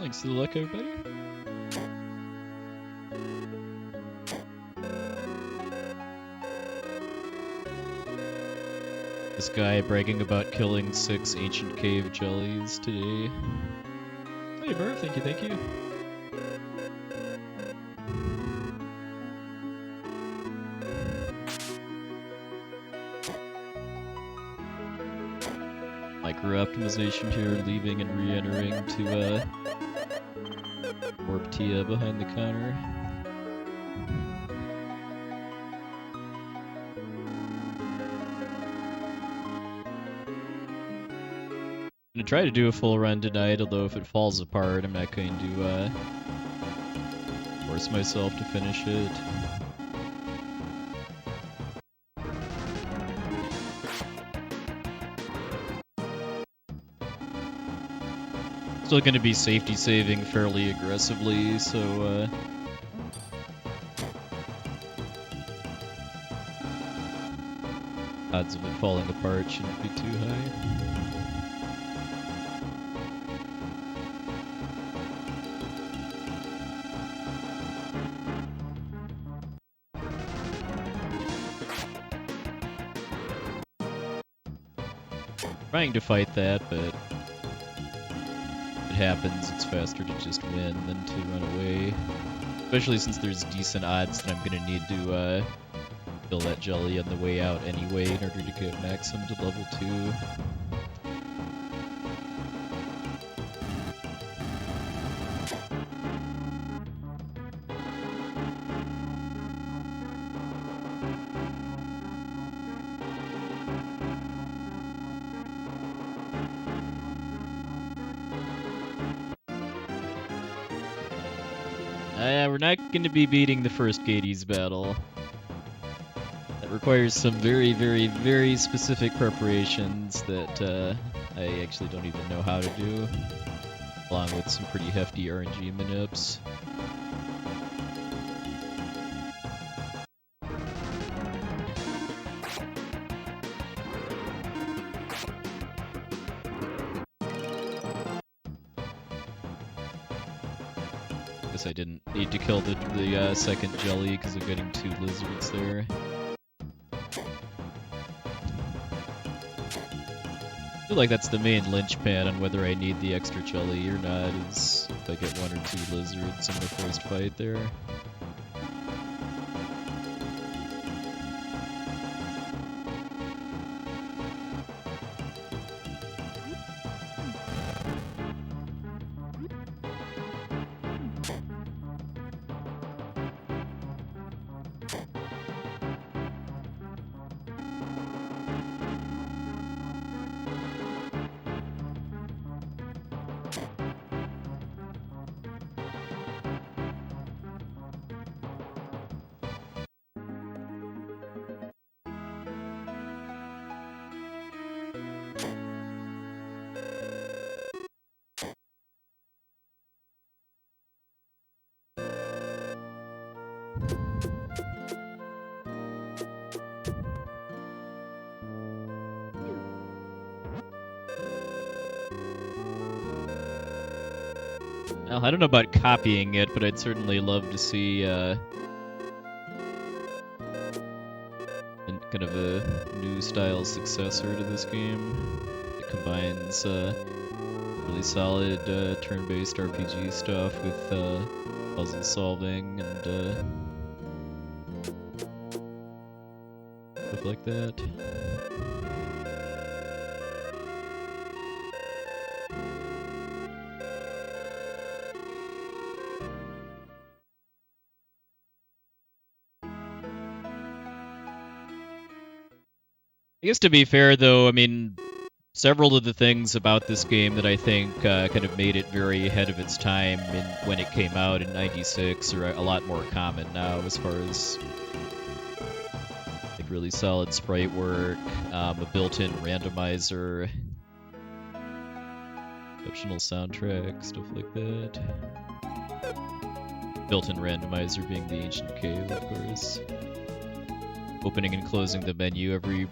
Thanks for the luck, everybody. This guy bragging about killing 6 ancient cave jellies today. Hey, Merv, thank you, thank you. Micro optimization here, leaving and re-entering to warp Tia behind the counter. I'm gonna try to do a full run tonight, although if it falls apart, I'm not going to force myself to finish it. Still gonna be safety saving fairly aggressively, so odds of it falling apart shouldn't be too high. Trying to fight that, but if it happens, it's faster to just win than to run away. Especially since there's decent odds that I'm gonna need to kill that jelly on the way out anyway in order to get Maxim to level 2. We're not going to be beating the first Gades battle. That requires some very, very, very specific preparations that I actually don't even know how to do, along with some pretty hefty RNG manips. I didn't need to kill the second jelly because of getting 2 lizards there. I feel like that's the main linchpin on whether I need the extra jelly or not, is if I get 1 or 2 lizards in the first fight there. Well, I don't know about copying it, but I'd certainly love to see kind of a new style successor to this game. It combines really solid turn-based RPG stuff with puzzle solving and stuff like that. I guess to be fair, though, I mean, several of the things about this game that I think kind of made it very ahead of its time when it came out in '96 are a lot more common now, as far as like really solid sprite work, a built-in randomizer, exceptional soundtrack, stuff like that. Built-in randomizer being the ancient cave, of course. Opening and closing the menu every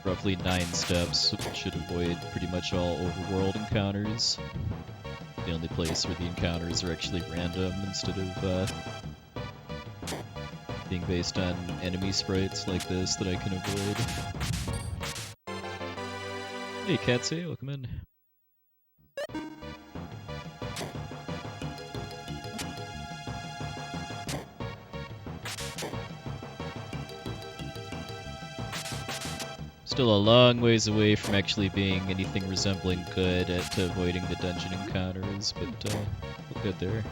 roughly 9 steps, which should avoid pretty much all overworld encounters. the only place where the encounters are actually random instead of being based on enemy sprites like this that I can avoid. Hey, Katsy, welcome in. Still a long ways away from actually being anything resembling good at avoiding the dungeon encounters, but we'll get there.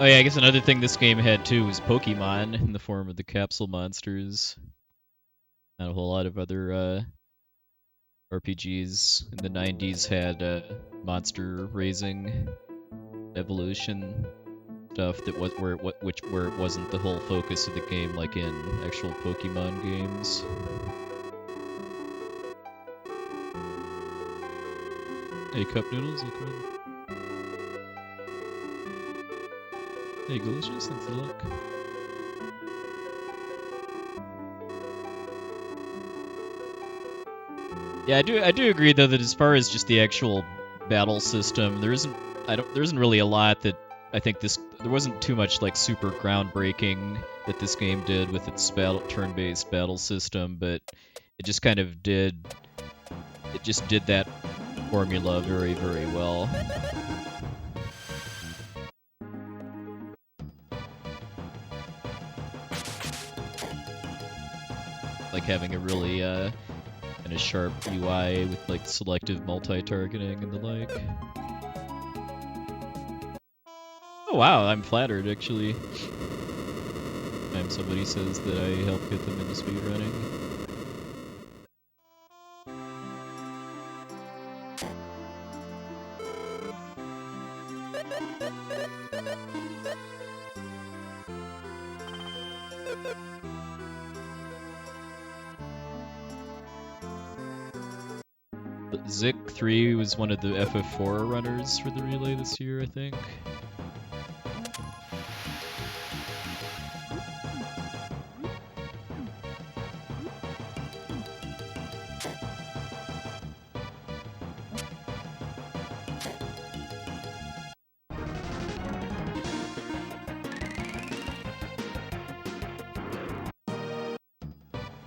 Oh yeah, I guess another thing this game had too was Pokemon in the form of the capsule monsters. Not a whole lot of other RPGs in the 90s had monster raising evolution stuff that was where it wasn't the whole focus of the game like in actual Pokemon games. Hey, Cup Noodles, welcome in. Hey, Delicious, thanks for the luck. Yeah, I do agree though that as far as just the actual battle system, there isn't really a lot that I think there wasn't too much like super groundbreaking that this game did with its turn-based battle system, but it just kind of did that formula very, very well. Like having a really kind of sharp UI with like selective multi-targeting and the like. Oh wow, I'm flattered actually. Time somebody says that I helped get them into speedrunning. Zik 3 was one of the FF4 runners for the relay this year, I think.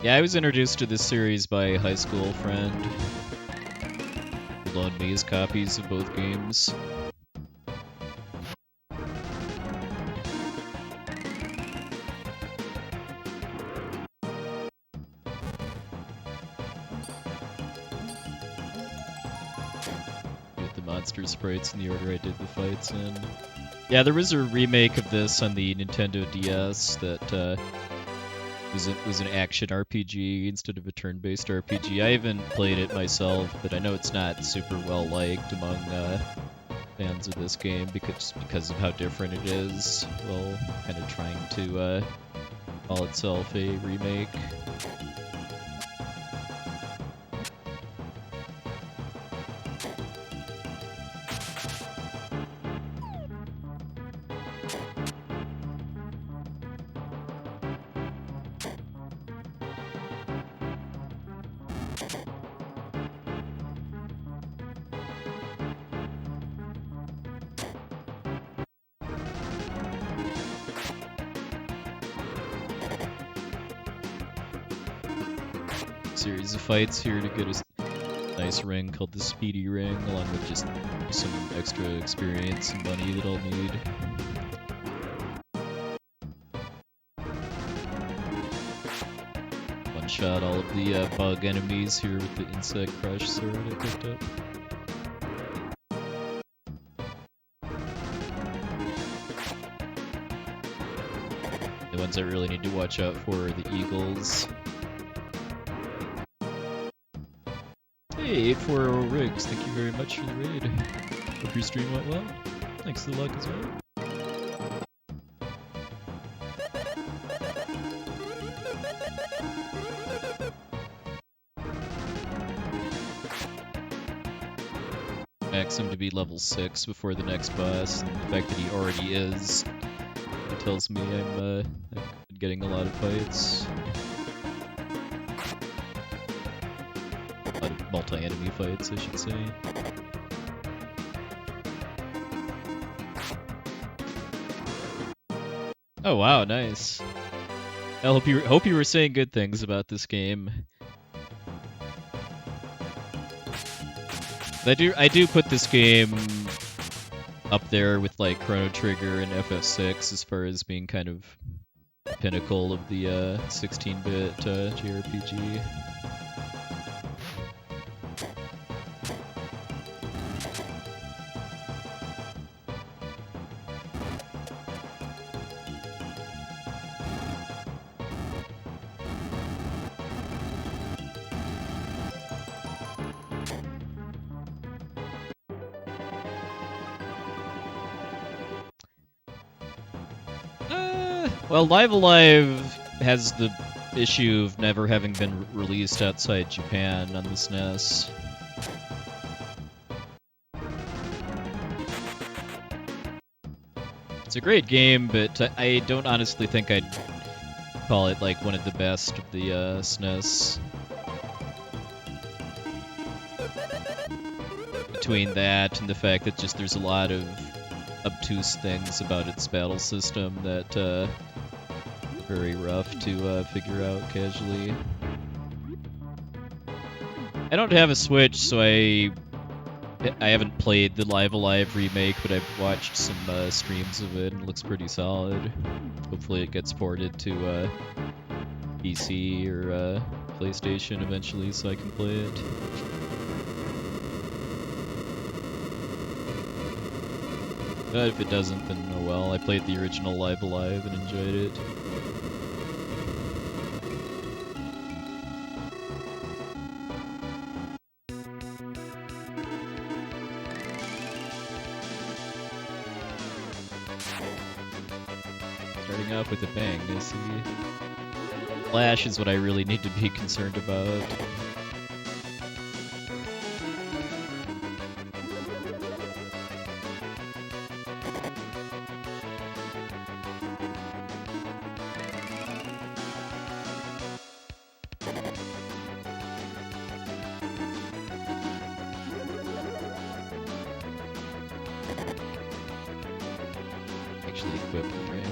Yeah, I was introduced to this series by a high school friend who loaned me his copies of both games. Get the monster sprites in the order I did the fights in. Yeah, there was a remake of this on the Nintendo DS that was an action RPG instead of a turn-based RPG. I haven't played it myself, but I know it's not super well liked among fans of this game because of how different it is. Well, kind of trying to call itself a remake. Series of fights here to get a nice ring called the Speedy Ring, along with just some extra experience and money that I'll need. one-shot all of the bug enemies here with the insect crush sword I picked up. The ones I really need to watch out for are the eagles. Hey, 840 Riggs, thank you very much for the raid. Hope your stream went well. Thanks for the luck as well. Maxim to be level 6 before the next boss, and the fact that he already is, it tells me I've been getting a lot of fights. A lot of multi-enemy fights, I should say. Oh wow, nice. I hope you were saying good things about this game. I do put this game up there with like Chrono Trigger and FF6 as far as being kind of the pinnacle of the 16-bit JRPG. Well, Live Alive has the issue of never having been released outside Japan on the SNES. It's a great game, but I don't honestly think I'd call it like one of the best of the SNES. Between that and the fact that just there's a lot of obtuse things about its battle system that very rough to figure out casually. I don't have a Switch, so I haven't played the Live Alive remake, but I've watched some streams of it and it looks pretty solid. Hopefully it gets ported to PC or PlayStation eventually so I can play it. But if it doesn't, then oh well. I played the original Live Alive and enjoyed it. Starting off with a bang, I see. Flash is what I really need to be concerned about. Actually equip the ring.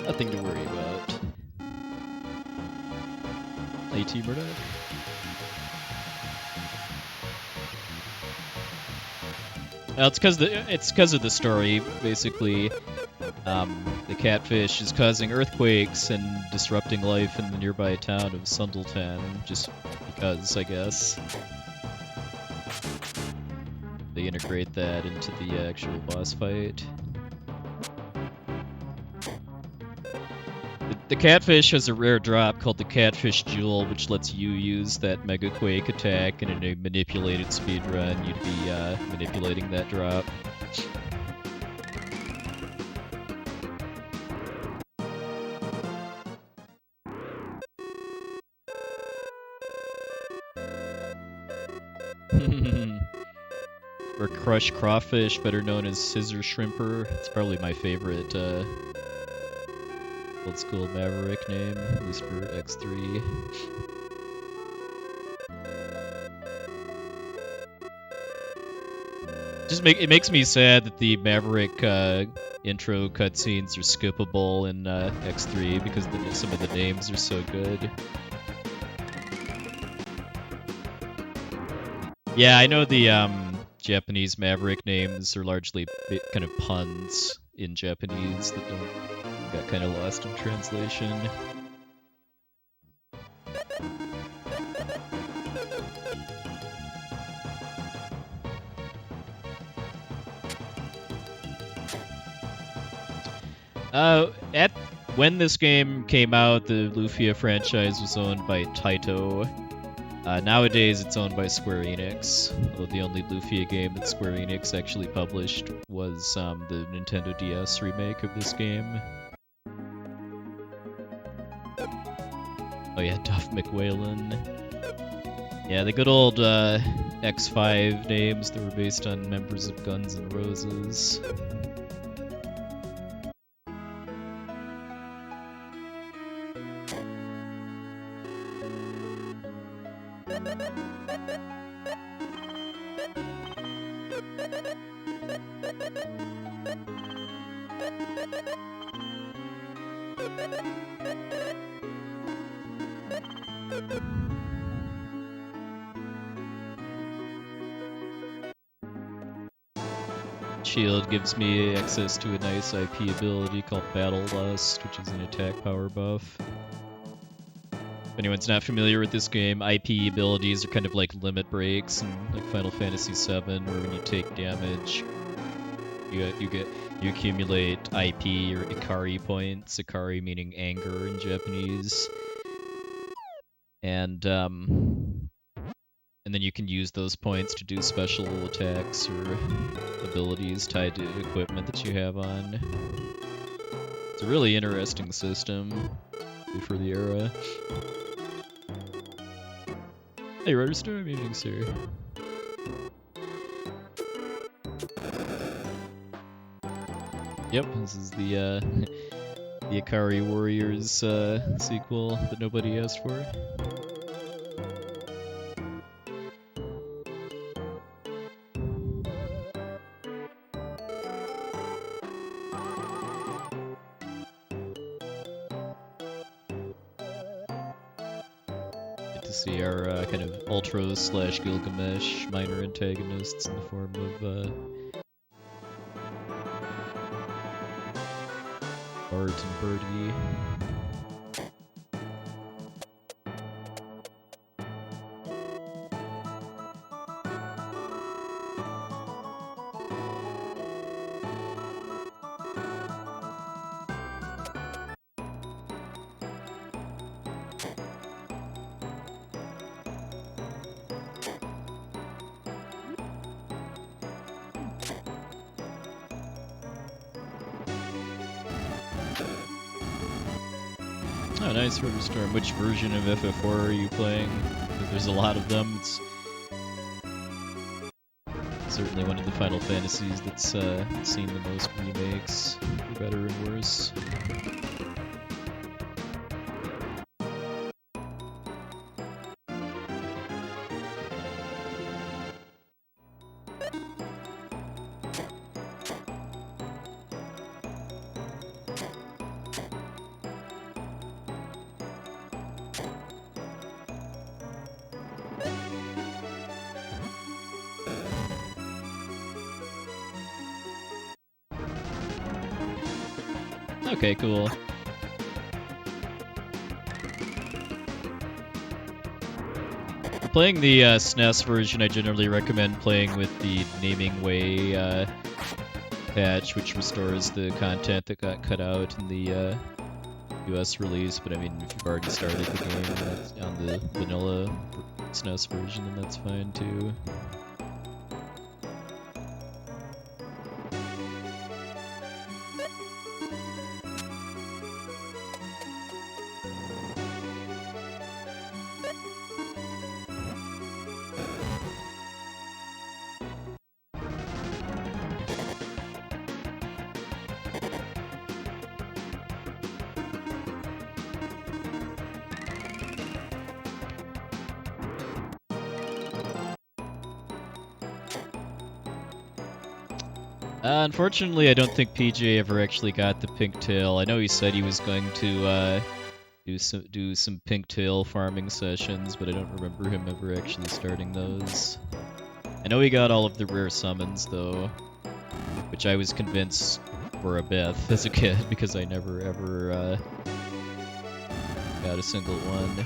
Nothing to worry about. AT Murdoch? Well, it's because of the story, basically. The catfish is causing earthquakes and disrupting life in the nearby town of Sundleton, just because, I guess. They integrate that into the actual boss fight. The catfish has a rare drop called the Catfish Jewel, which lets you use that Mega Quake attack, and in a manipulated speedrun, you'd be manipulating that drop. Or Crush Crawfish, better known as Scissor Shrimper. It's probably my favorite old school Maverick name, at least for X3. It makes me sad that the Maverick intro cutscenes are skippable in X3 because some of the names are so good. Yeah, I know the Japanese Maverick names are largely kind of puns in Japanese that got kind of lost in translation. When this game came out, the Lufia franchise was owned by Taito. Nowadays, it's owned by Square Enix. Although the only Lufia game that Square Enix actually published was the Nintendo DS remake of this game. Oh yeah, Duff McWhalen. Yeah, the good old X5 names that were based on members of Guns N' Roses. Shield gives me access to a nice IP ability called Battle Lust, which is an attack power buff. If anyone's not familiar with this game, IP abilities are kind of like limit breaks in like Final Fantasy VII, where when you take damage, you accumulate IP or Ikari points. Ikari meaning anger in Japanese, and then you can use those points to do special attacks or abilities tied to equipment that you have on. It's a really interesting system for the era. Hey, Rudderstorm, evening, sir. Yep, this is the Ikari Warriors sequel that nobody asked for. See our kind of Ultros/Gilgamesh minor antagonists in the form of Bart and Birdie. Oh, nice, Rudderstorm. Which version of FF4 are you playing? Because there's a lot of them. It's certainly one of the Final Fantasies that's seen the most remakes, for better and worse. Okay, cool. For playing the SNES version, I generally recommend playing with the Naming Way patch, which restores the content that got cut out in the US release. But I mean, if you've already started the game on the vanilla SNES version, then that's fine too. Unfortunately, I don't think PJ ever actually got the pink tail. I know he said he was going to do some pink tail farming sessions, but I don't remember him ever actually starting those. I know we got all of the rare summons, though, which I was convinced were a myth as a kid, because I never ever got a single one.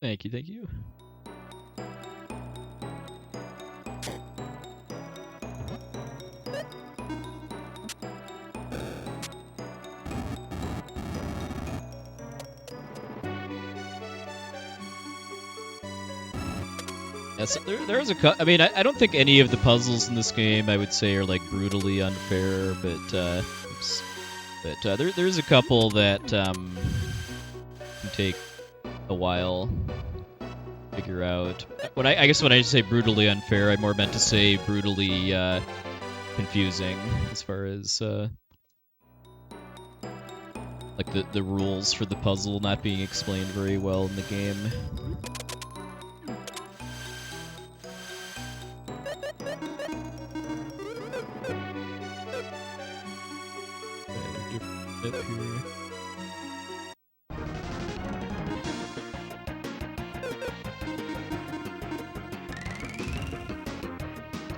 Thank you, thank you. Yes, there's I mean, I don't think any of the puzzles in this game I would say are like brutally unfair, but oops. But there's a couple that can take a while to figure out. I guess when I say brutally unfair, I more meant to say brutally confusing as far as like the rules for the puzzle not being explained very well in the game. Up here.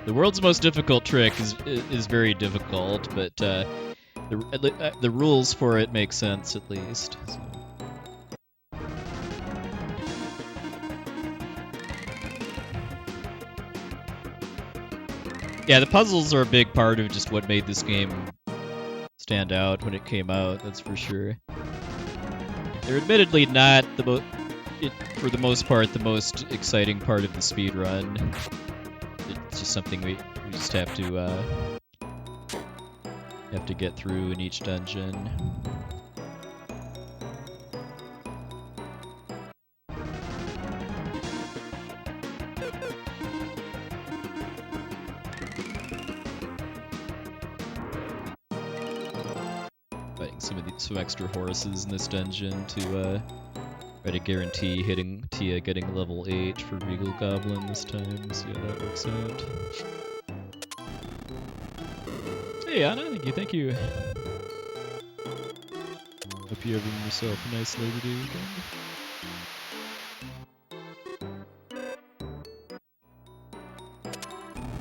The world's most difficult trick is very difficult, but the rules for it make sense at least. So. Yeah, the puzzles are a big part of just what made this game stand out when it came out, that's for sure. They're admittedly not for the most part, the most exciting part of the speedrun. It's just something we just have to get through in each dungeon. Some extra horses in this dungeon to try to guarantee hitting Tia getting level 8 for Regal Goblin this time. See how that works out. Hey Anna, thank you. Hope you're having yourself a nice Labor Day weekend.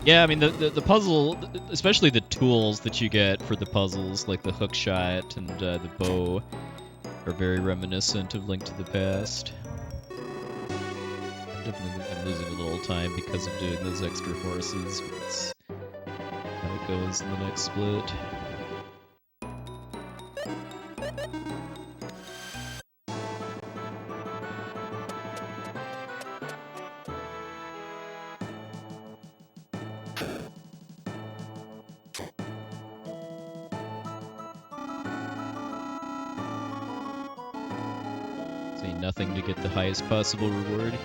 Yeah, I mean, the puzzle, especially the tools that you get for the puzzles, like the hook shot and the bow, are very reminiscent of Link to the Past. I'm losing a little time because of doing those extra horses, but that's how it goes in the next split. Nothing to get the highest possible reward here.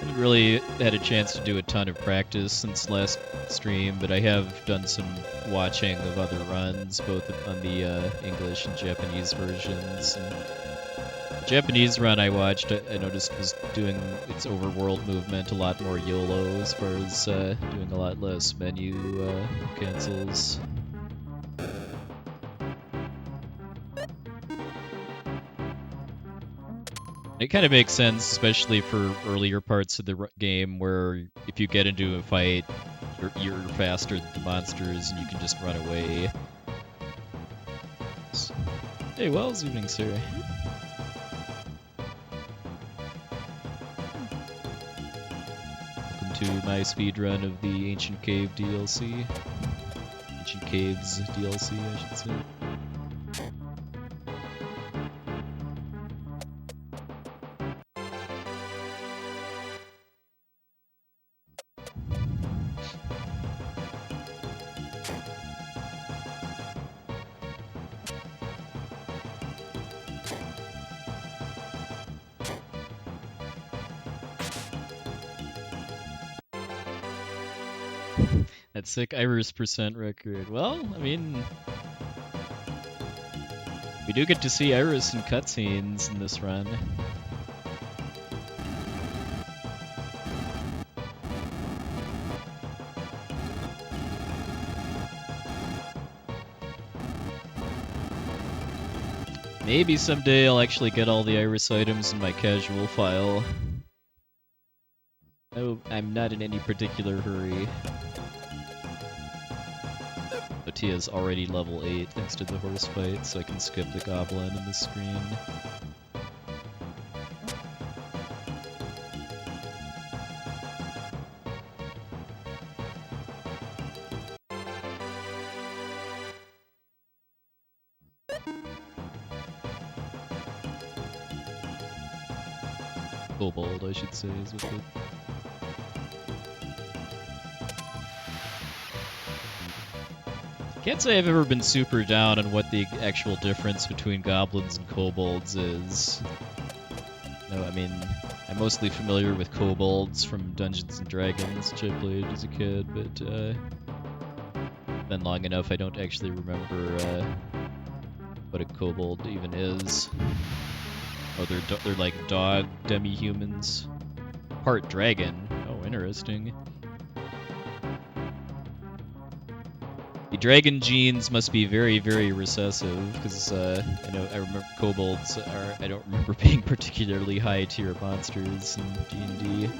Haven't really had a chance to do a ton of practice since last stream, but I have done some watching of other runs, both on the English and Japanese versions. And the Japanese run I watched, I noticed was doing its overworld movement a lot more YOLO as far as doing a lot less menu cancels. It kind of makes sense, especially for earlier parts of the game, where if you get into a fight, you're faster than the monsters, and you can just run away. Hey, Wells, evening, sir. Welcome to my speedrun of the Ancient Cave DLC. Ancient Caves DLC, I should say. That sick Iris % record. Well, I mean, we do get to see Iris in cutscenes in this run. Maybe someday I'll actually get all the Iris items in my casual file. No, I'm not in any particular hurry. Tia's already level 8 thanks to the horse fight, so I can skip the goblin in the screen. Kobold, I should say, is what the... Can't say I've ever been super down on what the actual difference between goblins and kobolds is. No, I mean, I'm mostly familiar with kobolds from Dungeons and Dragons, which I played as a kid, but been long enough I don't actually remember what a kobold even is. Oh, they're like dog demi-humans. Part dragon. Oh, interesting. The dragon genes must be very, very recessive, because I remember kobolds are. I don't remember being particularly high tier monsters in D&D.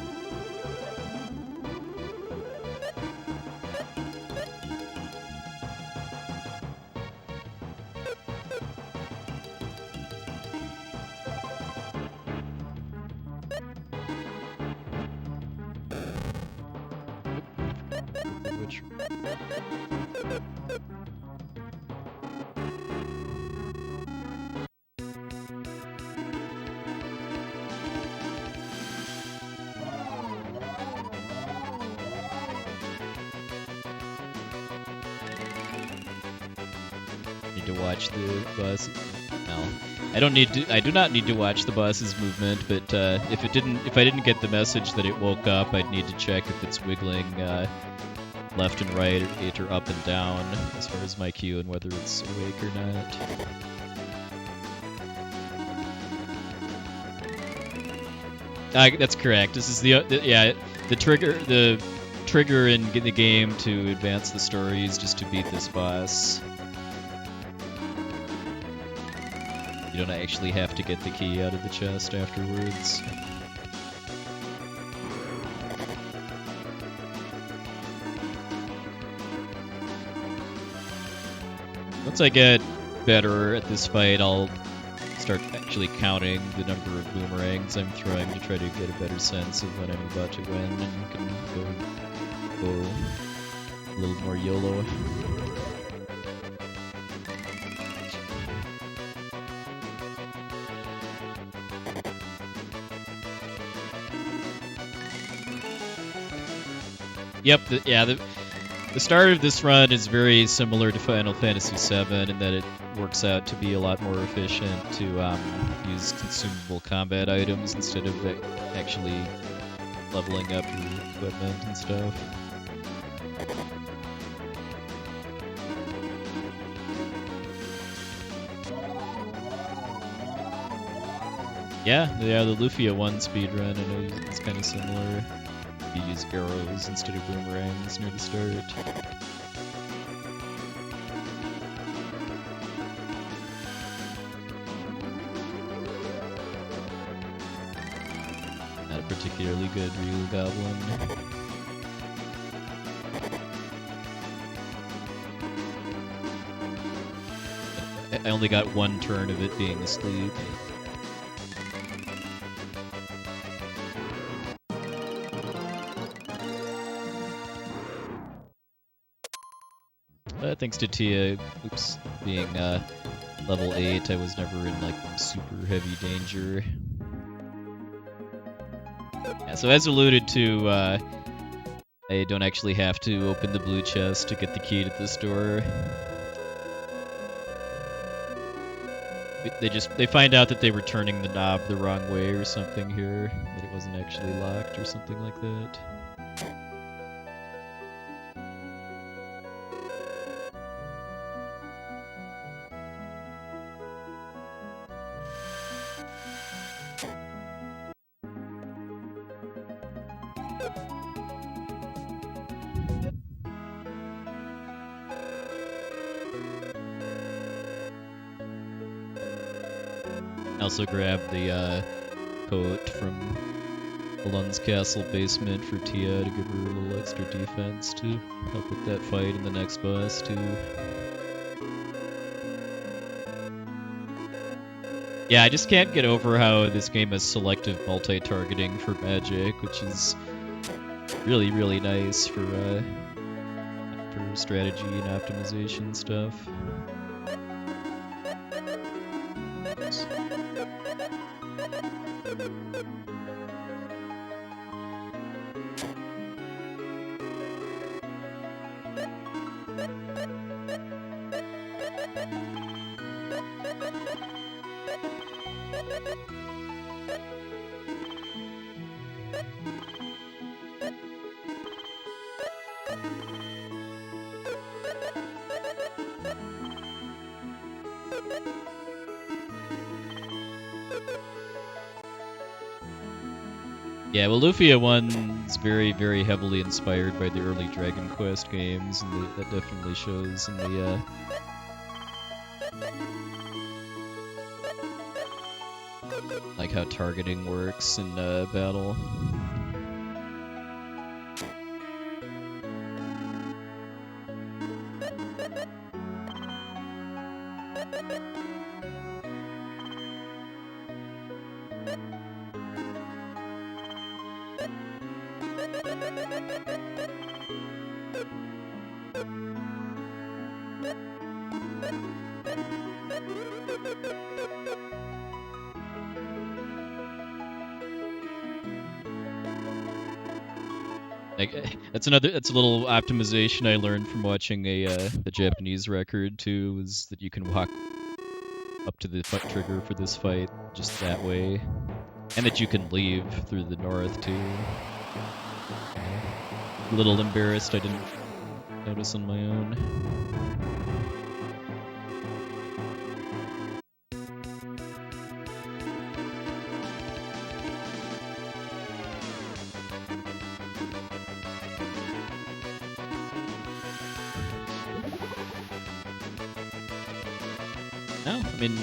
To watch the bus. No, I don't need to. I do not need to watch the bus's movement. But if I didn't get the message that it woke up, I'd need to check if it's wiggling left and right, or up and down, as far as my cue, and whether it's awake or not. That's correct. This is the trigger in the game to advance the story is just to beat this boss. You don't actually have to get the key out of the chest afterwards. Once I get better at this fight, I'll start actually counting the number of boomerangs I'm throwing to try to get a better sense of when I'm about to win, and can go a little more YOLO. Yep, the start of this run is very similar to Final Fantasy VII in that it works out to be a lot more efficient to use consumable combat items instead of actually leveling up your equipment and stuff. Yeah, the Lufia 1 speedrun, I know it's kind of similar. You use arrows instead of boomerangs near the start. Not a particularly good real goblin. I only got one turn of it being asleep. Thanks to Tia, being level 8, I was never in like super heavy danger. Yeah, so as alluded to, I don't actually have to open the blue chest to get the key to this door. They find out that they were turning the knob the wrong way or something here, that it wasn't actually locked or something like that. I also grabbed the coat from Lund's castle basement for Tia to give her a little extra defense to help with that fight in the next boss too. Yeah, I just can't get over how this game has selective multi-targeting for magic, which is really, really nice for strategy and optimization stuff. Yeah, well, Lufia 1 is very, very heavily inspired by the early Dragon Quest games, and that definitely shows in the like how targeting works in battle. That's a little optimization I learned from watching a Japanese record too, was that you can walk up to the foot trigger for this fight just that way, and that you can leave through the north too. A little embarrassed I didn't notice on my own. No, I mean,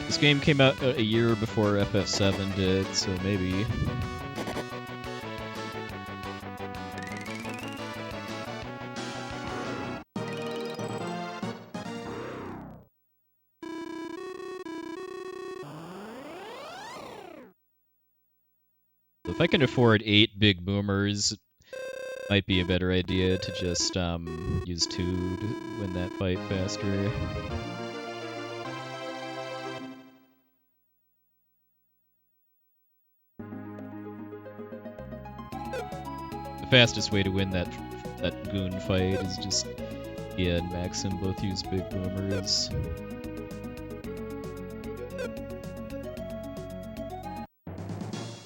this game came out a year before FF7 did, so maybe. If I can afford 8 big boomers, it might be a better idea to just use 2 to win that fight faster. The fastest way to win that goon fight is just Tia and Maxim both use big boomers.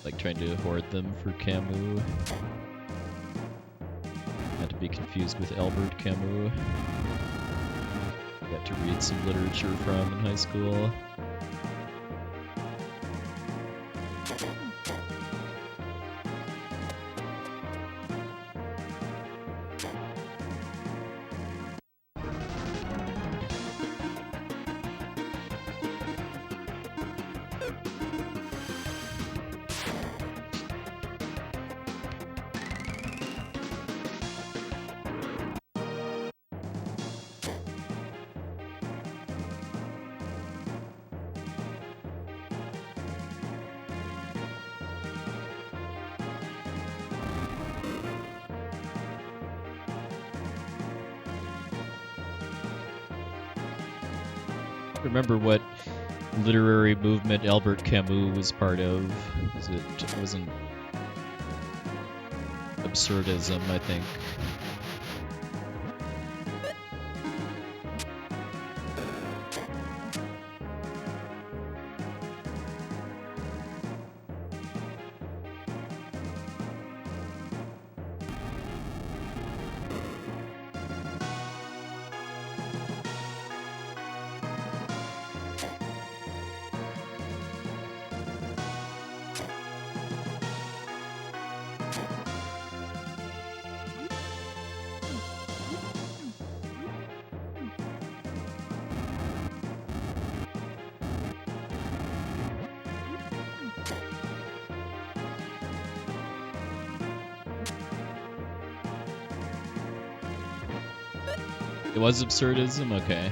Like trying to hoard them for Camus. Not to be confused with Albert Camus. Got to read some literature from in high school. Remember what literary movement Albert Camus was part of? It wasn't absurdism, I think. It was absurdism? Okay.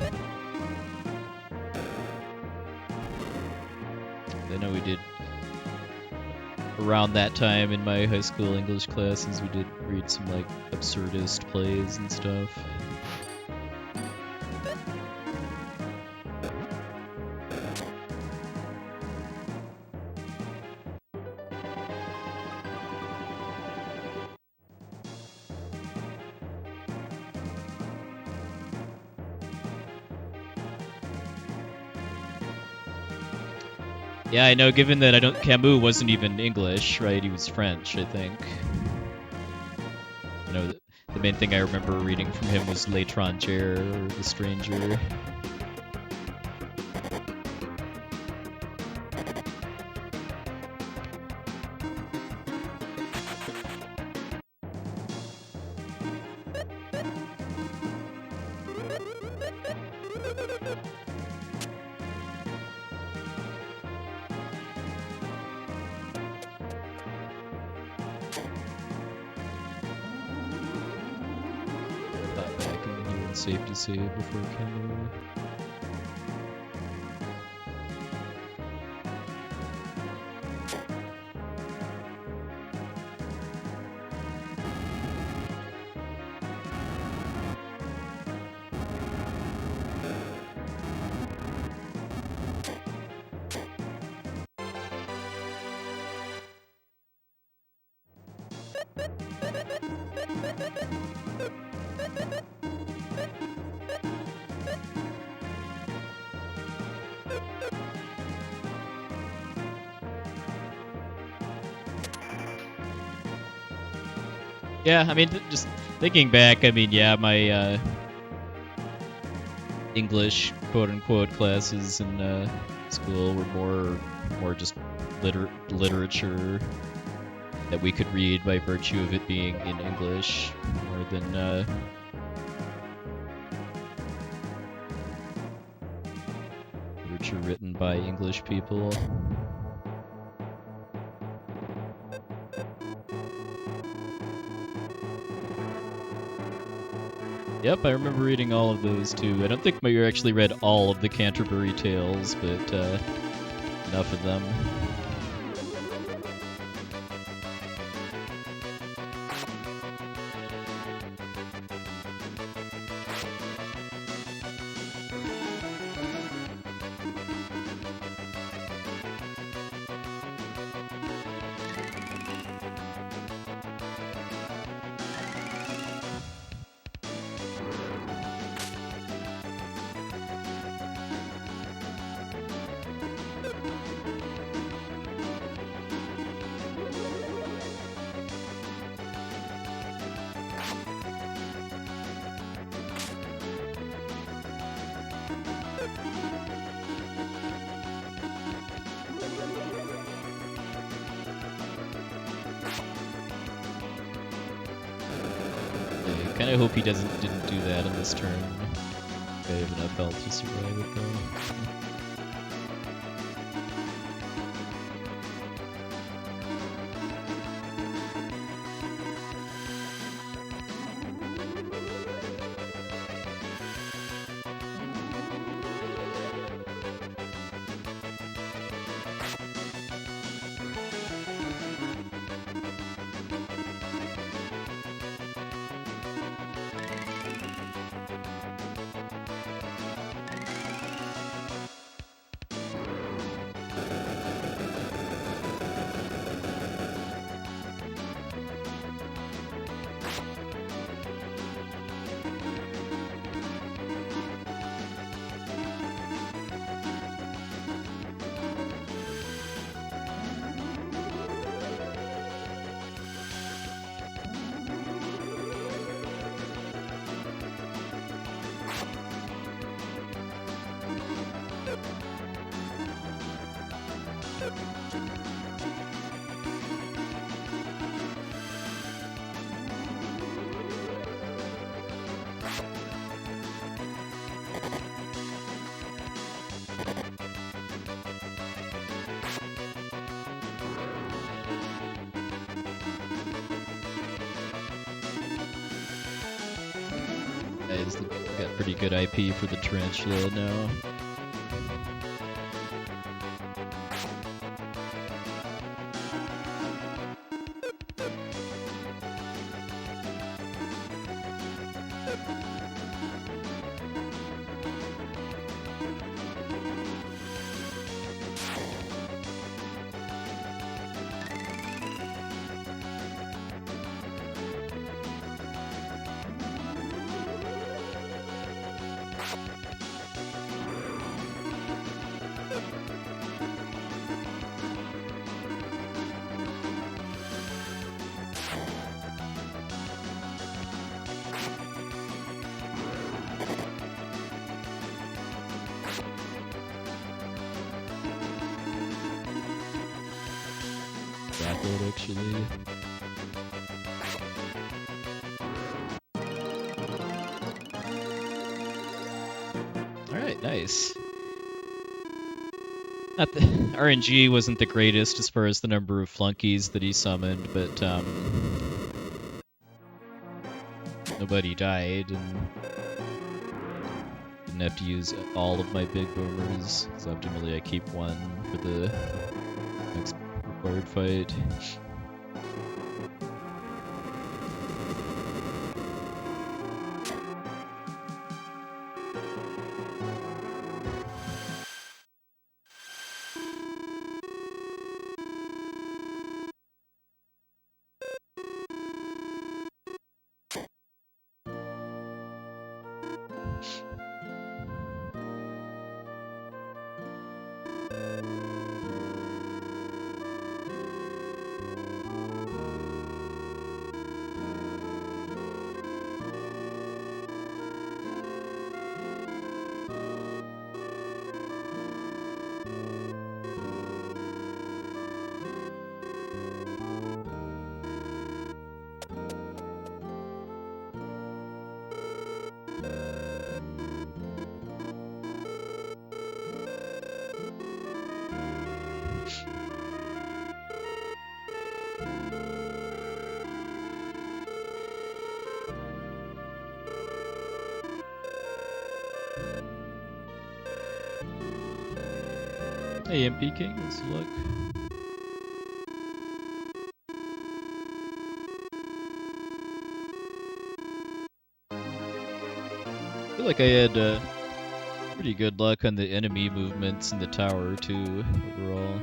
I know we did around that time in my high school English classes, we did read some like absurdist plays and stuff. Yeah, I know, given that Camus wasn't even English, right? He was French, I think. You know, the main thing I remember reading from him was L'étranger, or The Stranger. Safe to save before Camus. Yeah, I mean, just thinking back, I mean, yeah, my English quote-unquote classes in school were more just literature that we could read by virtue of it being in English, more than literature written by English people. Yep, I remember reading all of those too. I don't think I actually read all of the Canterbury Tales, but enough of them. I kind of hope he didn't do that in this turn. I have enough health to survive it though. guys that got pretty good IP for the tarantula now. Actually. Alright, nice. Not the RNG wasn't the greatest as far as the number of flunkies that he summoned, but nobody died and didn't have to use all of my big boomers, so optimally I keep one for the next required fight. Hey, MP King, let's look. I feel like I had pretty good luck on the enemy movements in the tower, too, overall.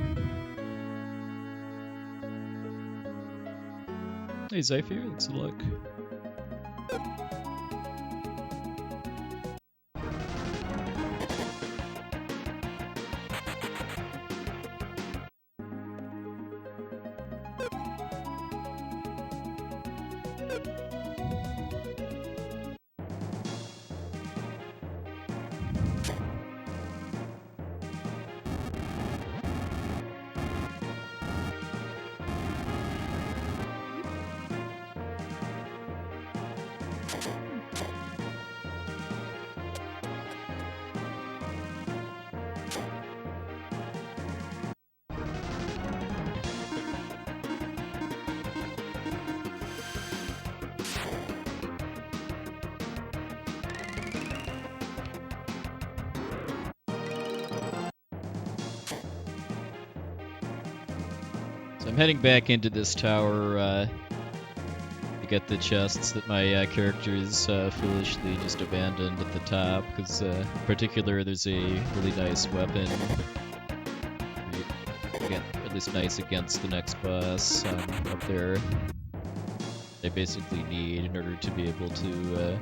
Hey, Zephyr, let's look. So I'm heading back into this tower to get the chests that my characters foolishly just abandoned at the top, because in particular there's a really nice weapon, at least nice against the next boss up there. I basically need in order to be able to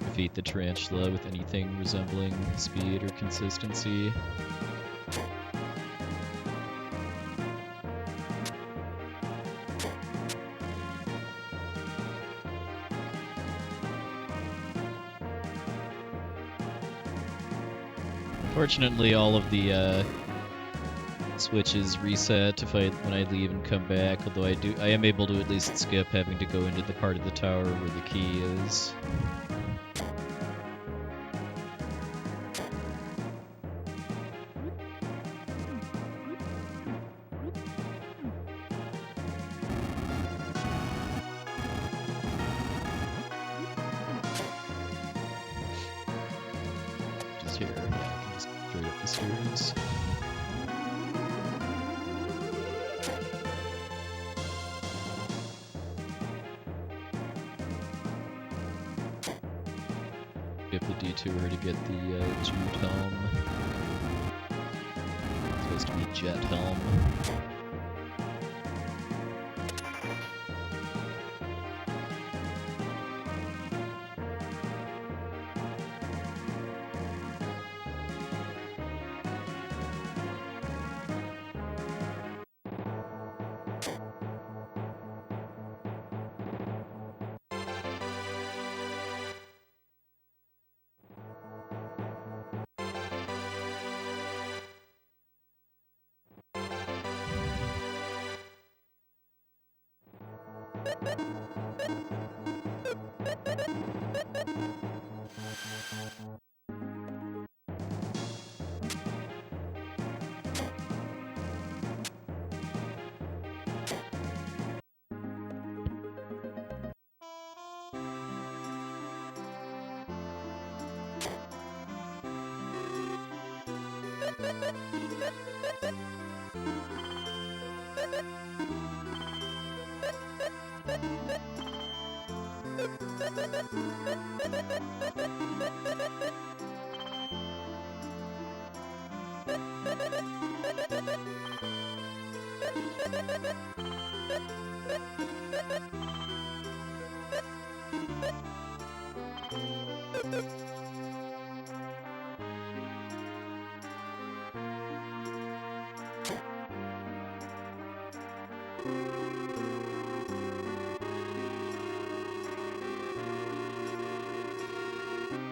defeat the tarantula with anything resembling speed or consistency. Fortunately, all of the switches reset to fight when I leave and come back, although I am able to at least skip having to go into the part of the tower where the key is. here. Yeah, I can just throw it up the stairs. Skip the detour to get the Jude helm. It's supposed to be jet helm.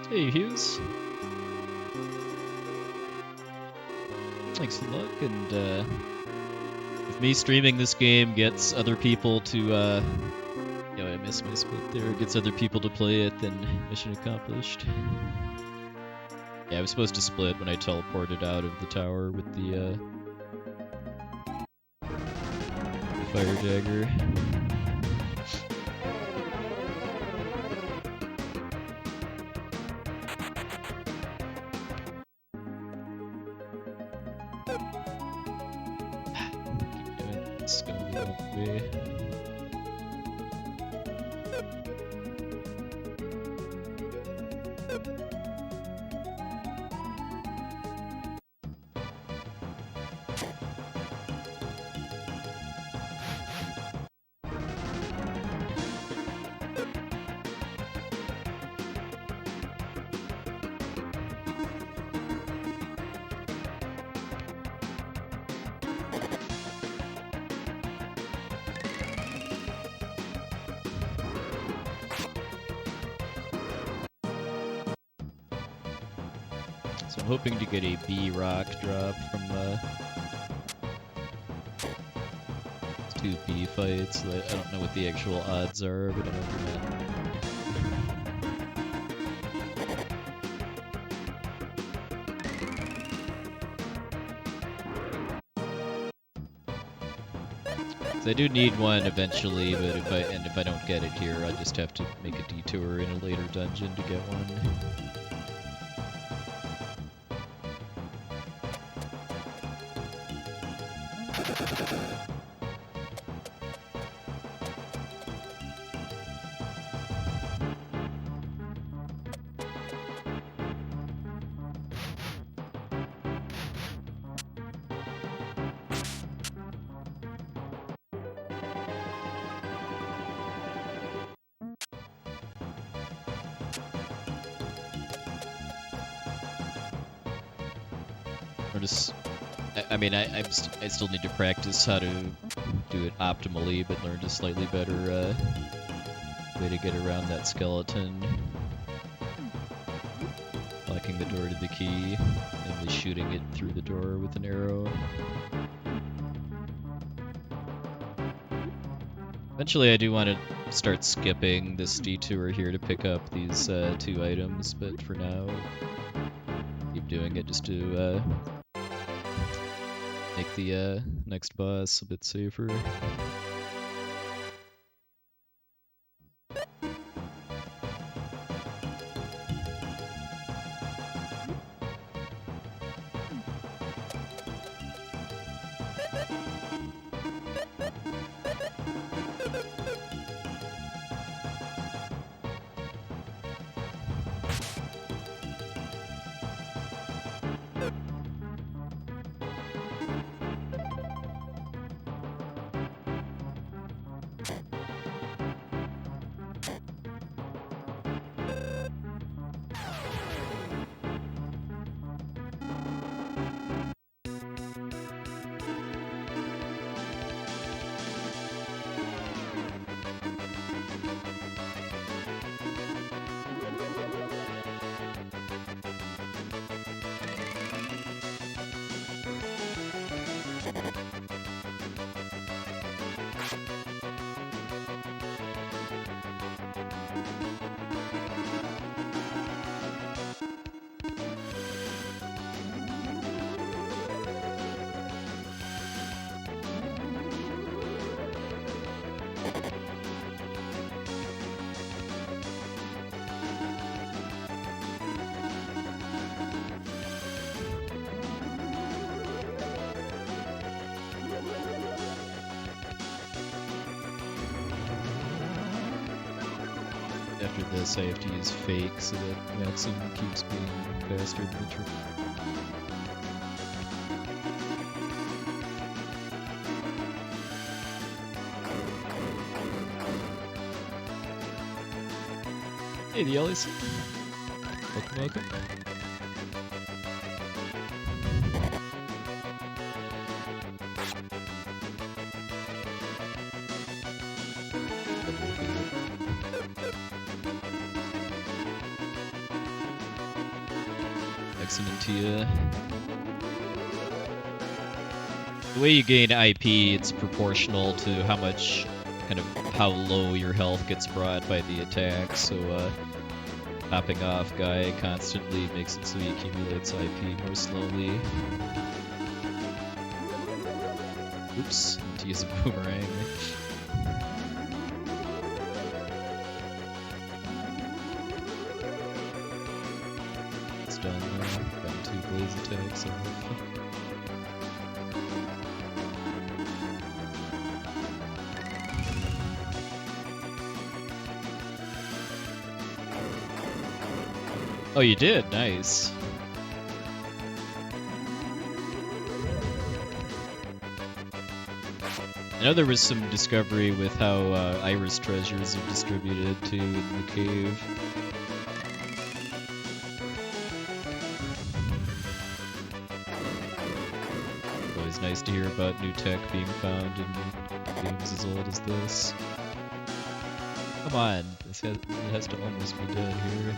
Hey Hughes. Thanks a lot, and if me streaming this game gets other people to, I missed my split there, gets other people to play it, then mission accomplished. Yeah, I was supposed to split when I teleported out of the tower with the fire dagger. Let's go that way. So I'm hoping to get a B rock drop from two B fights. I don't know what the actual odds are, but I know they're not. So I do need one eventually, but if I don't get it here, I just have to make a detour in a later dungeon to get one. I still need to practice how to do it optimally, but learned a slightly better way to get around that skeleton. Locking the door to the key, and then shooting it through the door with an arrow. Eventually I do want to start skipping this detour here to pick up these two items, but for now, keep doing it just to make the next boss a bit safer. After this, I have to use fake so that Maxim keeps being faster than the trick. Hey, the Ellies. Welcome, welcome. Excellent, Tia. The way you gain IP, it's proportional to how much, how low your health gets brought by the attack, so popping off guy constantly makes it so he accumulates IP more slowly. Oops, to use a boomerang. It's done now. Got 2 blaze attacks off. Oh, you did? Nice. I know there was some discovery with how iris treasures are distributed too in the cave. It's always nice to hear about new tech being found in games as old as this. Come on, it has to almost be dead here.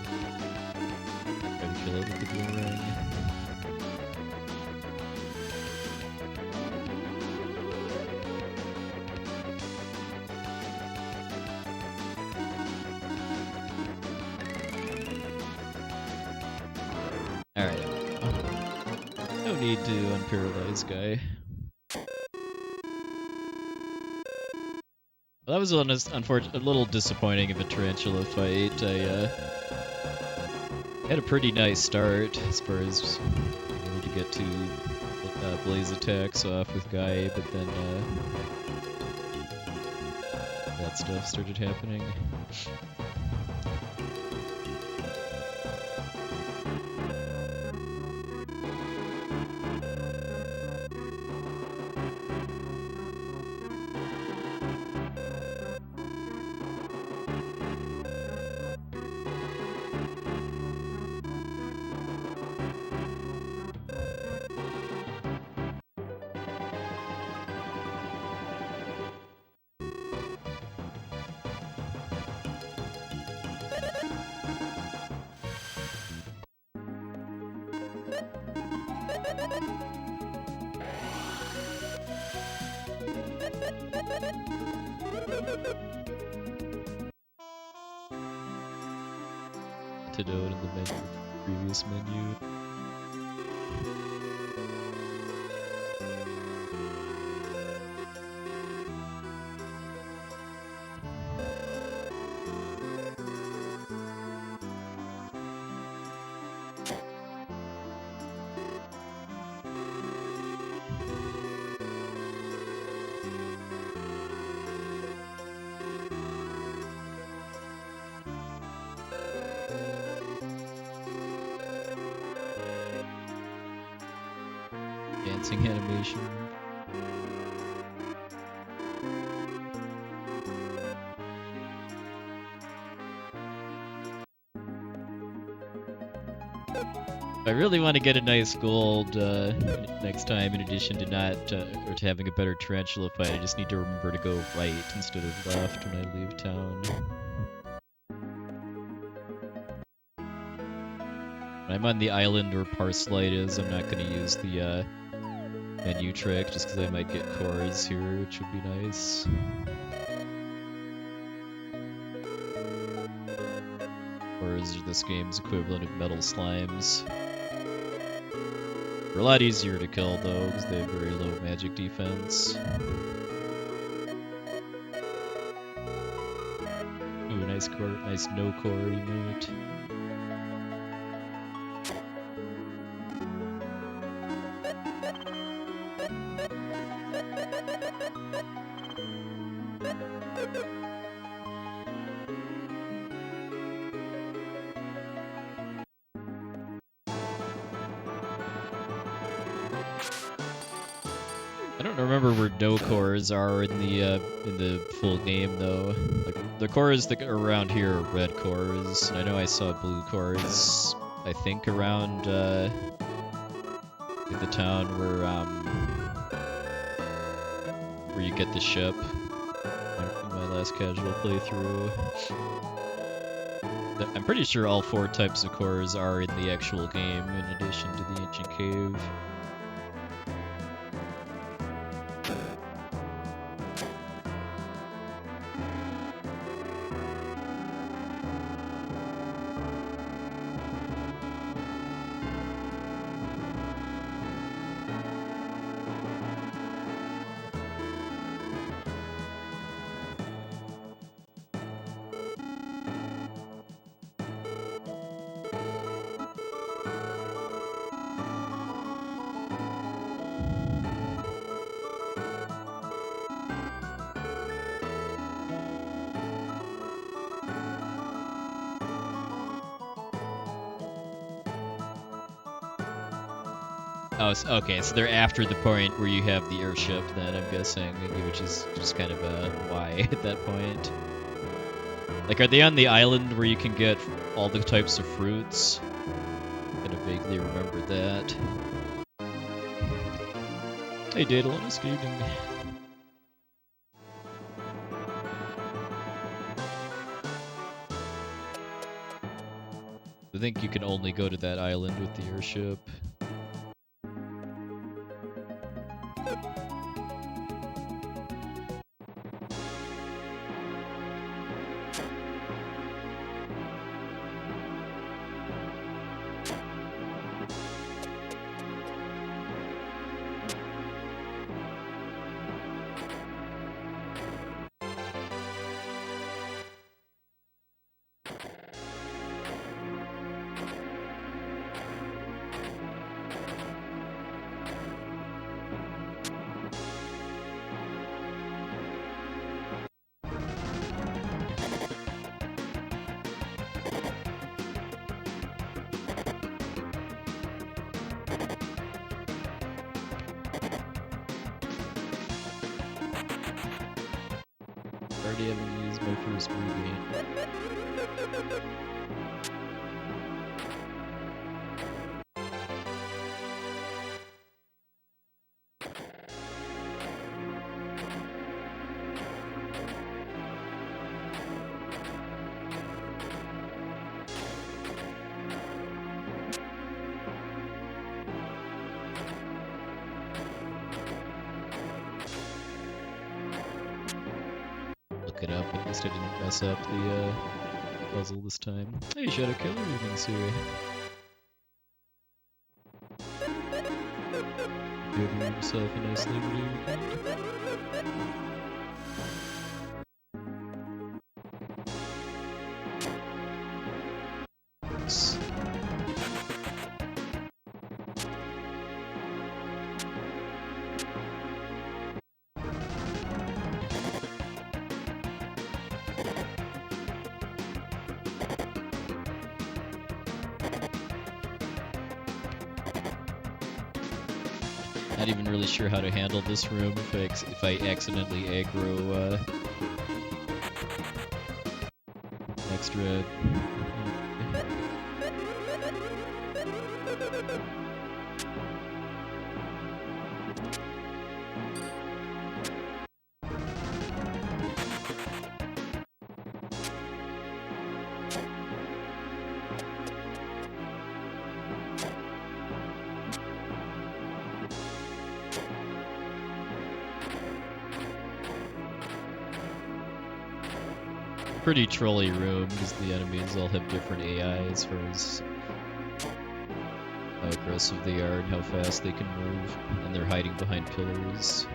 Try to kill it with the boomerang. Alright. No need to unparalyze guy. Well, that was a little disappointing of a tarantula fight. I had a pretty nice start as far as being able to get 2 blaze attacks off with Guy, but then that stuff started happening. Antidote in the menu, previous menu. Dancing animation. I really want to get a nice gold next time, in addition to or to having a better tarantula fight. I just need to remember to go right instead of left when I leave town. When I'm on the island where Parslite is, I'm not going to use the menu trick, just because I might get cores here, which would be nice. Cores are this game's equivalent of metal slimes. They're a lot easier to kill, though, because they have very low magic defense. Ooh, nice no-core emote. I don't remember where no cores are in the full game though. Like the cores that are around here are red cores, and I know I saw blue cores. I think around the town where you get the ship. In my last casual playthrough, I'm pretty sure all 4 types of cores are in the actual game, in addition to the ancient cave. Oh, okay, so they're after the point where you have the airship, then, I'm guessing, which is just kind of a why at that point. Like, are they on the island where you can get all the types of fruits? I kind of vaguely remember that. Hey, Daedalus, good evening. I think you can only go to that island with the airship. Already haven't used my first movie. Look it up, at least I didn't mess up the puzzle this time. Hey, Shadow Killer, evening, Siri. You having yourself a nice Labor Day weekend? Not even really sure how to handle this room if I accidentally aggro extra. Pretty trolly room because the enemies all have different AI as far as how aggressive they are and how fast they can move, and they're hiding behind pillars.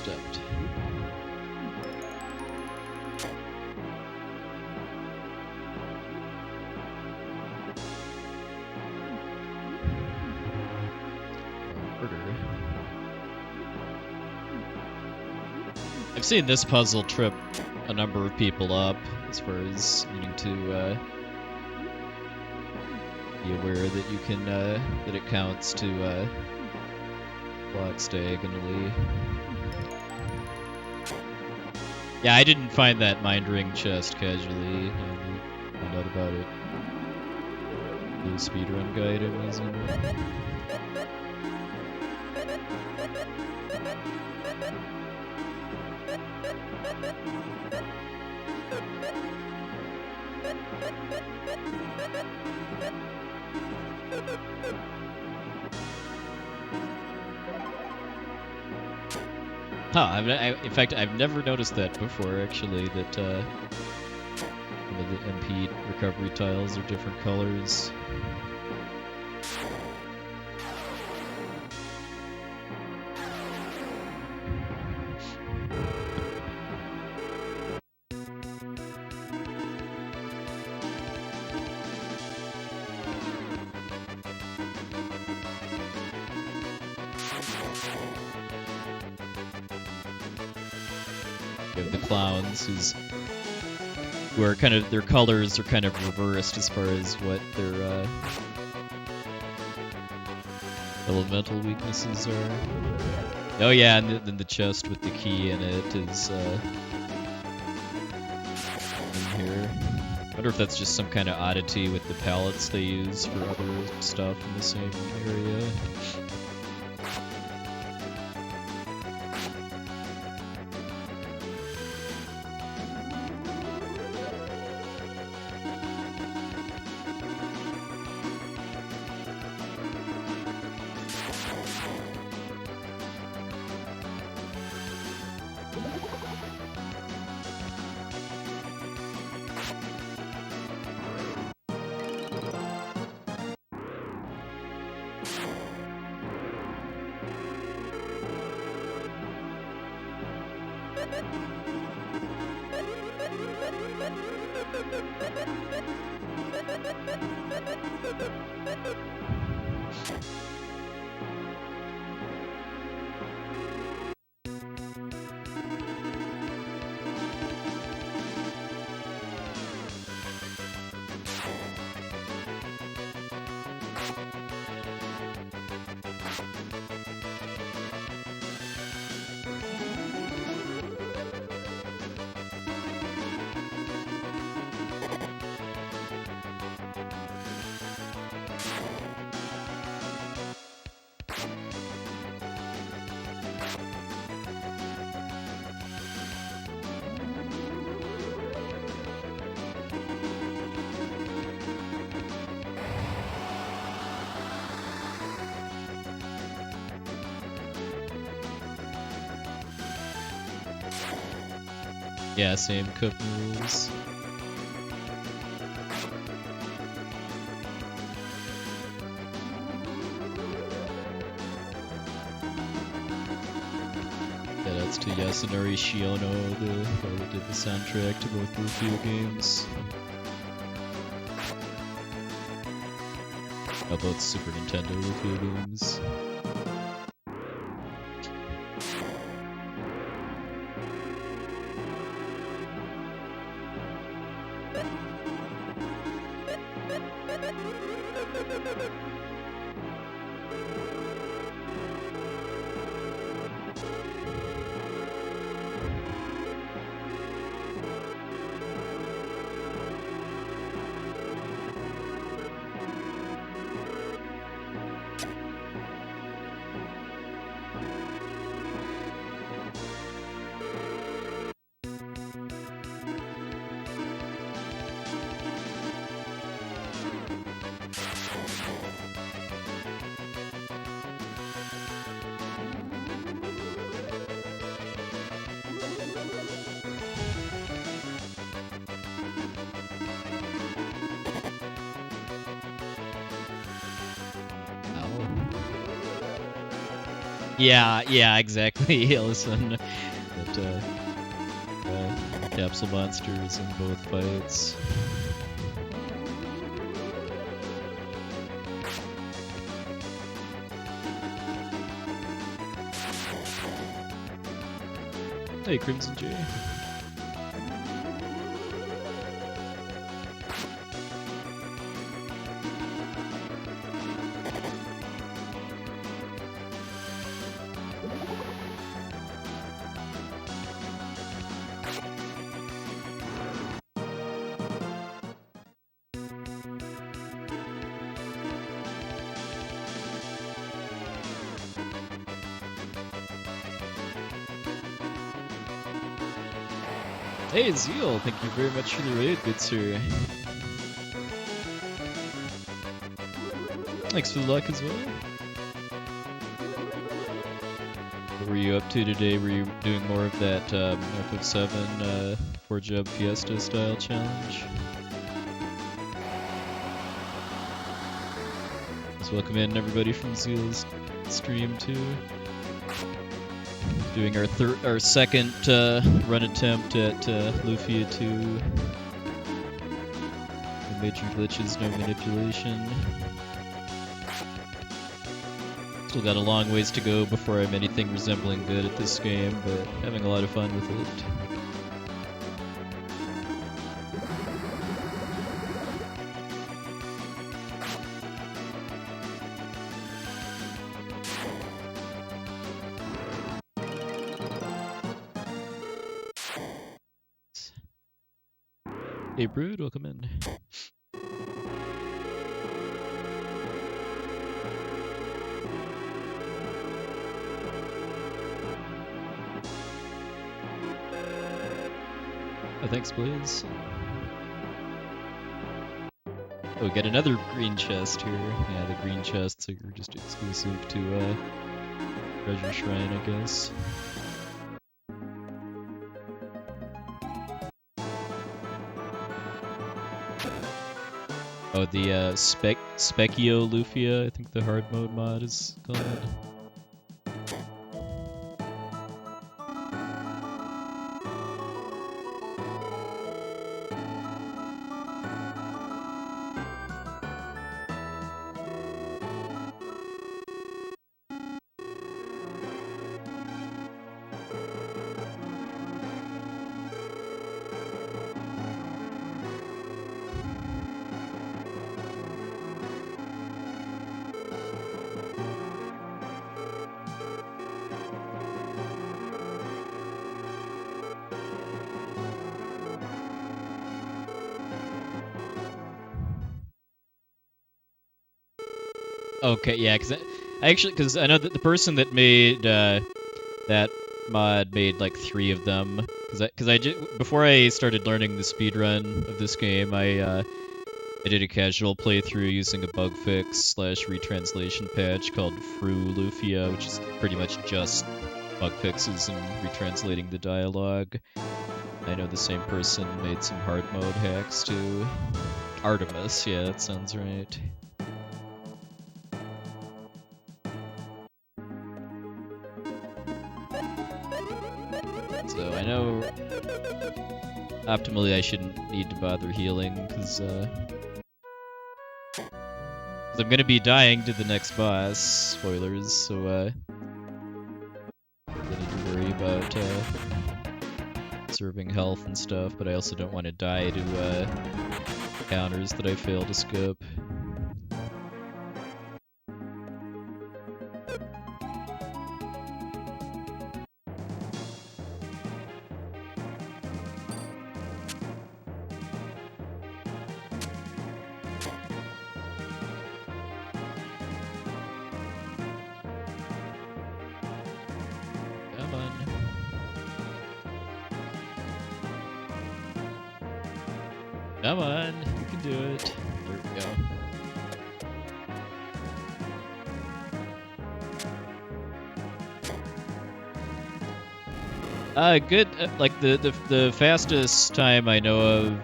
stepped. I've seen this puzzle trip a number of people up as far as needing to be aware that you can that it counts to blocks diagonally. Yeah, I didn't find that mind ring chest casually. I found out about it. The speedrun guide I'm using. Huh, in fact, I've never noticed that before, actually, that some of the MP recovery tiles are different colors. You have the clowns, who are kind of, their colors are kind of reversed as far as what their elemental weaknesses are. Oh yeah, and then the chest with the key in it is in here. I wonder if that's just some kind of oddity with the palettes they use for other stuff in the same area. Yeah, same cup rules. Yeah, that's to Yasunori Shiono, the guy that did the soundtrack to both Lufia games. Both Super Nintendo Lufia games. Yeah, exactly. Listen, but capsule monsters in both fights. Hey, Crimson J. Hey, Zeal, thank you very much for the raid, good sir. Thanks for the luck as well. What were you up to today? Were you doing more of that FF7 4-job Fiesta style challenge? Let's welcome in everybody from Zeal's stream too. Doing our second run attempt at Lufia II. No major glitches, no manipulation. Still got a long ways to go before I'm anything resembling good at this game, but having a lot of fun with it. Hey Brood, welcome in. Oh, thanks, Blaze. Oh, we got another green chest here. Yeah, the green chests are just exclusive to Treasure Shrine, I guess. Oh, the Specchio Lufia, I think the hard mode mod is called. Okay, yeah, because I know that the person that made that mod made like 3 of them. Before I started learning the speedrun of this game, I did a casual playthrough using a bug fix / retranslation patch called Fru Lufia, which is pretty much just bug fixes and retranslating the dialogue. I know the same person made some hard mode hacks too. Artemis, yeah, that sounds right. So I know optimally I shouldn't need to bother healing, because I'm gonna be dying to the next boss. Spoilers, so I need to worry about conserving health and stuff, but I also don't want to die to counters that I fail to skip. Come on, you can do it. There we go. Good. Like the fastest time I know of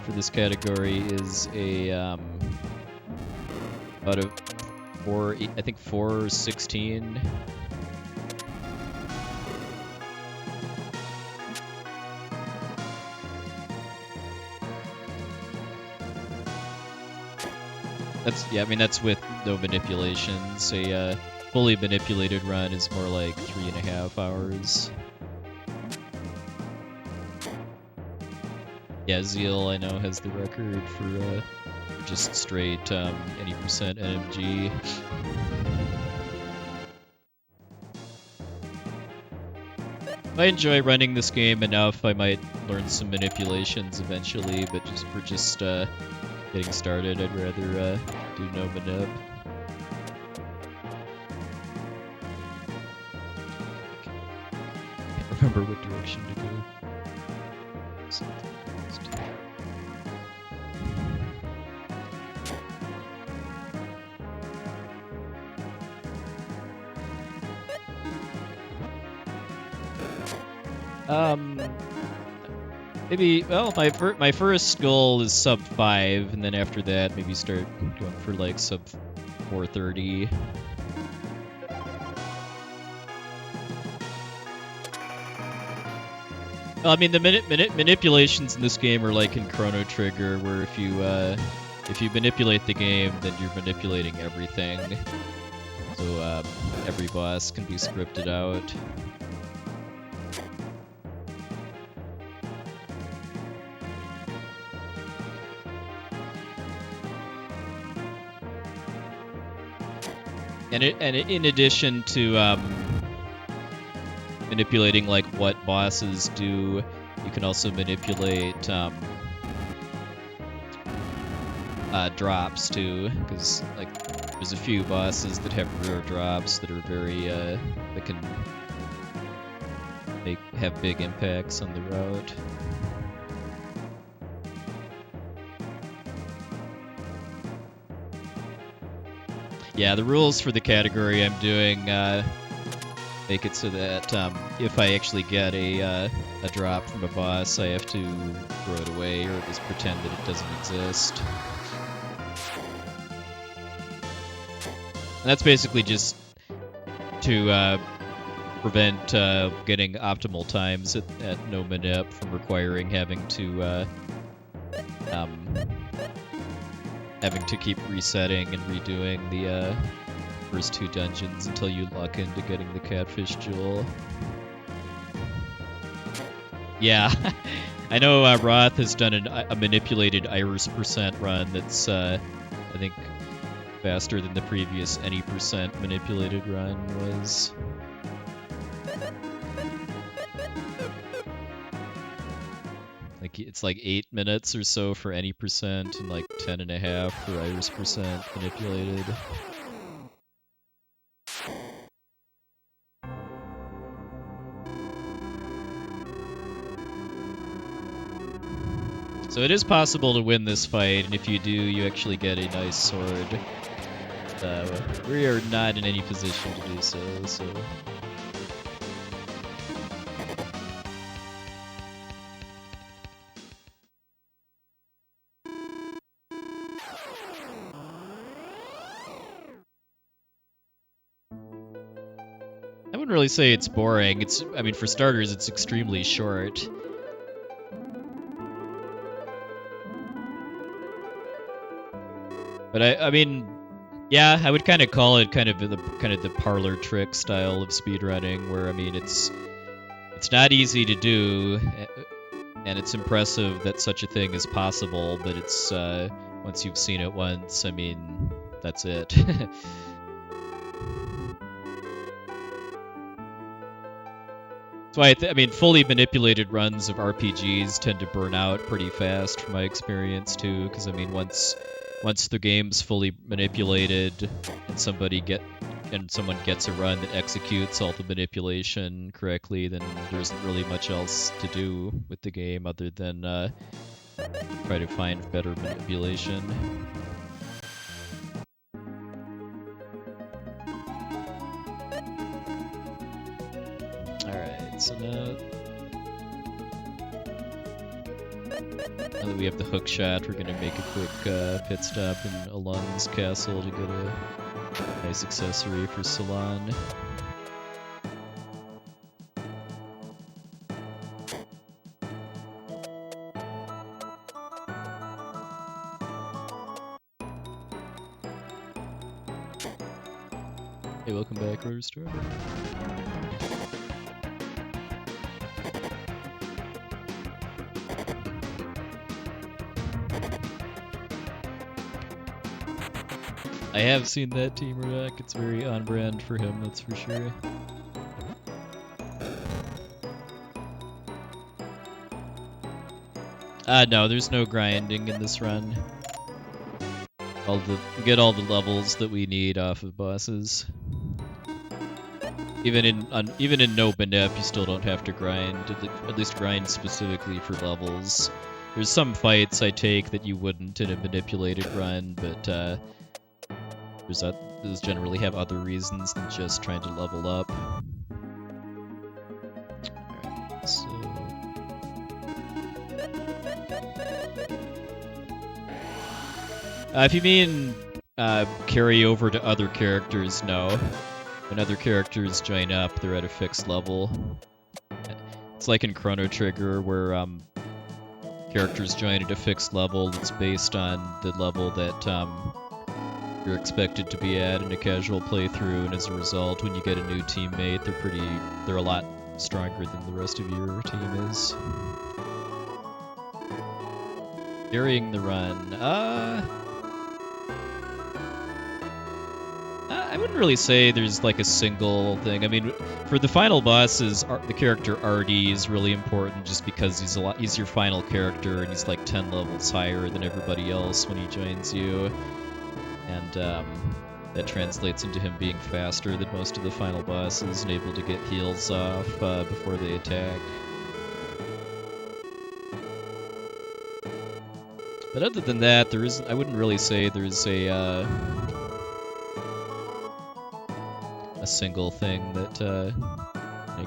for this category is a about a 4, I think 4:16. I mean, that's with no manipulations. A fully manipulated run is more like 3.5 hours. Yeah, Zeal, I know, has the record for just straight any percent NMG. If I enjoy running this game enough, I might learn some manipulations eventually, but just for getting started, I'd rather do no manip. Can't remember what direction to go. Maybe, well, my first goal is sub 5, and then after that, maybe start going for like sub 430. Well, I mean, the manipulations in this game are like in Chrono Trigger, where if you manipulate the game, then you're manipulating everything. So every boss can be scripted out. And in addition to manipulating like what bosses do, you can also manipulate drops too, because like there's a few bosses that have rare drops that are very that can have big impacts on the route. Yeah, the rules for the category I'm doing make it so that if I actually get a drop from a boss, I have to throw it away or just pretend that it doesn't exist. And that's basically just to prevent getting optimal times at no manip from requiring having to keep resetting and redoing the first 2 dungeons until you lock into getting the Catfish Jewel. Yeah, I know Roth has done a manipulated Iris percent run that's, I think, faster than the previous any percent manipulated run was. Like, it's like 8 minutes or so for any percent and like 10.5 for Iris percent manipulated. So it is possible to win this fight, and if you do, you actually get a nice sword. We are not in any position to do so. I wouldn't really say it's boring. I mean, for starters, it's extremely short. But I mean, yeah, I would kind of call it kind of the parlor trick style of speedrunning, where I mean, it's not easy to do, and it's impressive that such a thing is possible. But it's once you've seen it once, I mean, that's it. That's why I mean, fully manipulated runs of RPGs tend to burn out pretty fast, from my experience too. Because I mean, once the game's fully manipulated and someone gets a run that executes all the manipulation correctly, then there isn't really much else to do with the game other than try to find better manipulation. Alright, so now that we have the hook shot, we're gonna make a quick pit stop in Alun's castle to get a nice accessory for Salon. Hey, welcome back, Roadstar. I have seen that team rack. It's very on brand for him, that's for sure. No, there's no grinding in this run. We get all the levels that we need off of bosses. Even in no Benep, you still don't have to grind. At least grind specifically for levels. There's some fights I take that you wouldn't in a manipulated run, but those generally have other reasons than just trying to level up. Alright, so... if you mean carry over to other characters, no. When other characters join up, they're at a fixed level. It's like in Chrono Trigger, where characters join at a fixed level that's based on the level that you're expected to be at in a casual playthrough, and as a result, when you get a new teammate, they're a lot stronger than the rest of your team is. Carrying the run. I wouldn't really say there's like a single thing. I mean, for the final bosses, the character RD is really important just because he's your final character and he's like 10 levels higher than everybody else when he joins you. And that translates into him being faster than most of the final bosses and able to get heals off before they attack. But other than that, I wouldn't really say there's a single thing that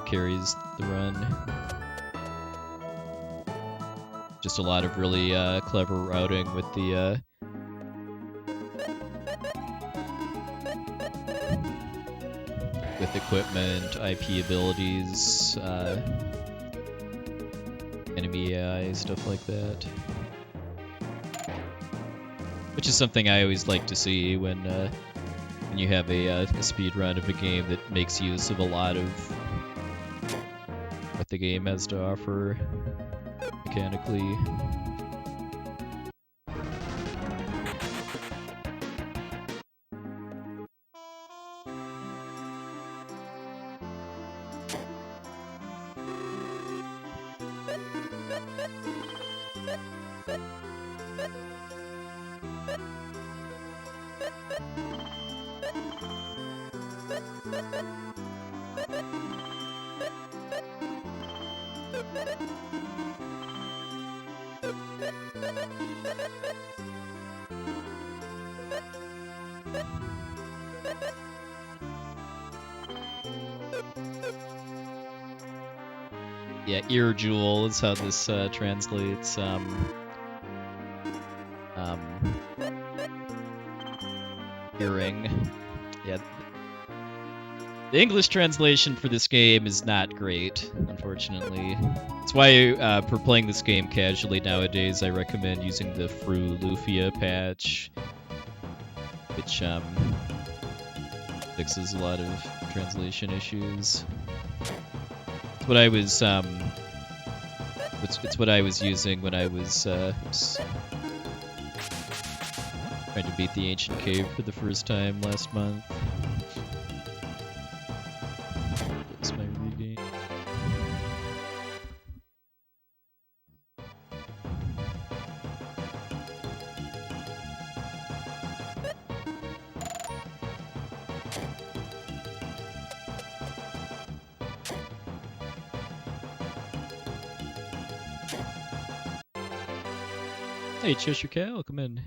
carries the run. Just a lot of really clever routing with the with equipment, IP abilities, enemy AI, stuff like that. Which is something I always like to see when you have a speed run of a game that makes use of a lot of what the game has to offer mechanically. Yeah, ear jewel is how this translates. Earring. Yeah. The English translation for this game is not great, unfortunately. That's why for playing this game casually nowadays, I recommend using the Fru Lufia patch, which fixes a lot of translation issues. It's what I was it's what I was using when I was trying to beat the ancient cave for the first time last month. That's my regame. Hey, Cheshire Cat, welcome in.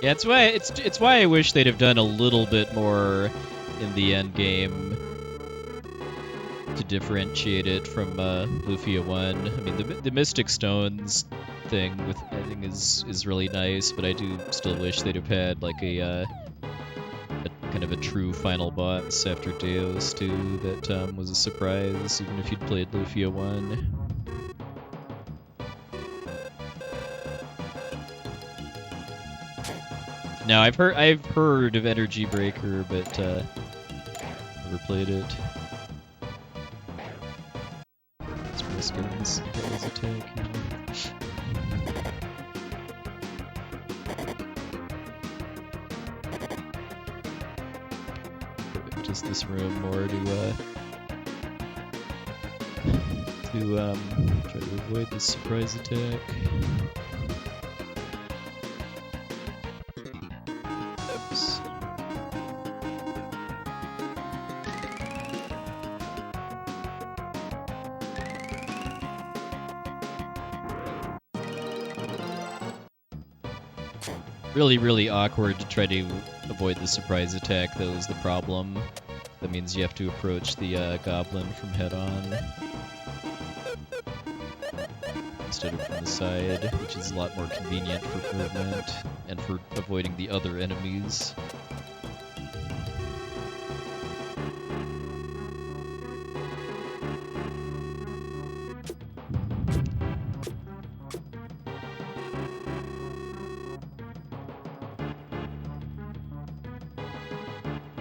Yeah, it's why I wish they'd have done a little bit more in the end game to differentiate it from Lufia 1. I mean, the Mystic Stones thing with I think is really nice, but I do still wish they'd have had like a kind of a true final boss after Deus 2 that was a surprise, even if you'd played Lufia 1. No, I've heard of Energy Breaker, but never played it. Let's risk getting this surprise attack here. Just this room more to try to avoid this surprise attack. Oops. Really, really awkward to try to avoid the surprise attack, though, is the problem. That means you have to approach the goblin from head-on instead of from the side, which is a lot more convenient for movement and for avoiding the other enemies.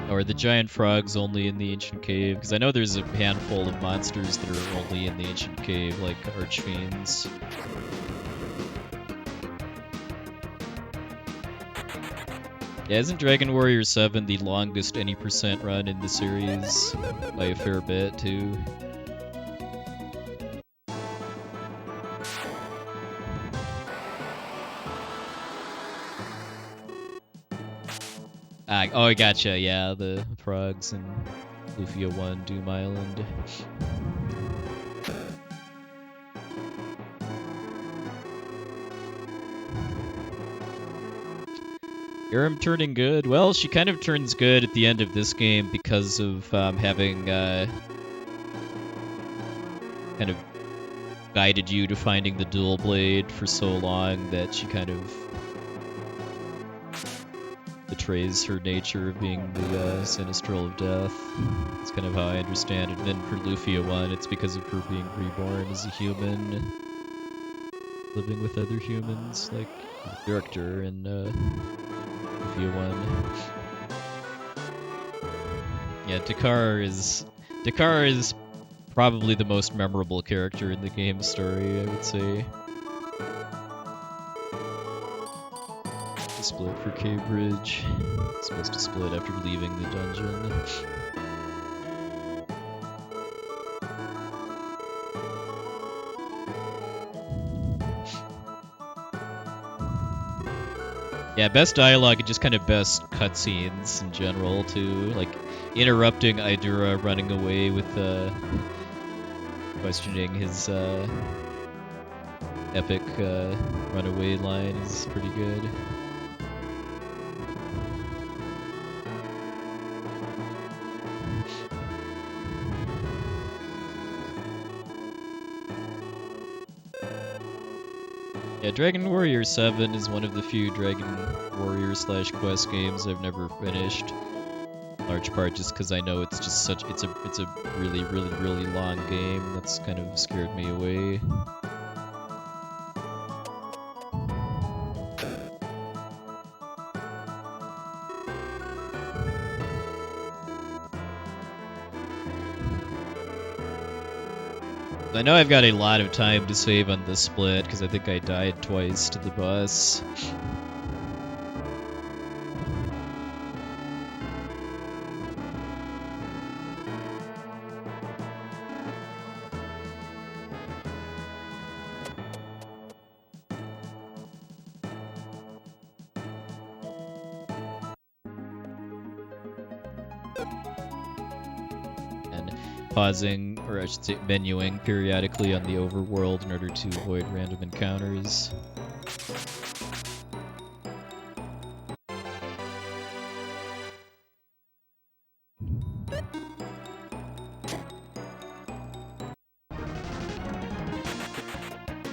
Or the giant frogs only in the ancient cave? Because I know there's a handful of monsters that are only in the ancient cave, like archfiends. Yeah, isn't Dragon Warrior 7 the longest any percent run in the series? By a fair bit, too. Oh, I gotcha, yeah, the frogs in Lufia 1, Doom Island. Aram turning good? Well, she kind of turns good at the end of this game because of having kind of guided you to finding the dual blade for so long that she kind of betrays her nature of being the Sinistral of Death. That's kind of how I understand it. And then for Lufia 1, it's because of her being reborn as a human, living with other humans, like the character in Lufia 1. Yeah, Dakar is probably the most memorable character in the game story, I would say. Split for K-Bridge. Supposed to split after leaving the dungeon. Yeah, best dialogue and just kind of best cutscenes in general, too. Like, interrupting Idura running away with, questioning his, epic, runaway line is pretty good. Yeah, Dragon Warrior 7 is one of the few Dragon Warrior / quest games I've never finished. In large part just because I know it's just it's a really, really, really long game that's kind of scared me away. I know I've got a lot of time to save on this split, because I think I died twice to the boss. Pausing, or I should say menuing, periodically on the overworld in order to avoid random encounters.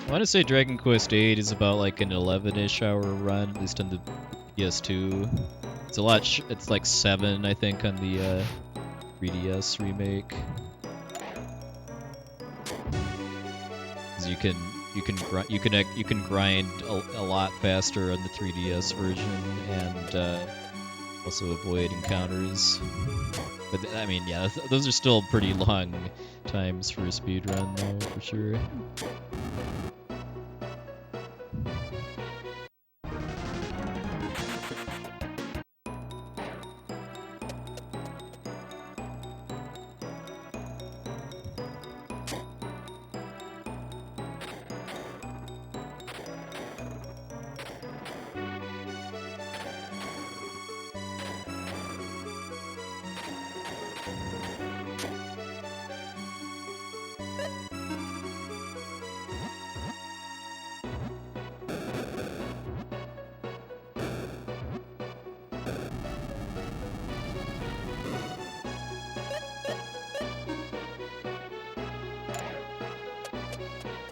I want to say Dragon Quest VIII is about like an 11-ish hour run, at least on the PS2. It's a lot. It's like 7, I think, on the 3DS remake. 'Cause you can grind a lot faster on the 3DS version and also avoid encounters. But I mean, yeah, those are still pretty long times for a speedrun, though, for sure.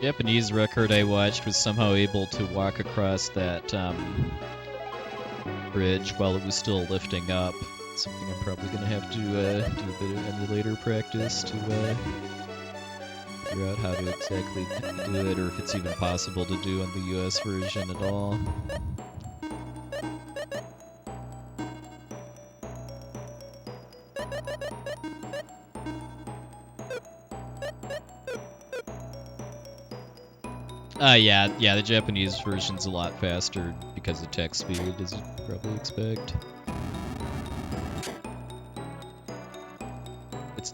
Japanese record I watched was somehow able to walk across that bridge while it was still lifting up. Something I'm probably going to have to do a bit of emulator practice to figure out how to exactly do it, or if it's even possible to do on the US version at all. Yeah, the Japanese version's a lot faster because of text speed, as you'd probably expect.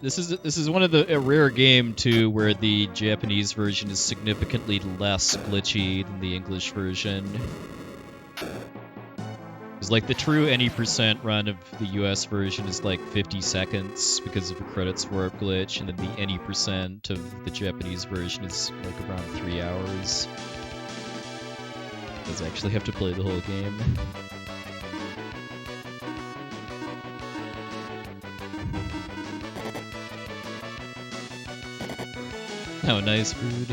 This is one of a rare game too where the Japanese version is significantly less glitchy than the English version. It's like the true any % run of the US version is like 50 seconds because of a credits warp glitch, and then the any % of the Japanese version is like around 3 hours. Because I actually have to play the whole game. Oh, nice food.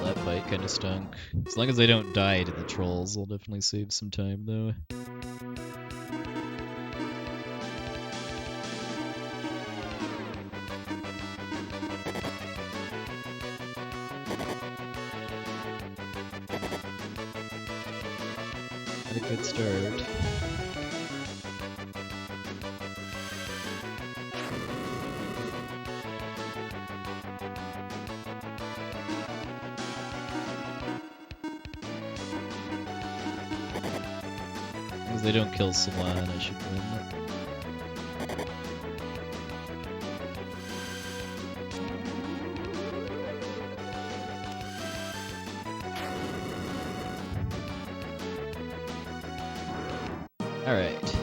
That fight kind of stunk. As long as I don't die to the trolls, I'll definitely save some time, though. Had a good start. As they don't kill Salon, I should win. Alright.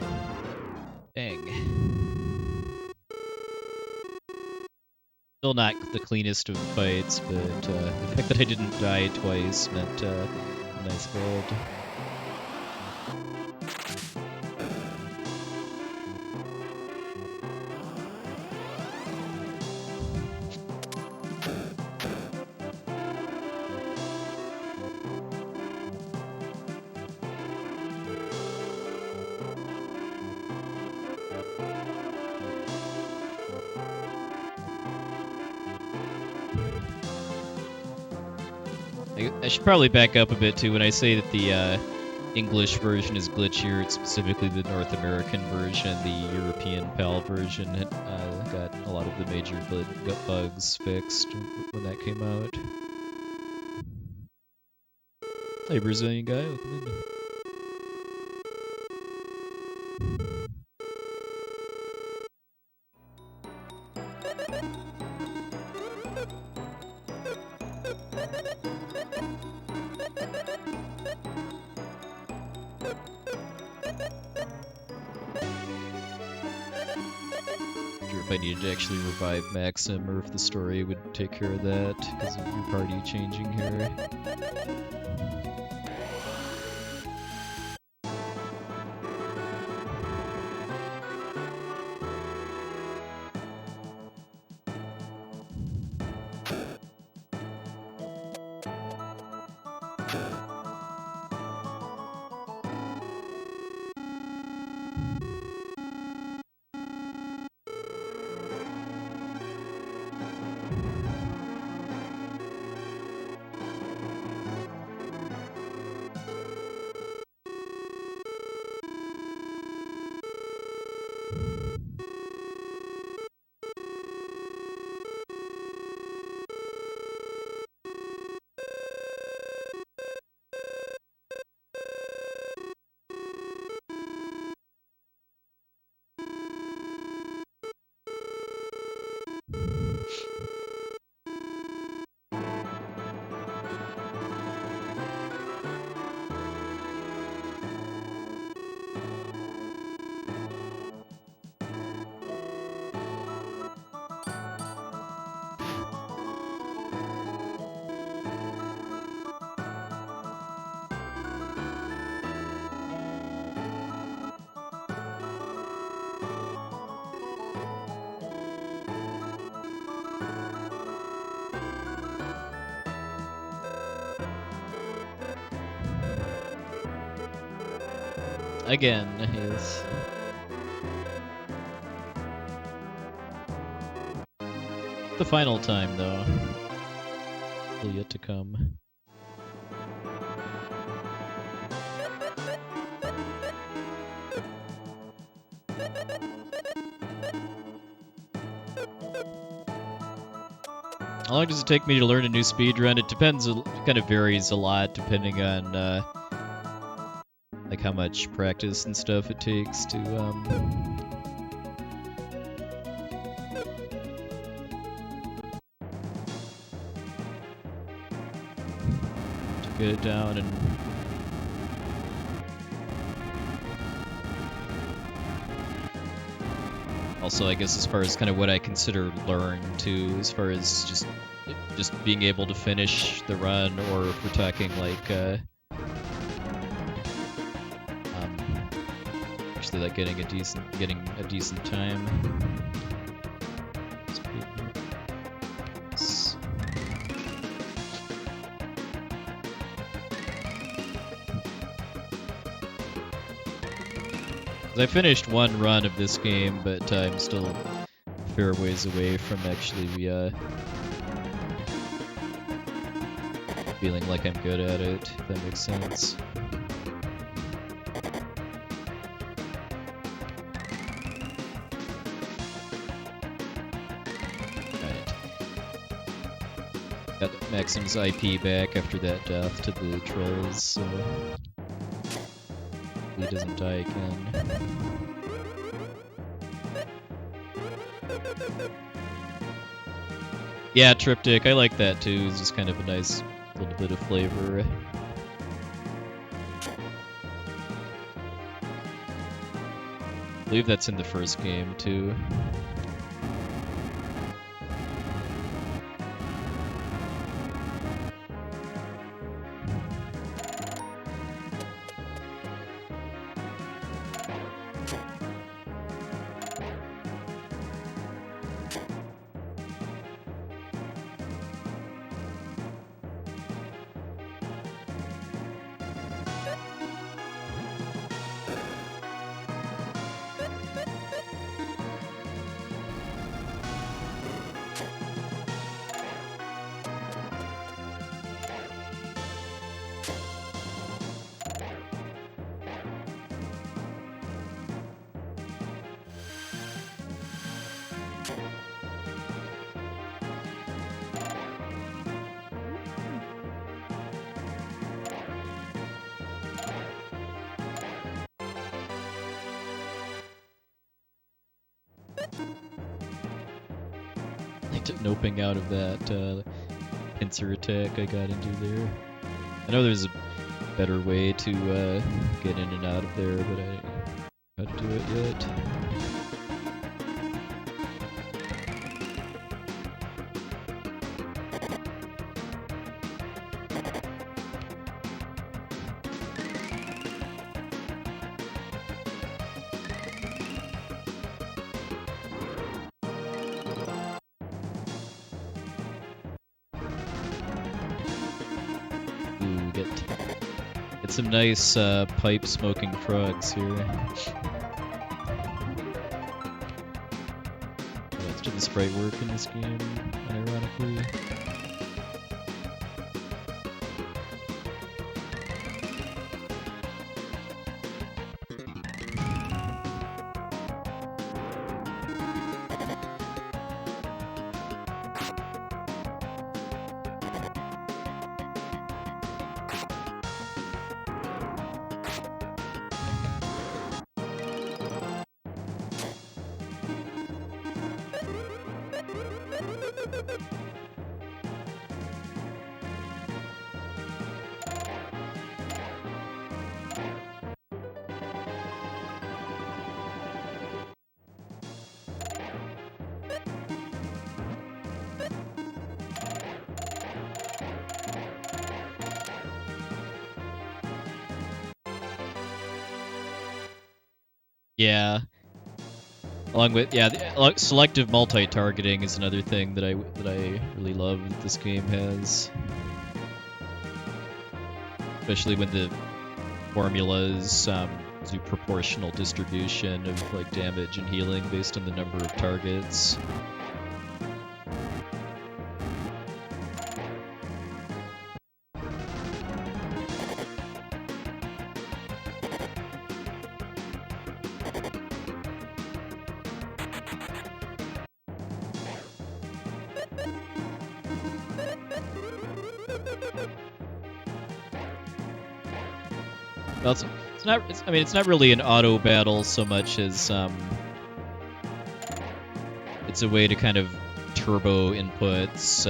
Dang. Still not the cleanest of fights, but the fact that I didn't die twice meant a nice gold. I should probably back up a bit too when I say that the English version is glitchier. It's specifically the North American version. The European PAL version got a lot of the major bugs fixed when that came out. Hey, Brazilian guy, welcome in. If I needed to actually revive Maxim, or if the story would take care of that because of your party changing here. Again, he's... The final time, though. Still yet to come. How long does it take me to learn a new speedrun? It depends, it kind of varies a lot depending on like how much practice and stuff it takes to get it down. And also, I guess, as far as kind of what I consider learn too, as far as just being able to finish the run, or if we're talking like actually like getting a decent time. I finished one run of this game, but I'm still a fair ways away from actually feeling like I'm good at it, if that makes sense. Alright. Got Maxim's IP back after that death to the trolls, so he doesn't die again. Yeah, Triptych, I like that too. It's just kind of a nice little bit of flavor. I believe that's in the first game too. I took noping out of that pincer attack I got into there. I know there's a better way to get in and out of there, but I don't know how to do it yet. Ooh, get some nice pipe smoking frogs here. Let's do the sprite work in this game, unironically. Yeah. Along with selective multi-targeting is another thing that I really love that this game has. Especially when the formulas do proportional distribution of like damage and healing based on the number of targets. Well, it's not. I mean, it's not really an auto battle so much as it's a way to kind of turbo inputs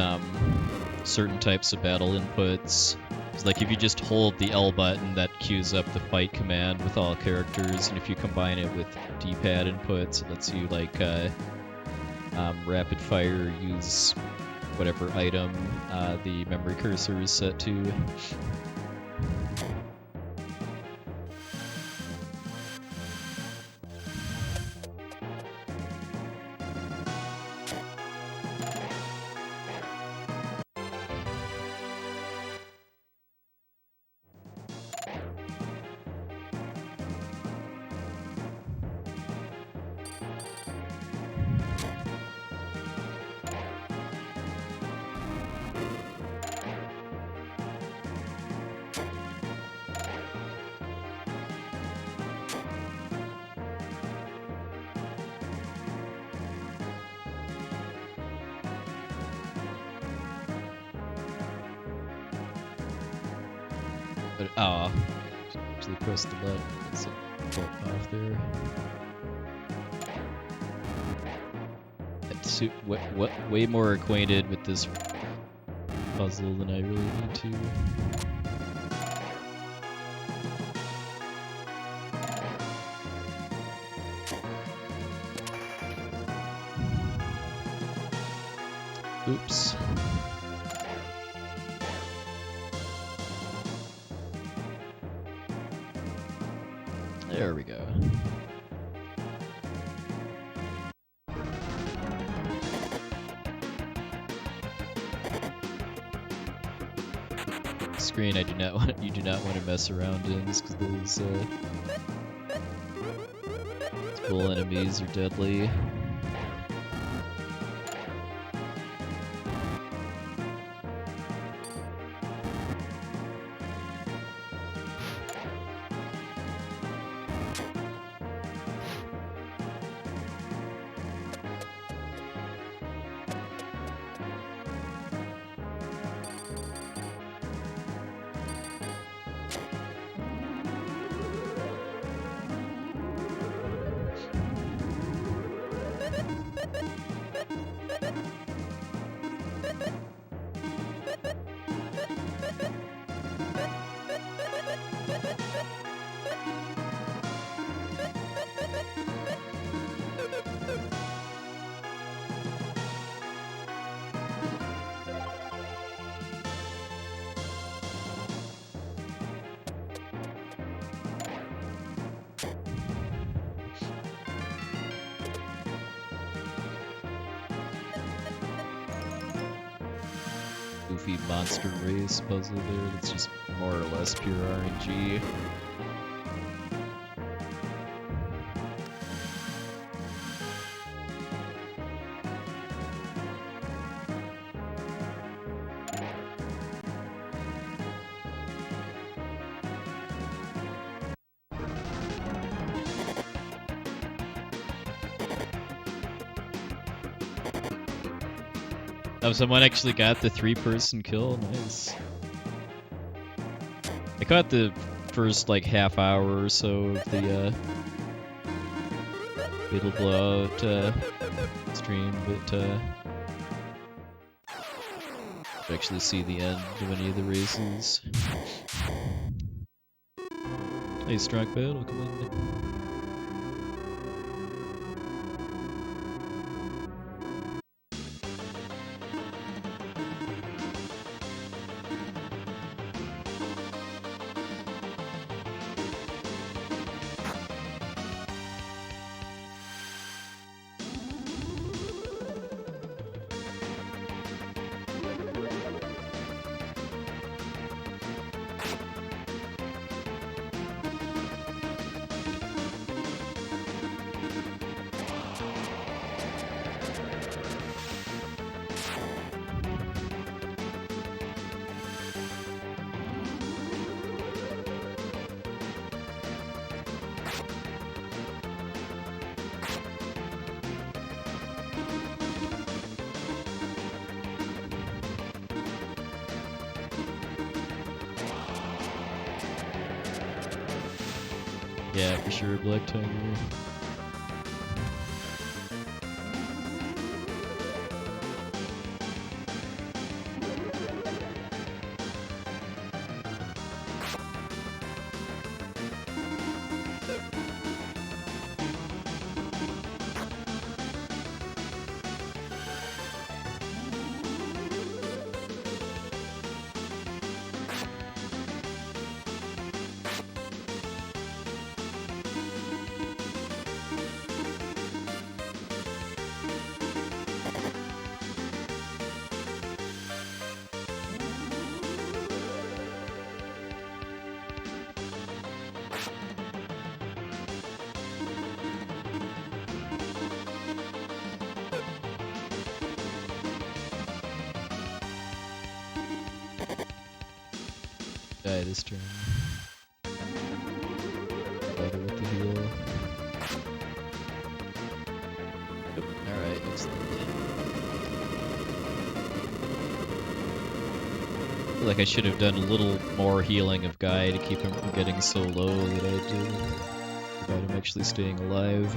certain types of battle inputs. It's like if you just hold the L button, that queues up the fight command with all characters, and if you combine it with D-pad inputs, it lets you like rapid fire use whatever item the memory cursor is set to. But actually press the button. It's off there. It's way more acquainted with this puzzle than I really need to. Oops. There we go. Screen you do not want to mess around in because those bull enemies are deadly. goofy monster race puzzle there that's just more or less pure RNG. Oh, someone actually got the 3-person kill. Nice. I caught the first like half hour or so of the Fatal Blowout stream, but I actually see the end of any of the races. Hey, Strong Battle, come in. Yeah, for sure, Black Tiger. Die this turn. Better with the heal. Yep. Alright, excellent. I feel like I should have done a little more healing of Guy to keep him from getting so low that I did. About him actually staying alive.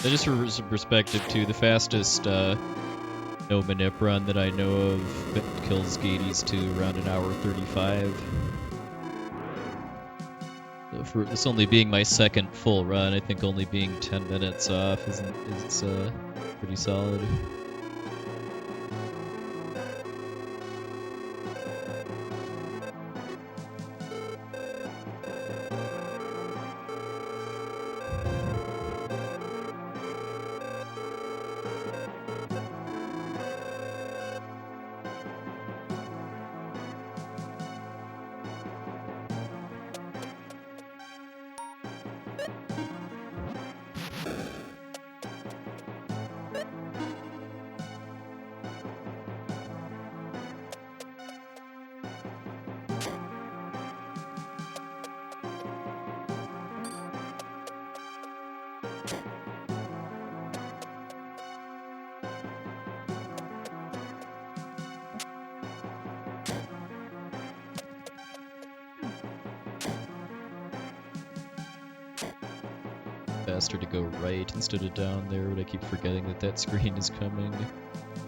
Just for some perspective too, the fastest no manip run that I know of that kills Gades to around an hour 35. So for this only being my second full run, I think only being 10 minutes off is pretty solid. Faster to go right instead of down there, but I keep forgetting that that screen is coming.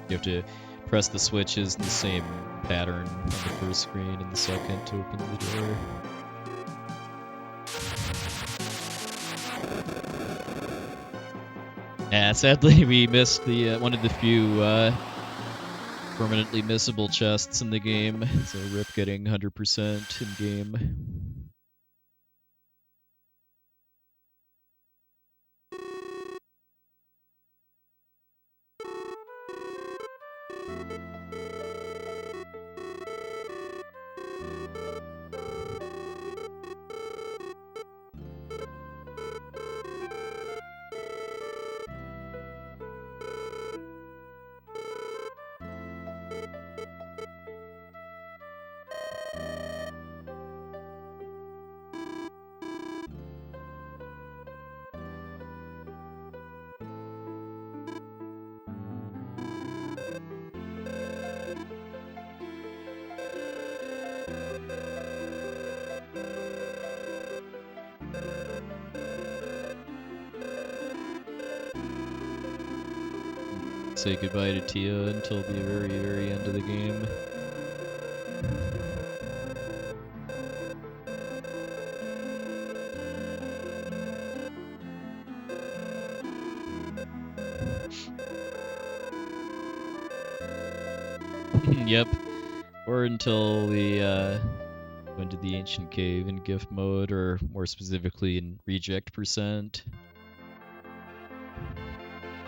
You have to press the switches in the same pattern on the first screen and the second to open the door. Yeah, sadly we missed the one of the few permanently missable chests in the game, so rip getting 100% in game. Say goodbye to Tia until the very, very end of the game. Yep. Or until we go into the Ancient Cave in gift mode, or more specifically in reject percent.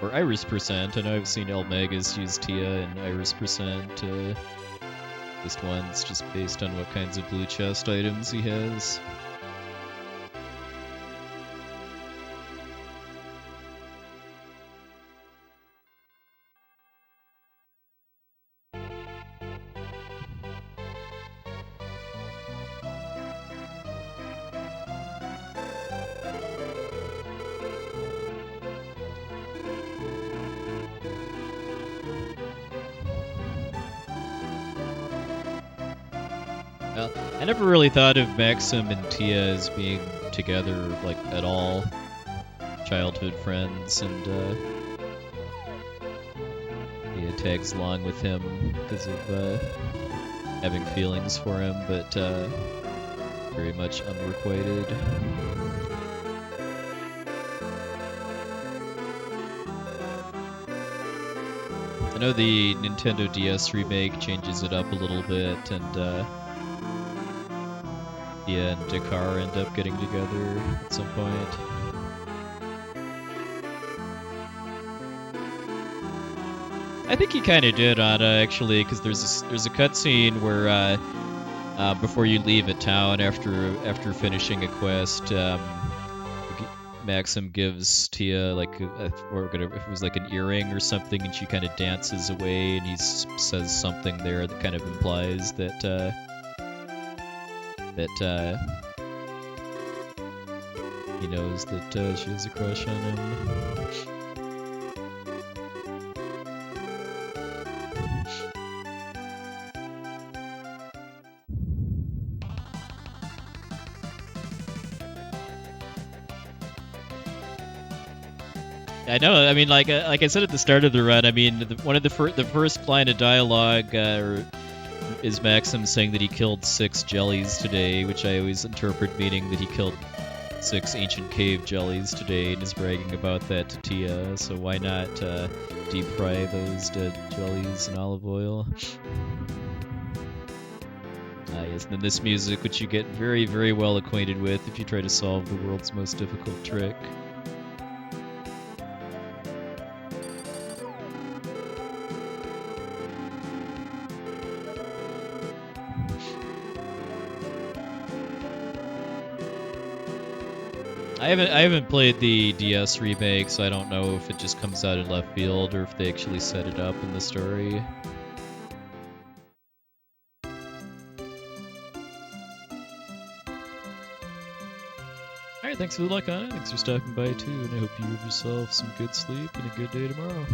Or Iris percent. I know I've seen El Magus use Tia and Iris percent just once, just based on what kinds of blue chest items he has. Well, I never really thought of Maxim and Tia as being together, like, at all. Childhood friends, and Tia tags along with him because of having feelings for him, but very much unrequited. I know the Nintendo DS remake changes it up a little bit, and Tia and Dakar end up getting together at some point. I think he kind of did, Anna, actually, because there's a cutscene where before you leave a town after finishing a quest, Maxim gives Tia like if it was like an earring or something, and she kind of dances away, and he says something there that kind of implies that he knows that she has a crush on him. I know. I mean, like I said at the start of the run, I mean, one of the first line of dialogue is Maxim saying that he killed 6 jellies today, which I always interpret meaning that he killed 6 ancient cave jellies today, and is bragging about that to Tia. So why not deep fry those dead jellies in olive oil? Yes, and then this music, which you get very, very well acquainted with if you try to solve the world's most difficult trick. I haven't played the DS remake, so I don't know if it just comes out in left field or if they actually set it up in the story. Alright, thanks for the luck on it. Thanks for stopping by too, and I hope you have yourself some good sleep and a good day tomorrow.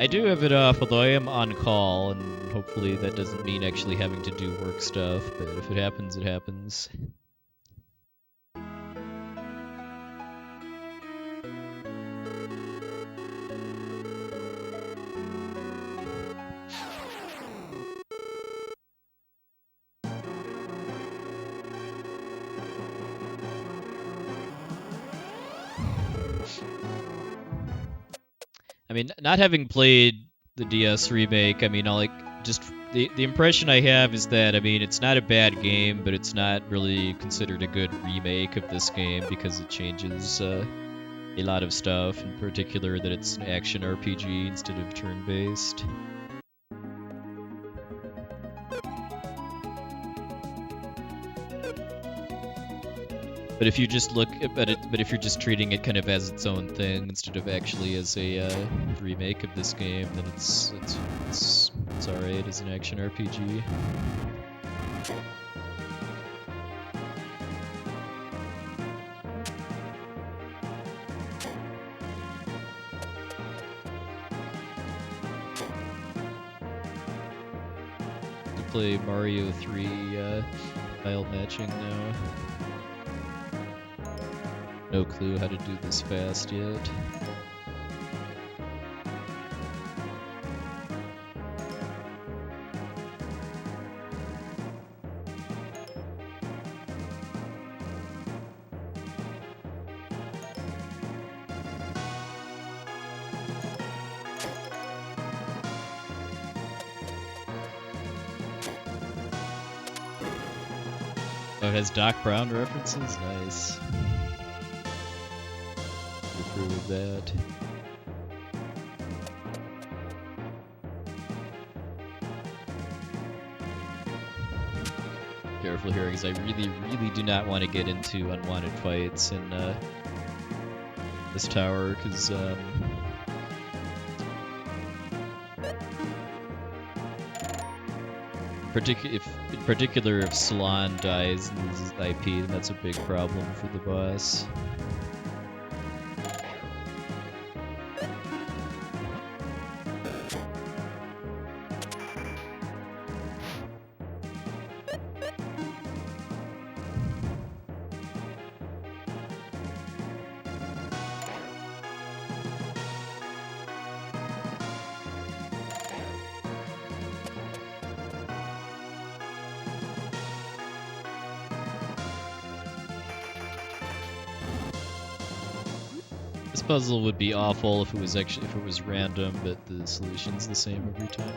I do have it off, although I am on call, and hopefully that doesn't mean actually having to do work stuff, but if it happens, it happens. I mean, not having played the DS remake, I mean, just the impression I have is that, I mean, it's not a bad game, but it's not really considered a good remake of this game because it changes a lot of stuff, in particular that it's an action RPG instead of turn-based. But if you just look at it, but if you're just treating it kind of as its own thing instead of actually as a remake of this game, then it's alright as an action RPG. To play Mario 3 tile matching now. No clue how to do this fast yet. Oh, it has Doc Brown references? Nice. Approve that. Careful here, because I really, really do not want to get into unwanted fights in this tower, because in particular if Salon dies and loses IP, then that's a big problem for the boss. This puzzle would be awful if it was random, but the solution's the same every time.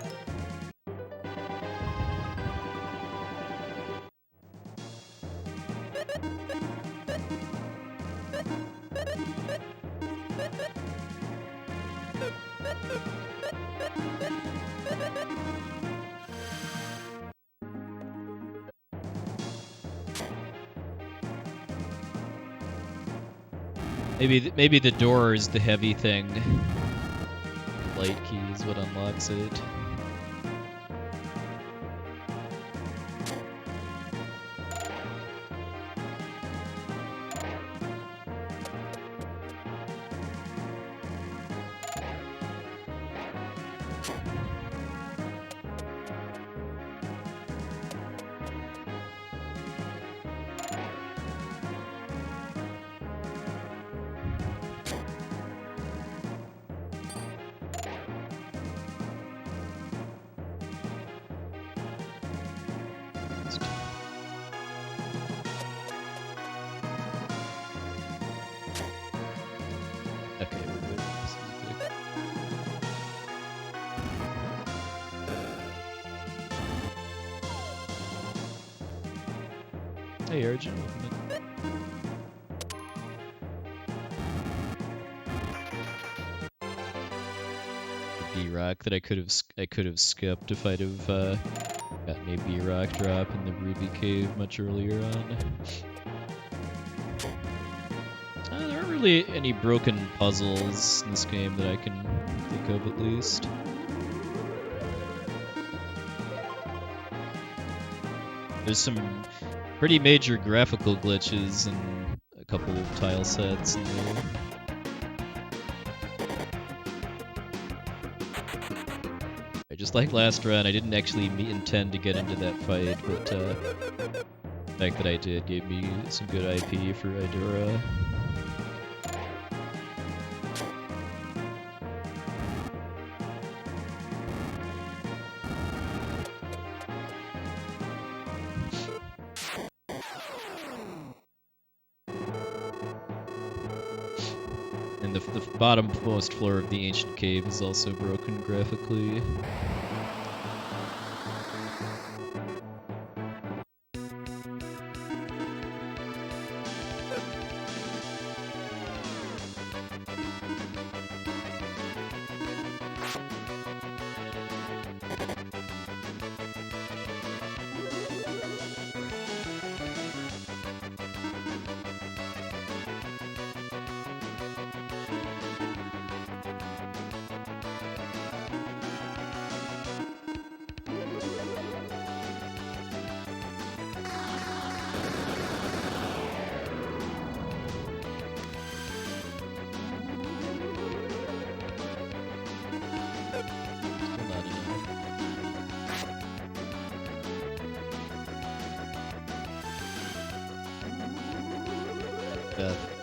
Maybe the door is the heavy thing. The light key is what unlocks it. Okay, we're good. This is good. Hey, Arjun, welcome in. The B-Rock that I could have skipped if I'd have gotten a B-Rock drop in the Ruby Cave much earlier on. There aren't really any broken puzzles in this game that I can think of, at least. There's some pretty major graphical glitches and a couple of tile sets in there. Just like last run, I didn't actually intend to get into that fight, but the fact that I did gave me some good IP for Idura. And the bottommost floor of the ancient cave is also broken graphically.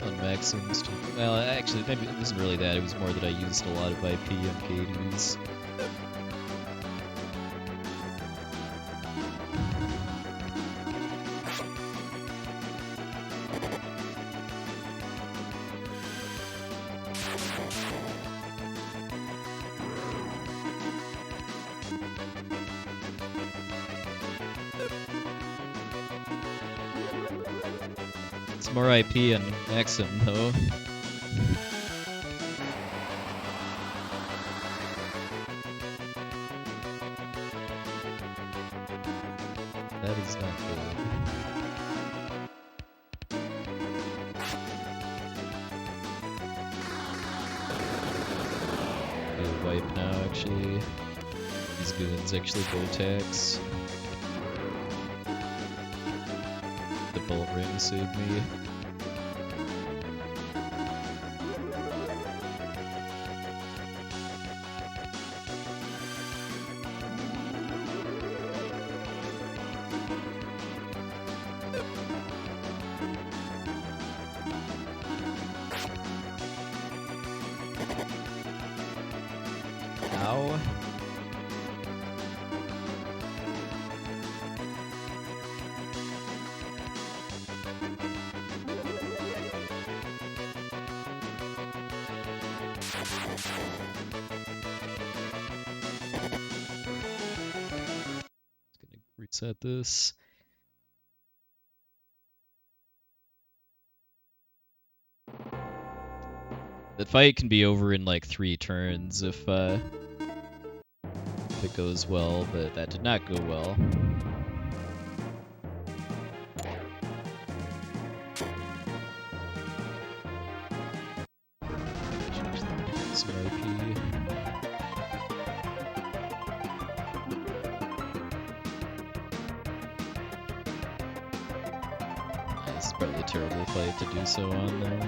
On Maxim's. Well, actually, maybe it wasn't really that. It was more that I used a lot of IP on K2s. It's more IP on Maxim, though. That is not good. Good wipe now, actually. These goons actually go attacks. The bullet ring saved me. Ow. Reset this. That fight can be over in like 3 turns if it goes well, but that did not go well. Some IP. This is probably a terrible fight to do so on, though.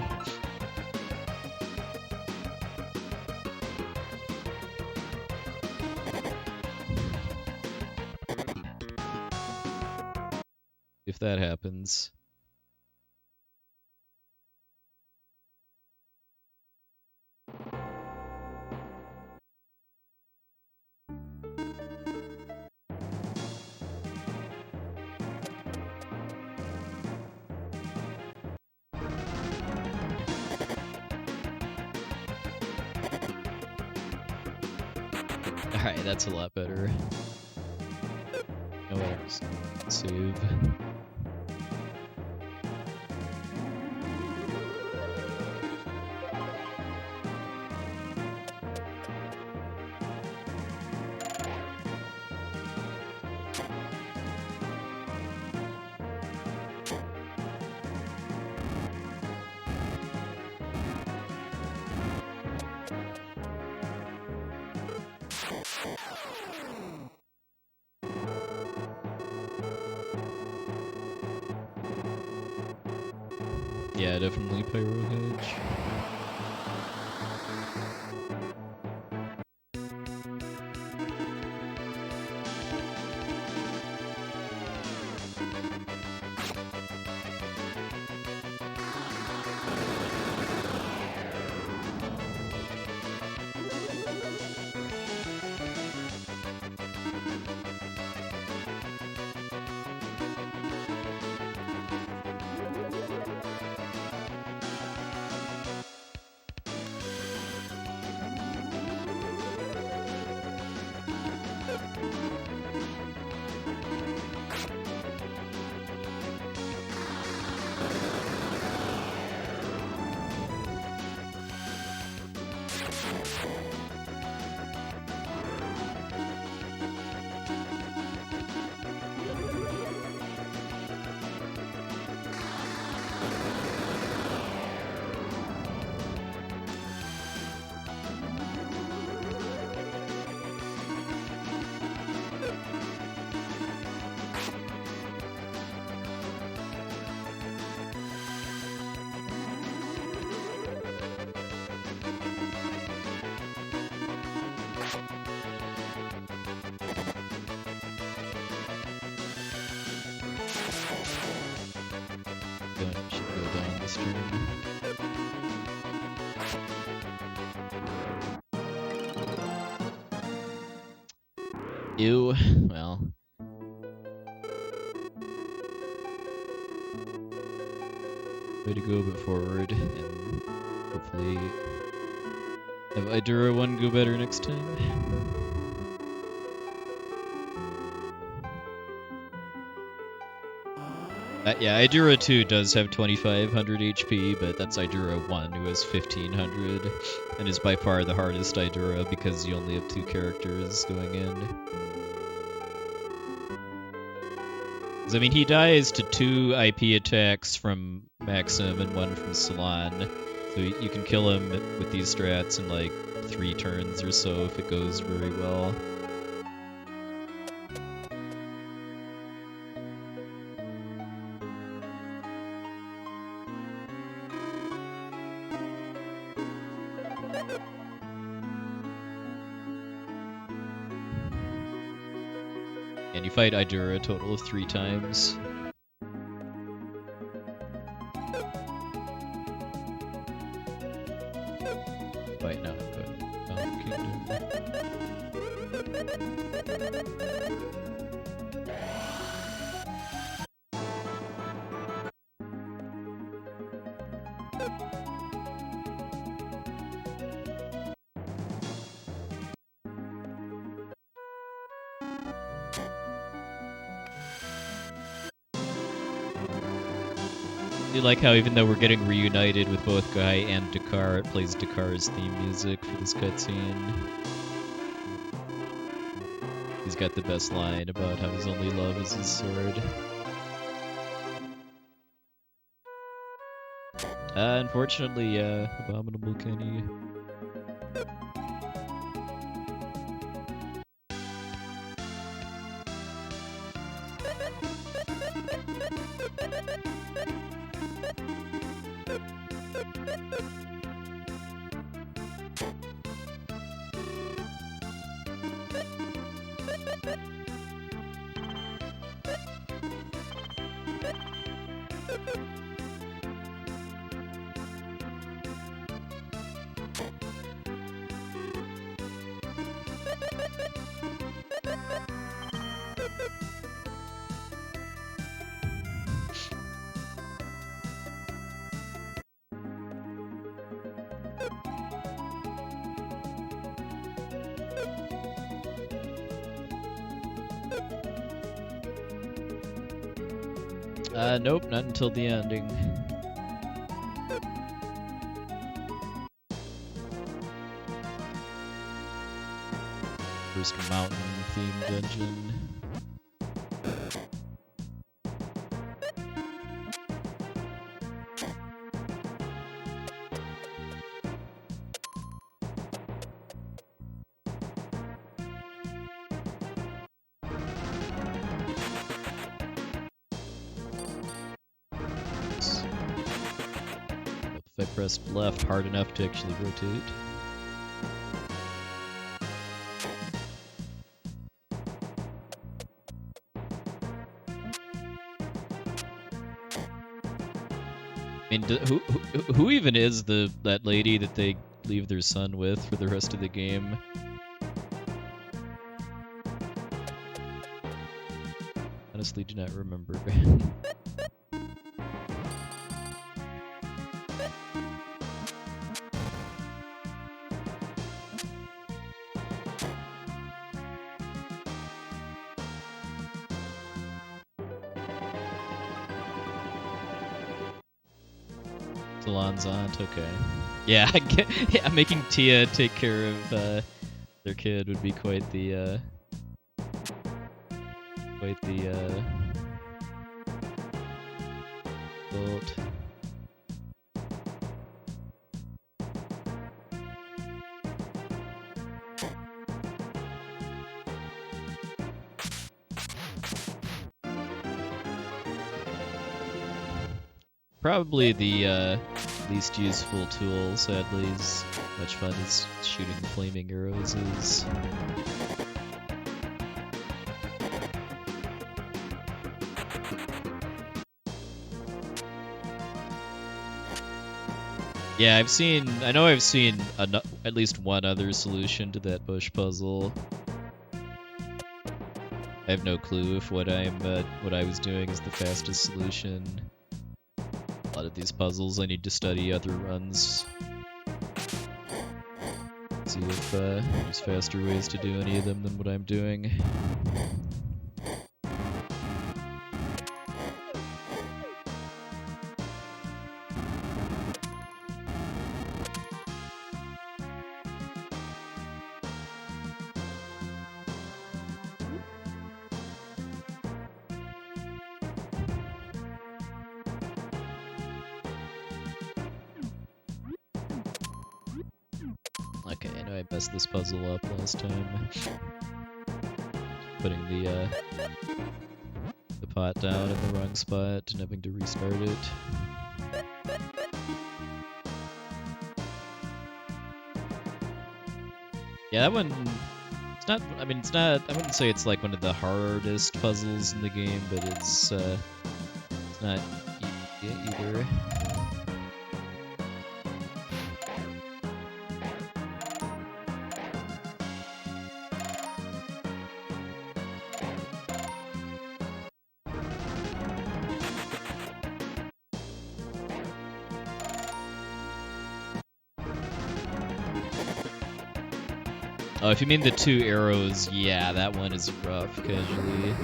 If that happens. Alright, that's a lot better. You know what, I'm just gonna save. Yeah, definitely Pyro Hedge. stream. Ew. Well. Way to go a bit forward, and hopefully have Idura 1 go better next time. Yeah, Idura 2 does have 2500 HP, but that's Idura 1, who has 1500, and is by far the hardest Idura because you only have 2 characters going in. I mean, he dies to 2 IP attacks from Maxim and 1 from Salon, so you can kill him with these strats in like 3 turns or so if it goes very well. And you fight Idura a total of 3 times. Wait, no, Kingdom. I do like how even though we're getting reunited with both Guy and Dakar, it plays Dakar's theme music for this cutscene. He's got the best line about how his only love is his sword. Unfortunately, Abominable Kenny. Nope, not until the ending. First mountain-themed dungeon. If I pressed left hard enough to actually rotate. I mean, who even is that lady that they leave their son with for the rest of the game? Honestly, do not remember. Alonzant, okay. Yeah, making Tia take care of their kid would be quite the result. Probably the least useful tool, sadly, as much fun as shooting flaming arrows is. Yeah, I know I've seen at least one other solution to that bush puzzle. I have no clue if what I was doing is the fastest solution. A lot of these puzzles I need to study other runs. See if there's faster ways to do any of them than what I'm doing. Okay, I know I messed this puzzle up last time. Putting the pot down in the wrong spot and having to restart it. Yeah, that one, it's not, I mean, it's not, I wouldn't say it's like one of the hardest puzzles in the game, but it's not easy either. Oh, if you mean the two arrows, yeah, that one is rough, casually.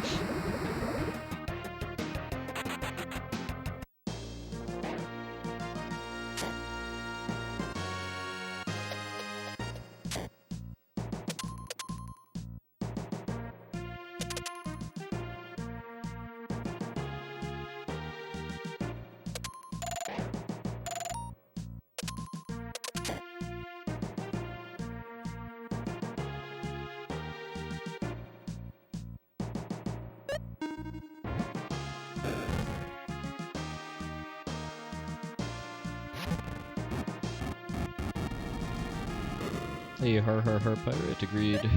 Hey, har pirate, agreed.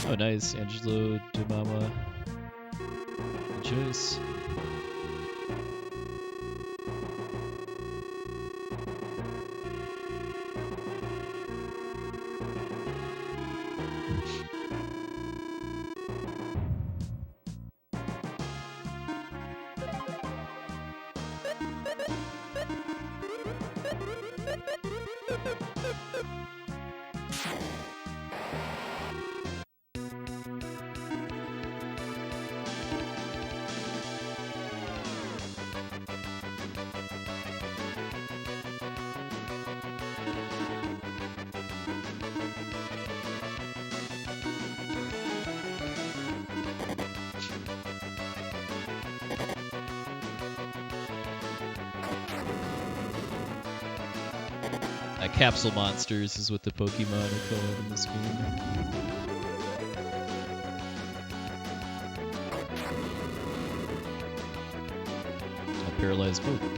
Oh, nice, Angelo de Mama. Good choice. Capsule monsters is what the Pokemon are called in this game. A paralyzed Pokemon.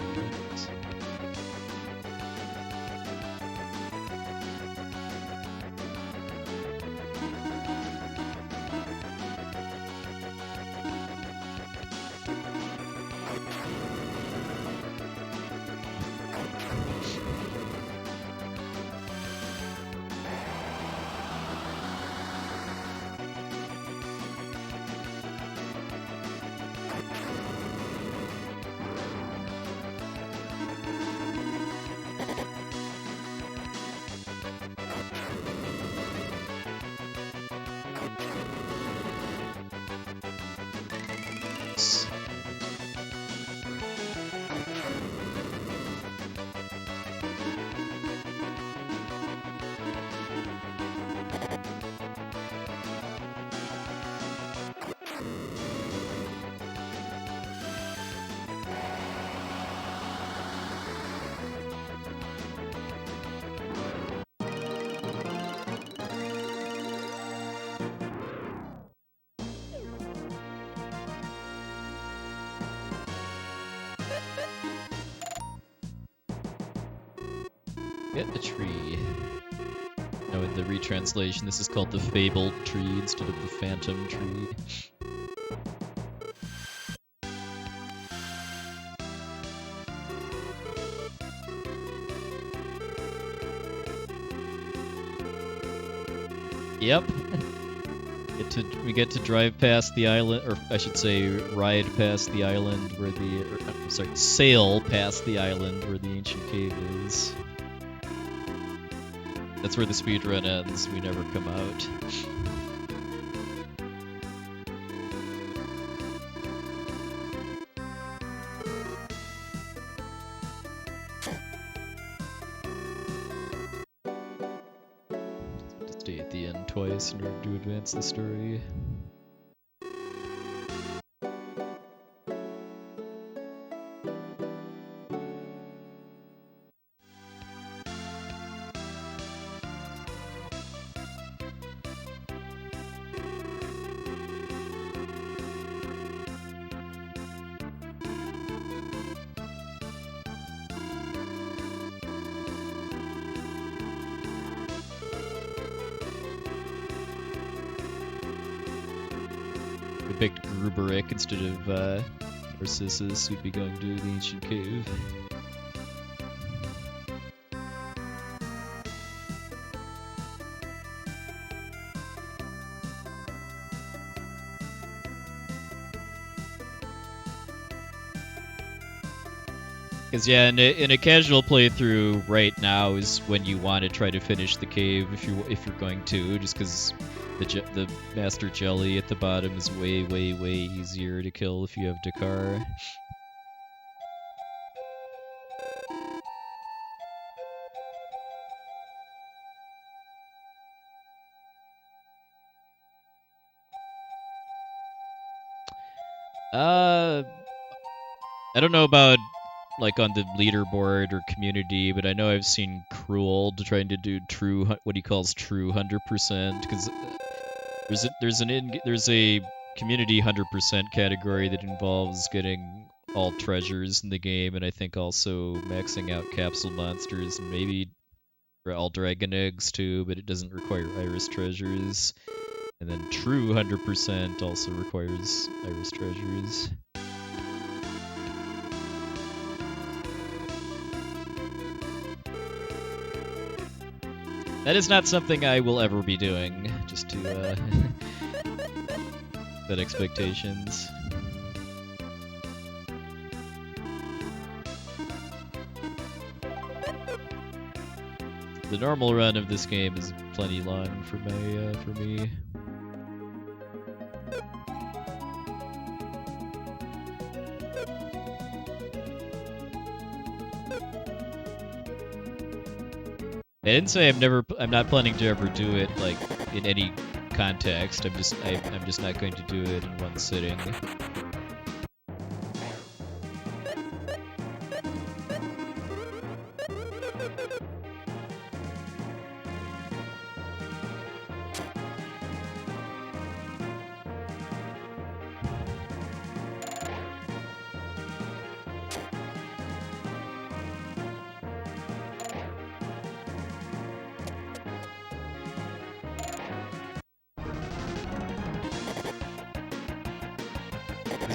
Get the tree. Now in the retranslation, this is called the Fabled Tree instead of the Phantom Tree. Yep. We get to drive past the island, or I should say, ride past the island where sail past the island where the ancient cave is. That's where the speedrun ends. We never come out. To stay at the end twice in order to advance the story. Picked Gruberic instead of Narcissus, who'd be going to the ancient cave. Because yeah, in a casual playthrough right now is when you want to try to finish the cave if you're going to, just because the Master Jelly at the bottom is way easier to kill if you have Dakar. I don't know about like on the leaderboard or community, but I know I've seen Cruel trying to do true what he calls true 100%, because there's a community 100% category that involves getting all treasures in the game, and I think also maxing out capsule monsters and maybe all dragon eggs too, but it doesn't require iris treasures. And then true 100% also requires iris treasures. That is not something I will ever be doing, just to set expectations. The normal run of this game is plenty long for me. I didn't say I'm not planning to ever do it like in any context. I'm just not going to do it in one sitting.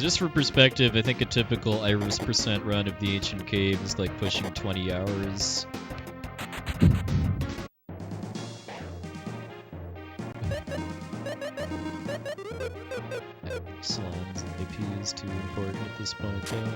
Just for perspective, I think a typical Iris % run of the Ancient Cave is like pushing 20 hours. Salons and AP is too important at this point, though.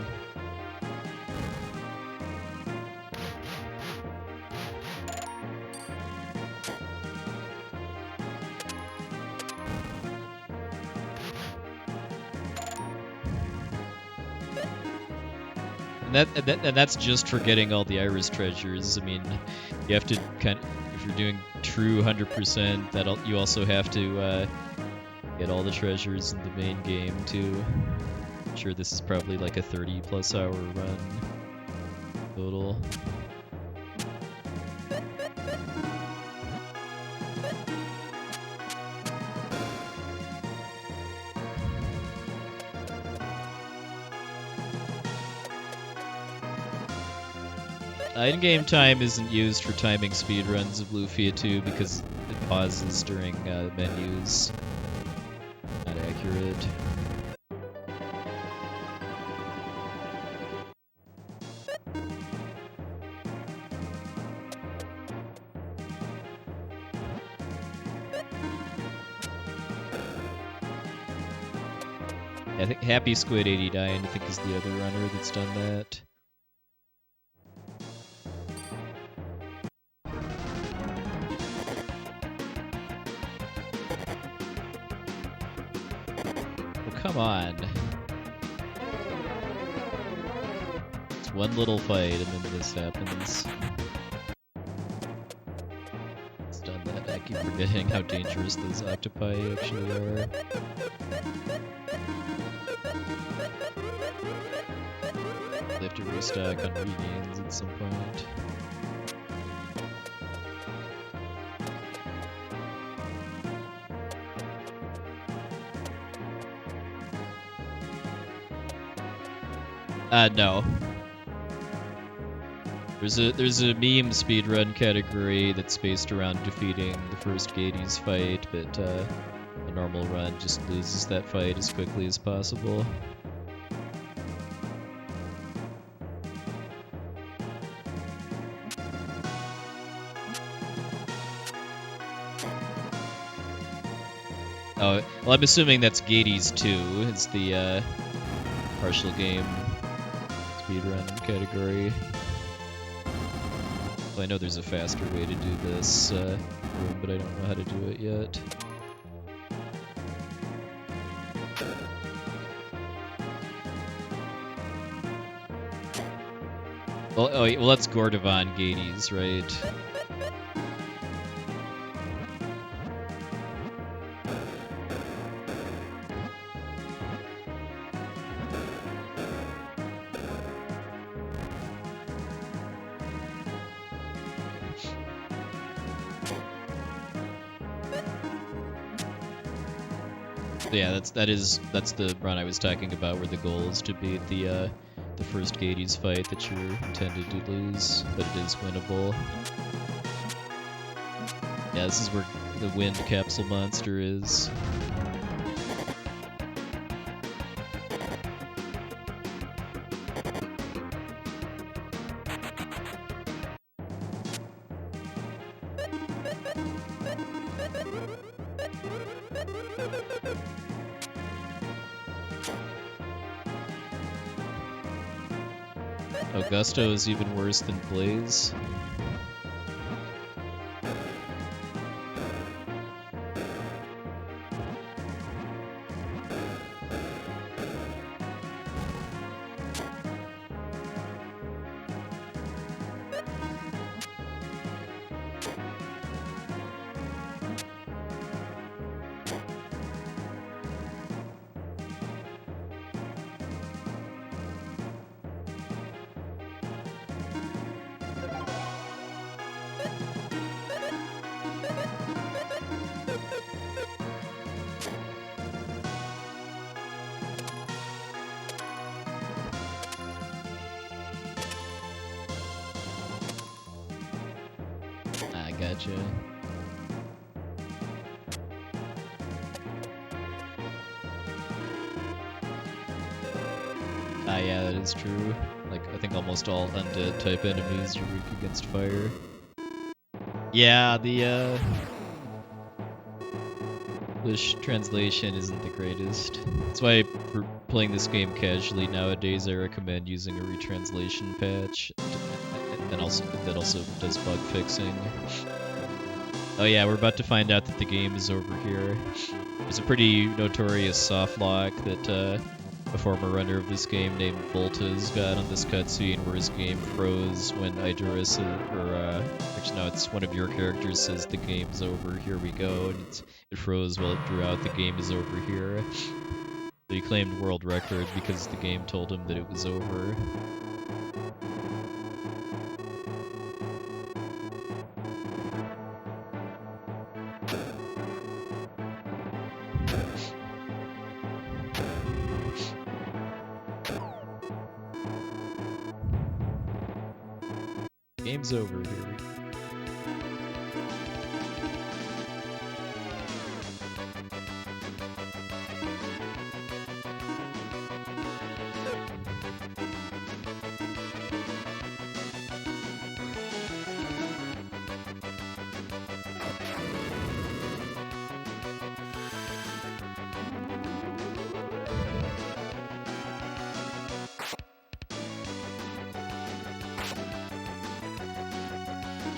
And that's just for getting all the iris treasures. I mean, you have to if you're doing true 100%, you also have to get all the treasures in the main game too. I'm sure this is probably like a 30+ hour run total. In-game time isn't used for timing speedruns of Lufia II because it pauses during menus. Not accurate. I think Happy Squid 89, I think, is the other runner that's done that. Oh, come on. It's one little fight and then this happens. It's done that. I keep forgetting how dangerous those octopi actually are. They have to restock on regains at some point. No. There's a meme speedrun category that's based around defeating the first Gades fight, but a normal run just loses that fight as quickly as possible. Oh, well, I'm assuming that's Gades 2 is the partial game speedrun category. Well, I know there's a faster way to do this room, but I don't know how to do it yet. Well, that's Gordovan Gades, right? Yeah, that's the run I was talking about, where the goal is to beat the first Gades fight that you're intended to lose, but it is winnable. Yeah, this is where the wind capsule monster is. Augusto is even worse than Blaze. Gotcha. Yeah, that is true. Like, I think almost all undead type enemies are weak against fire. Yeah, the English translation isn't the greatest. That's why for playing this game casually nowadays I recommend using a retranslation patch. And also, that also does bug fixing. Oh yeah, we're about to find out that the game is over here. There's a pretty notorious soft lock that a former runner of this game named Volta's got on this cutscene, where his game froze when Idura actually no, it's one of your characters says the game's over, here we go, and it froze while it drew out the game is over here. So he claimed world record because the game told him that it was over. Game's over here.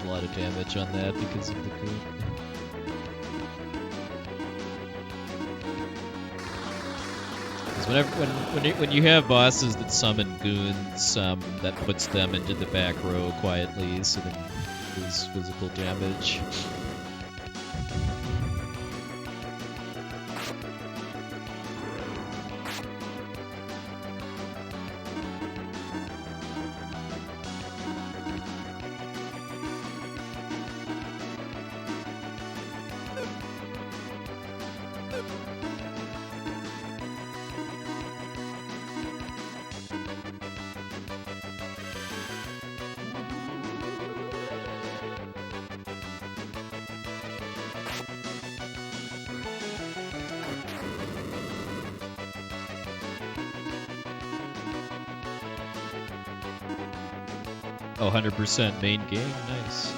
a lot of damage on that because of the goon. Because when you have bosses that summon goons, that puts them into the back row quietly, so then there's physical damage. Oh, 100% main game? Nice.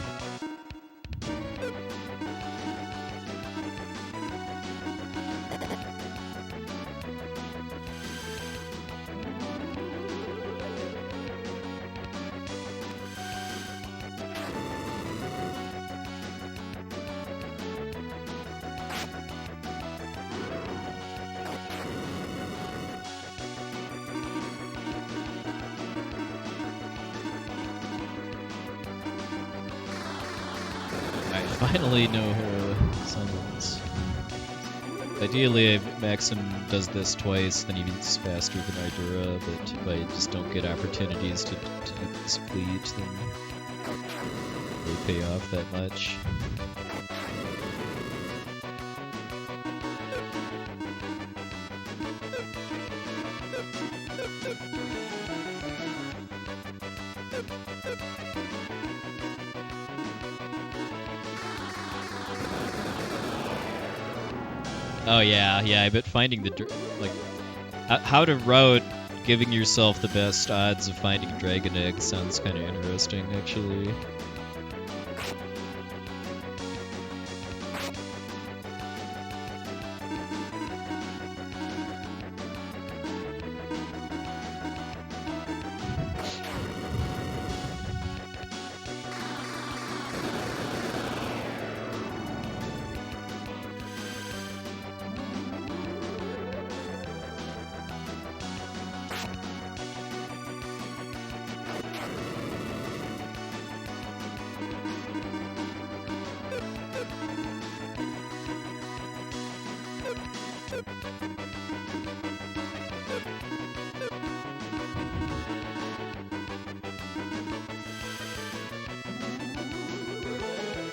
Finally, no summons. Ideally, Maxim does this twice, then he beats faster than Idura, but if I just don't get opportunities to do this fleet, then it will pay off that much. Oh yeah, I bet finding the, like, how to route giving yourself the best odds of finding dragon eggs sounds kind of interesting, actually.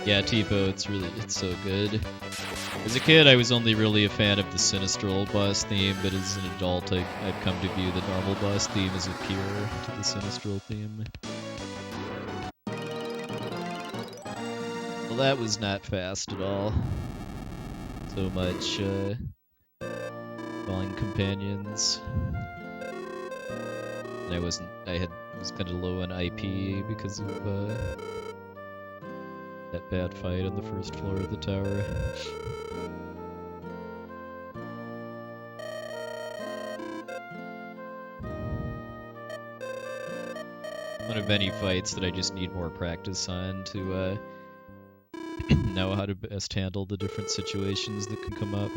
Yeah, Tipo, it's so good. As a kid, I was only really a fan of the Sinistral boss theme, but as an adult, I've come to view the normal boss theme as a peer to the Sinistral theme. Well, that was not fast at all. So much, falling companions. And I was kind of low on IP because of, that bad fight on the first floor of the tower. One of many fights that I just need more practice on to know how to best handle the different situations that can come up.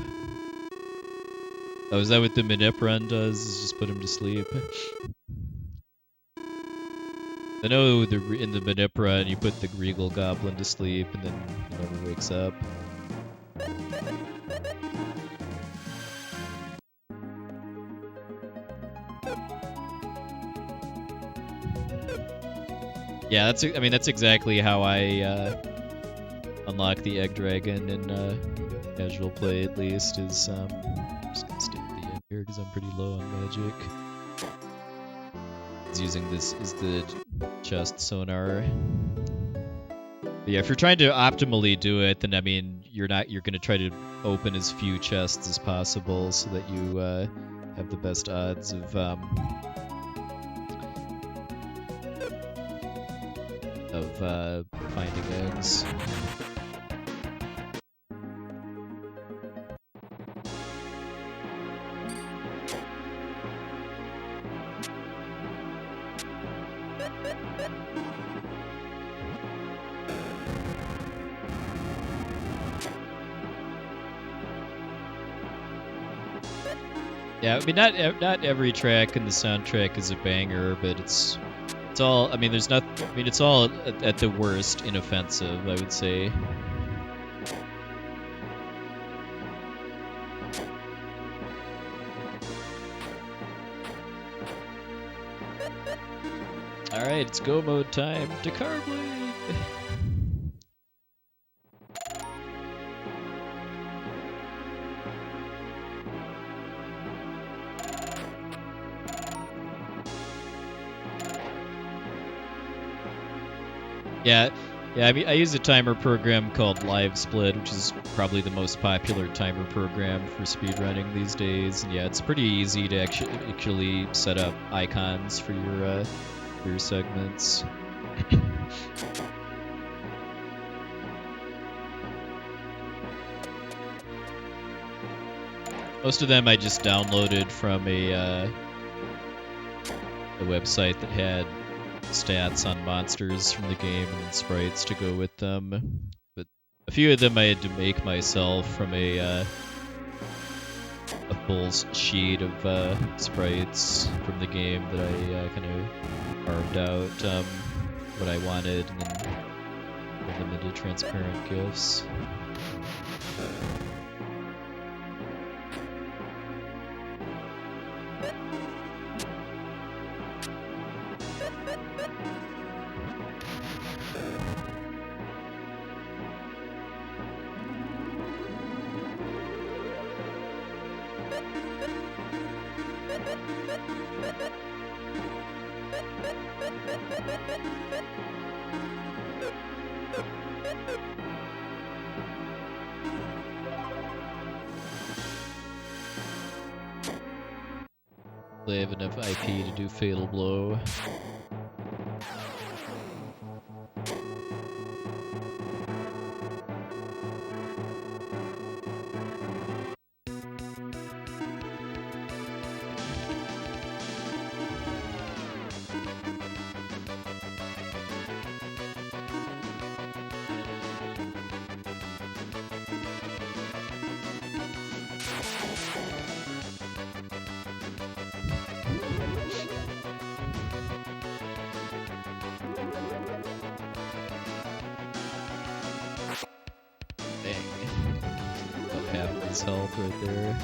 Oh, is that what the Manip run does? Is just put him to sleep? I know in the Manip run you put the Regal Goblin to sleep and then he never wakes up. Yeah, that's exactly how I unlock the Egg Dragon in casual play, at least, is I'm just gonna stay at the end here because I'm pretty low on magic. Using this is the chest sonar. But yeah, if you're trying to optimally do it, then I mean you're gonna try to open as few chests as possible so that you have the best odds of finding eggs. Yeah, I mean, not every track in the soundtrack is a banger, but it's all. I mean, there's not. I mean, it's all at the worst inoffensive, I would say. All right, it's go mode time. To Carblade. Yeah, I mean, I use a timer program called LiveSplit, which is probably the most popular timer program for speedrunning these days. And yeah, it's pretty easy to actually set up icons for your segments. Most of them I just downloaded from a website that had stats on monsters from the game and sprites to go with them. But a few of them I had to make myself from a full sheet of sprites from the game that I kind of carved out what I wanted and then put them into transparent GIFs. They have enough IP to do Fatal Blow. Health right there.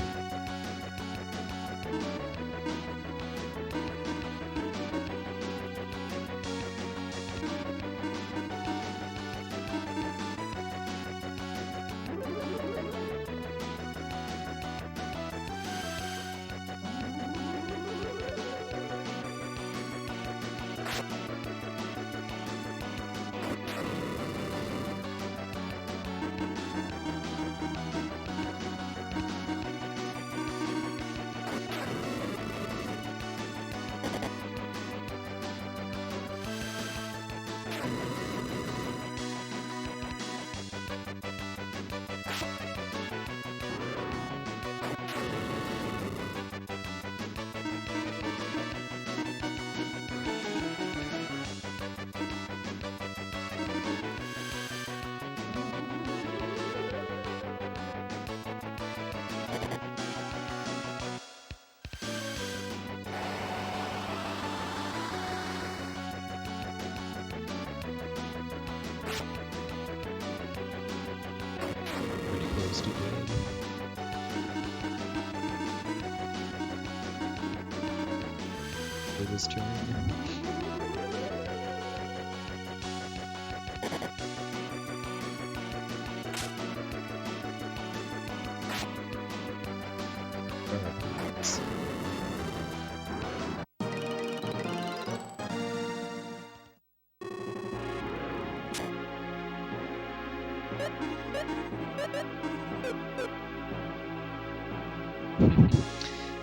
This turn.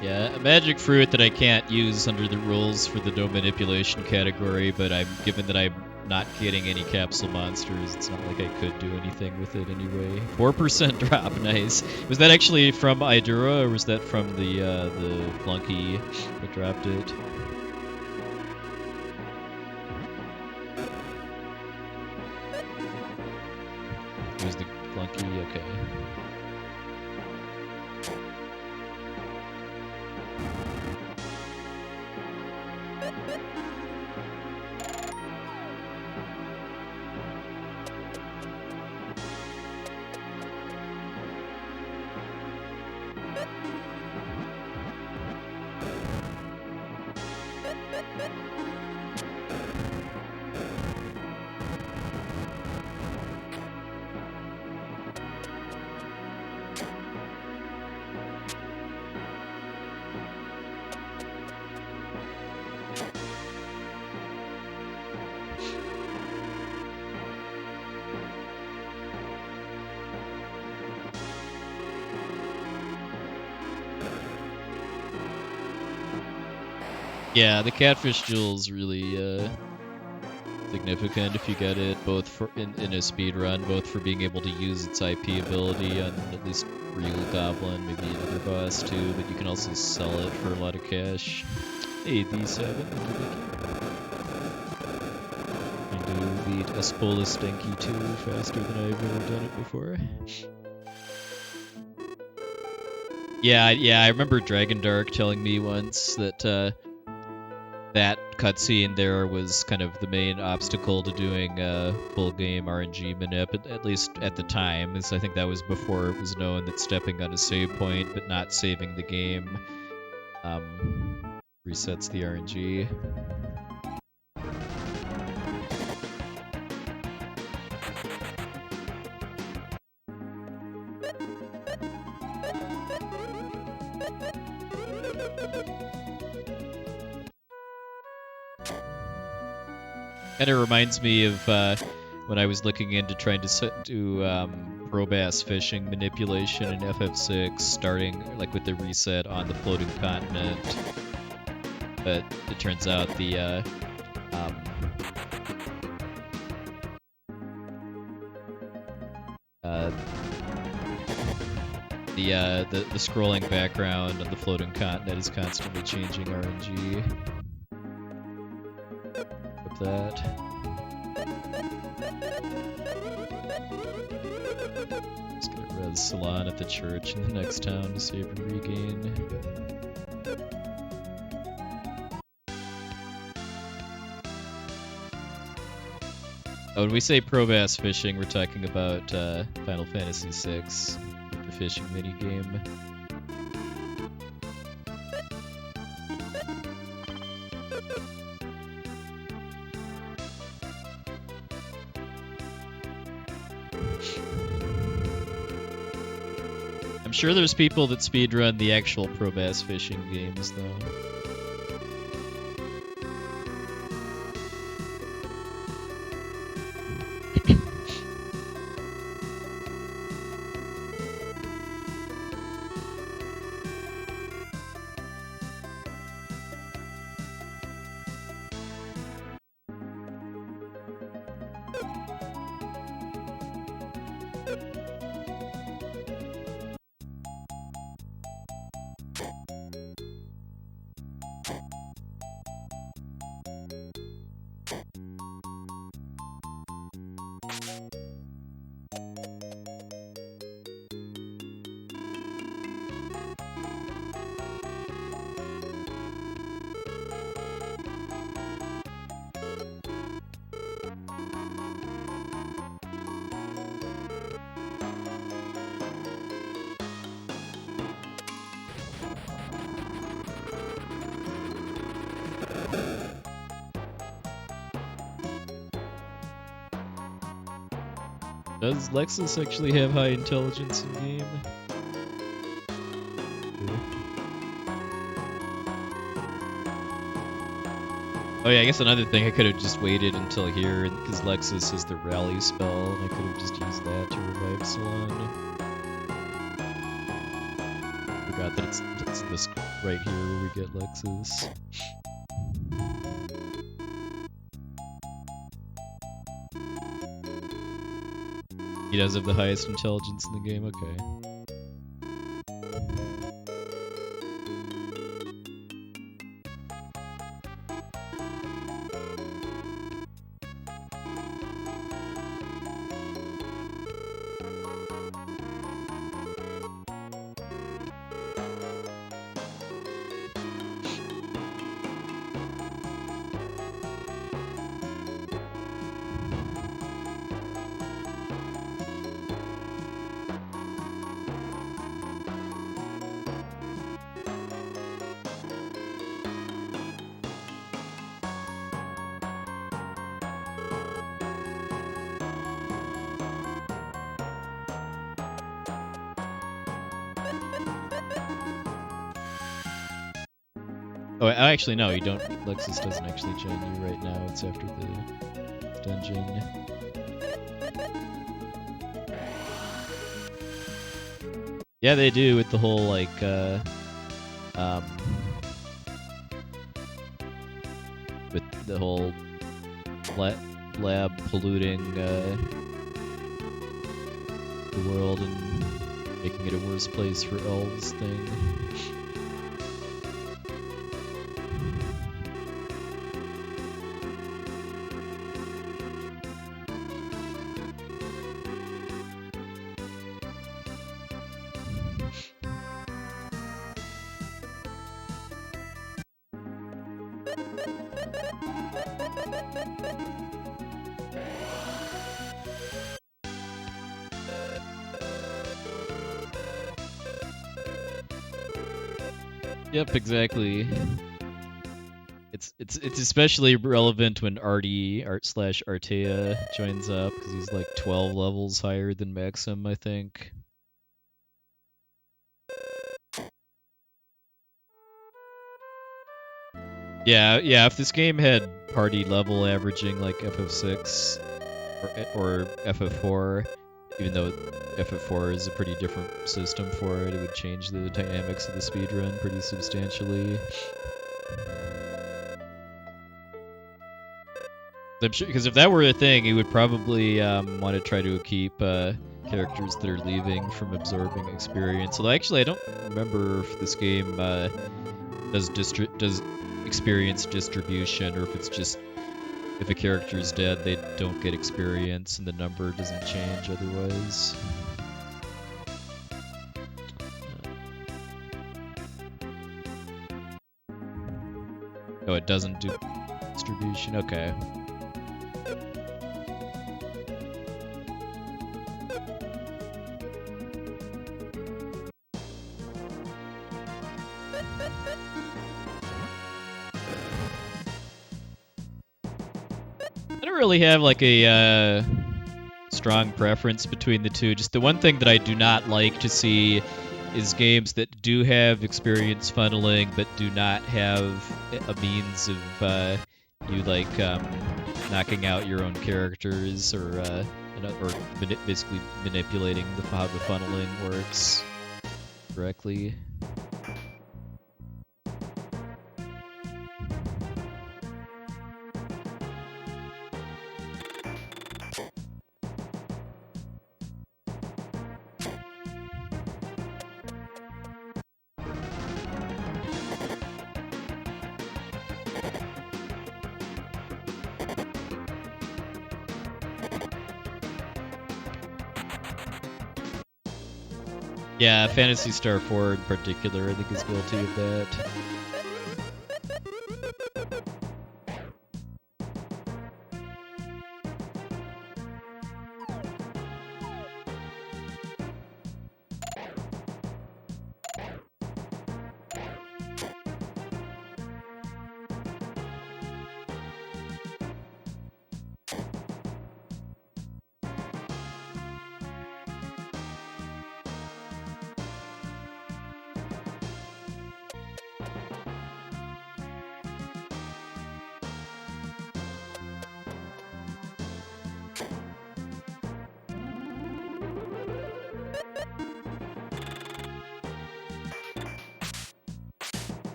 Yeah, a magic fruit that I can't use under the rules for the no manipulation category, but given that I'm not getting any capsule monsters, it's not like I could do anything with it anyway. 4% drop, nice. Was that actually from Idura, or was that from the flunky that dropped it? It was the flunky, okay. Yeah, the catfish jewel's really significant if you get it, both for in a speed run, both for being able to use its IP ability on at least real goblin, maybe another boss too, but you can also sell it for a lot of cash. Hey, D7, I do beat Espola Stinky 2 faster than I've ever done it before. Yeah, I remember Dragon Dark telling me once that that cutscene there was kind of the main obstacle to doing full game RNG manip, at least at the time, as I think that was before it was known that stepping on a save point but not saving the game resets the RNG. Kind of reminds me of when I was looking into trying to do pro bass fishing manipulation in FF6, starting like with the reset on the floating continent. But it turns out the the scrolling background on the floating continent is constantly changing RNG. With that. Just gonna res Salon at the church in the next town to save and regain. Oh, when we say pro bass fishing, we're talking about Final Fantasy VI, the fishing minigame. I'm sure there's people that speedrun the actual pro bass fishing games, though. Does Lexus actually have high intelligence in game? Oh yeah, I guess another thing, I could have just waited until here, because Lexus is the rally spell, and I could have just used that to revive Salon. Forgot that it's this right here where we get Lexus. He does have the highest intelligence in the game, okay. Oh, actually, no, you don't. Lexus doesn't actually join you right now. It's after the dungeon. Yeah, they do with the whole, like, the whole lab polluting the world and making it a worse place for elves thing. Yep, exactly. It's especially relevant when Art/Artea joins up because he's like 12 levels higher than Maxim, I think. Yeah. If this game had party level averaging like FF6 or FF4, even though FF4 is a pretty different system for it, it would change the dynamics of the speedrun pretty substantially. I'm sure, because if that were a thing, he would probably want to try to keep characters that are leaving from absorbing experience. Although actually, I don't remember if this game does experience distribution, or if it's just if a character is dead, they don't get experience, and the number doesn't change otherwise. Oh, it doesn't do distribution? Okay. I don't really have like a strong preference between the two. Just the one thing that I do not like to see is games that do have experience funneling but do not have a means of you like knocking out your own characters or basically manipulating how the funneling works correctly. Yeah, Phantasy Star 4 in particular, I think is guilty of that.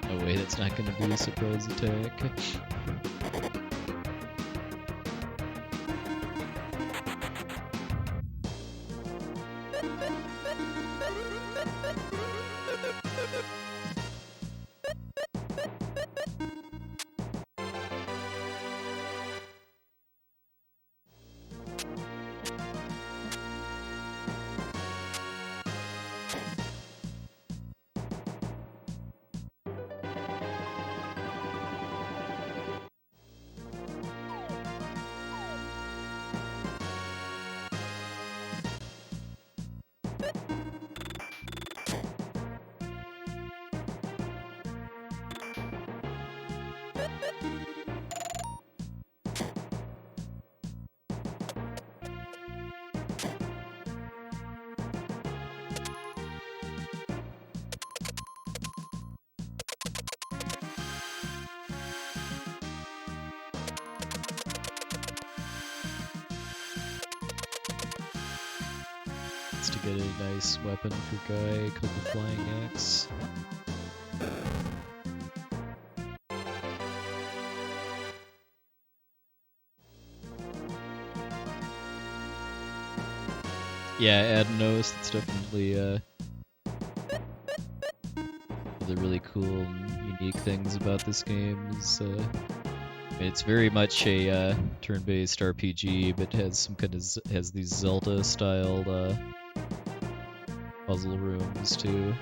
No way, that's not going to be a surprise attack. chance to get a nice weapon for Guy called the Flying Axe. Yeah, Adnos, that's definitely the really cool and unique things about this game is it's very much a turn-based RPG, but has some kind of has these Zelda-styled puzzle rooms too.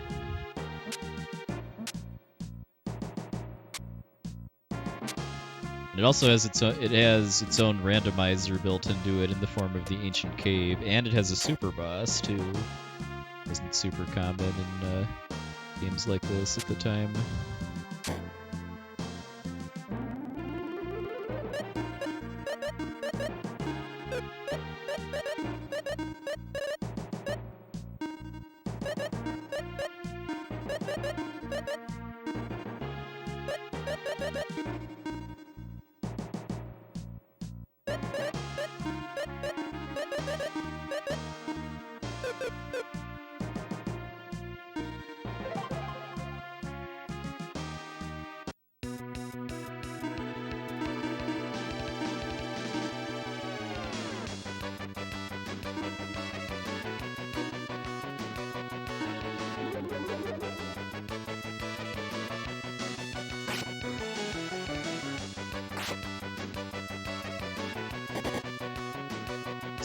And it also has its own randomizer built into it in the form of the Ancient Cave, and it has a super boss too. Wasn't super common in games like this at the time.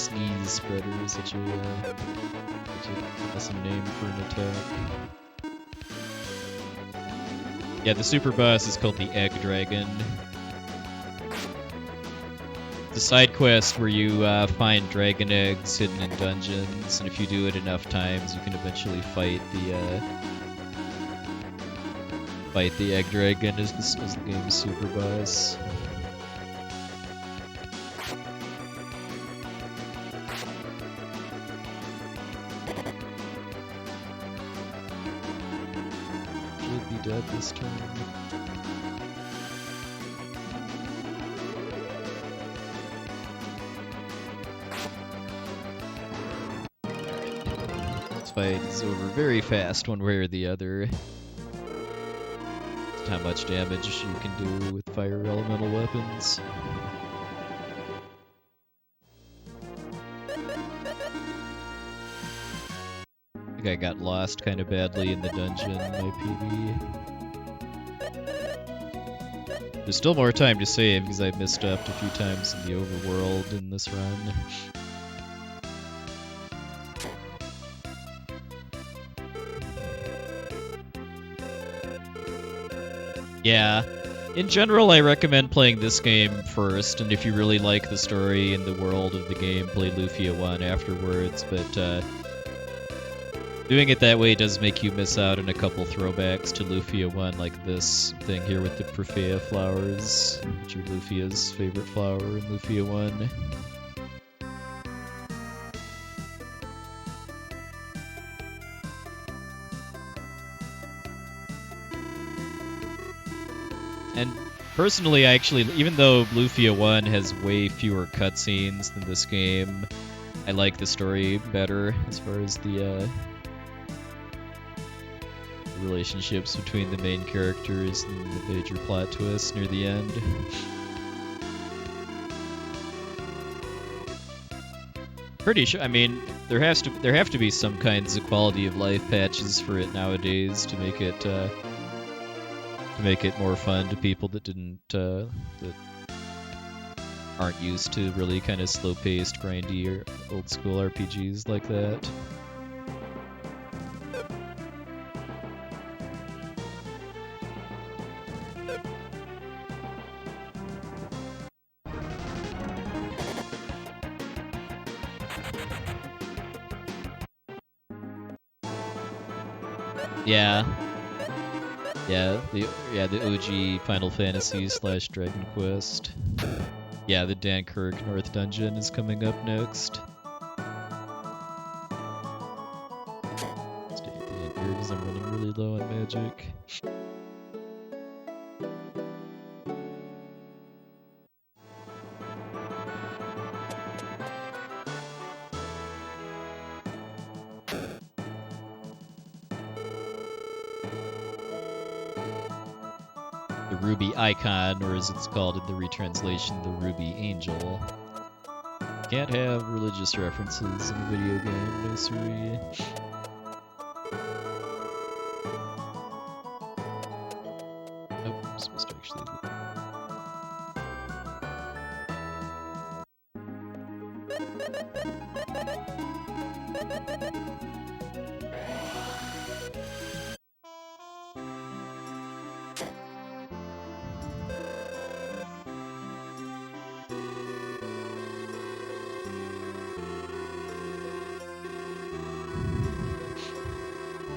SNES spreader is such a awesome name for an attack. Yeah, the super boss is called the Egg Dragon. It's a side quest where you find dragon eggs hidden in dungeons, and if you do it enough times, you can eventually fight the Egg Dragon as the game's super boss. Dead this turn. This fight is over very fast one way or the other. Just how much damage you can do with fire elemental weapons. I think I got lost kind of badly in the dungeon in my PB. There's still more time to save because I missed up a few times in the overworld in this run. Yeah. In general, I recommend playing this game first, and if you really like the story and the world of the game, play Lufia 1 afterwards, but doing it that way does make you miss out on a couple throwbacks to Lufia 1, like this thing here with the Profea flowers, which are Lufia's favorite flower in Lufia 1. And personally, I actually, even though Lufia 1 has way fewer cutscenes than this game, I like the story better as far as the relationships between the main characters and the major plot twists near the end. Pretty sure. I mean, there have to be some kinds of quality of life patches for it nowadays to make it more fun to people that that aren't used to really kind of slow-paced, grindy, or old-school RPGs like that. Yeah. Yeah, the OG Final Fantasy / Dragon Quest. Yeah, the Dankirk North Dungeon is coming up next. Stay at the end here because I'm running really low on magic. ruby icon, or as it's called in the retranslation, the ruby angel. Can't have religious references in a video game, no siree. Oh, I'm supposed to actually...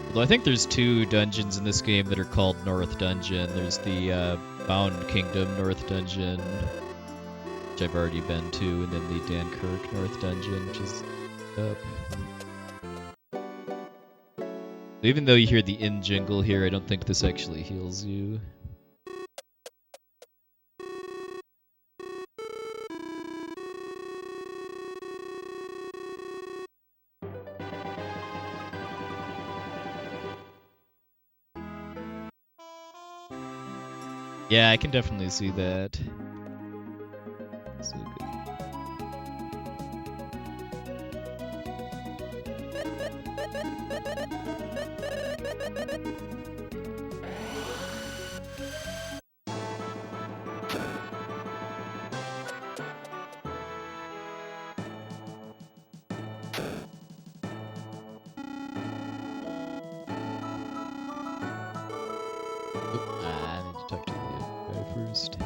Although I think there's 2 dungeons in this game that are called North Dungeon. There's the Bound Kingdom North Dungeon, which I've already been to, and then the Dankirk North Dungeon, which is up. Even though you hear the in jingle here, I don't think this actually heals you. Yeah, I can definitely see that. So good. I need to talk to the guy first.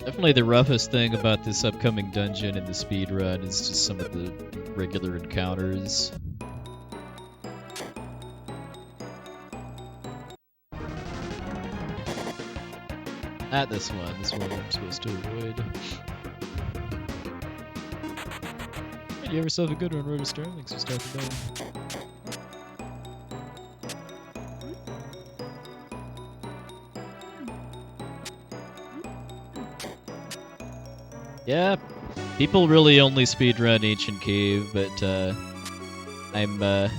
Definitely the roughest thing about this upcoming dungeon in the speedrun is just some of the regular encounters. Not this one. This one I'm supposed to avoid. Hey, you have yourself a good one, Rotor Star. Thanks for stopping by. Yeah, people really only speedrun Ancient Cave, but I'm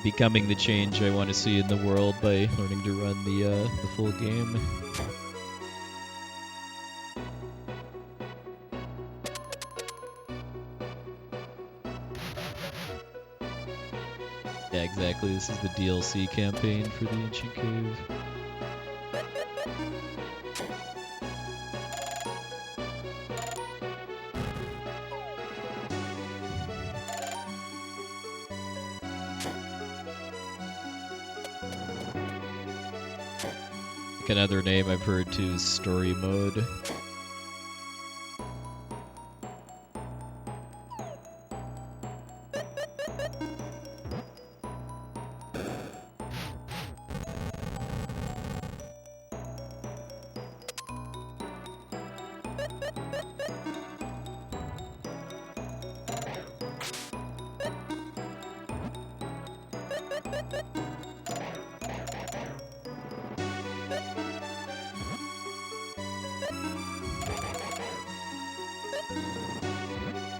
becoming the change I want to see in the world by learning to run the full game. Yeah, exactly. This is the DLC campaign for the Ancient Cave. Another name I've heard too is Story Mode.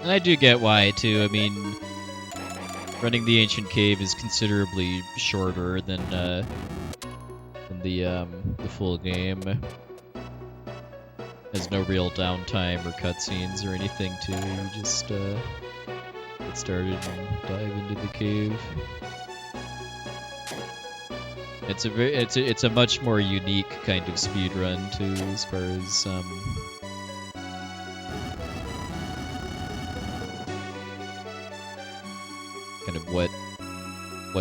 And I do get why, too. I mean, running the Ancient Cave is considerably shorter than the full game. There's no real downtime or cutscenes or anything, too. You just get started and dive into the cave. It's a much more unique kind of speedrun too, as far as kind of what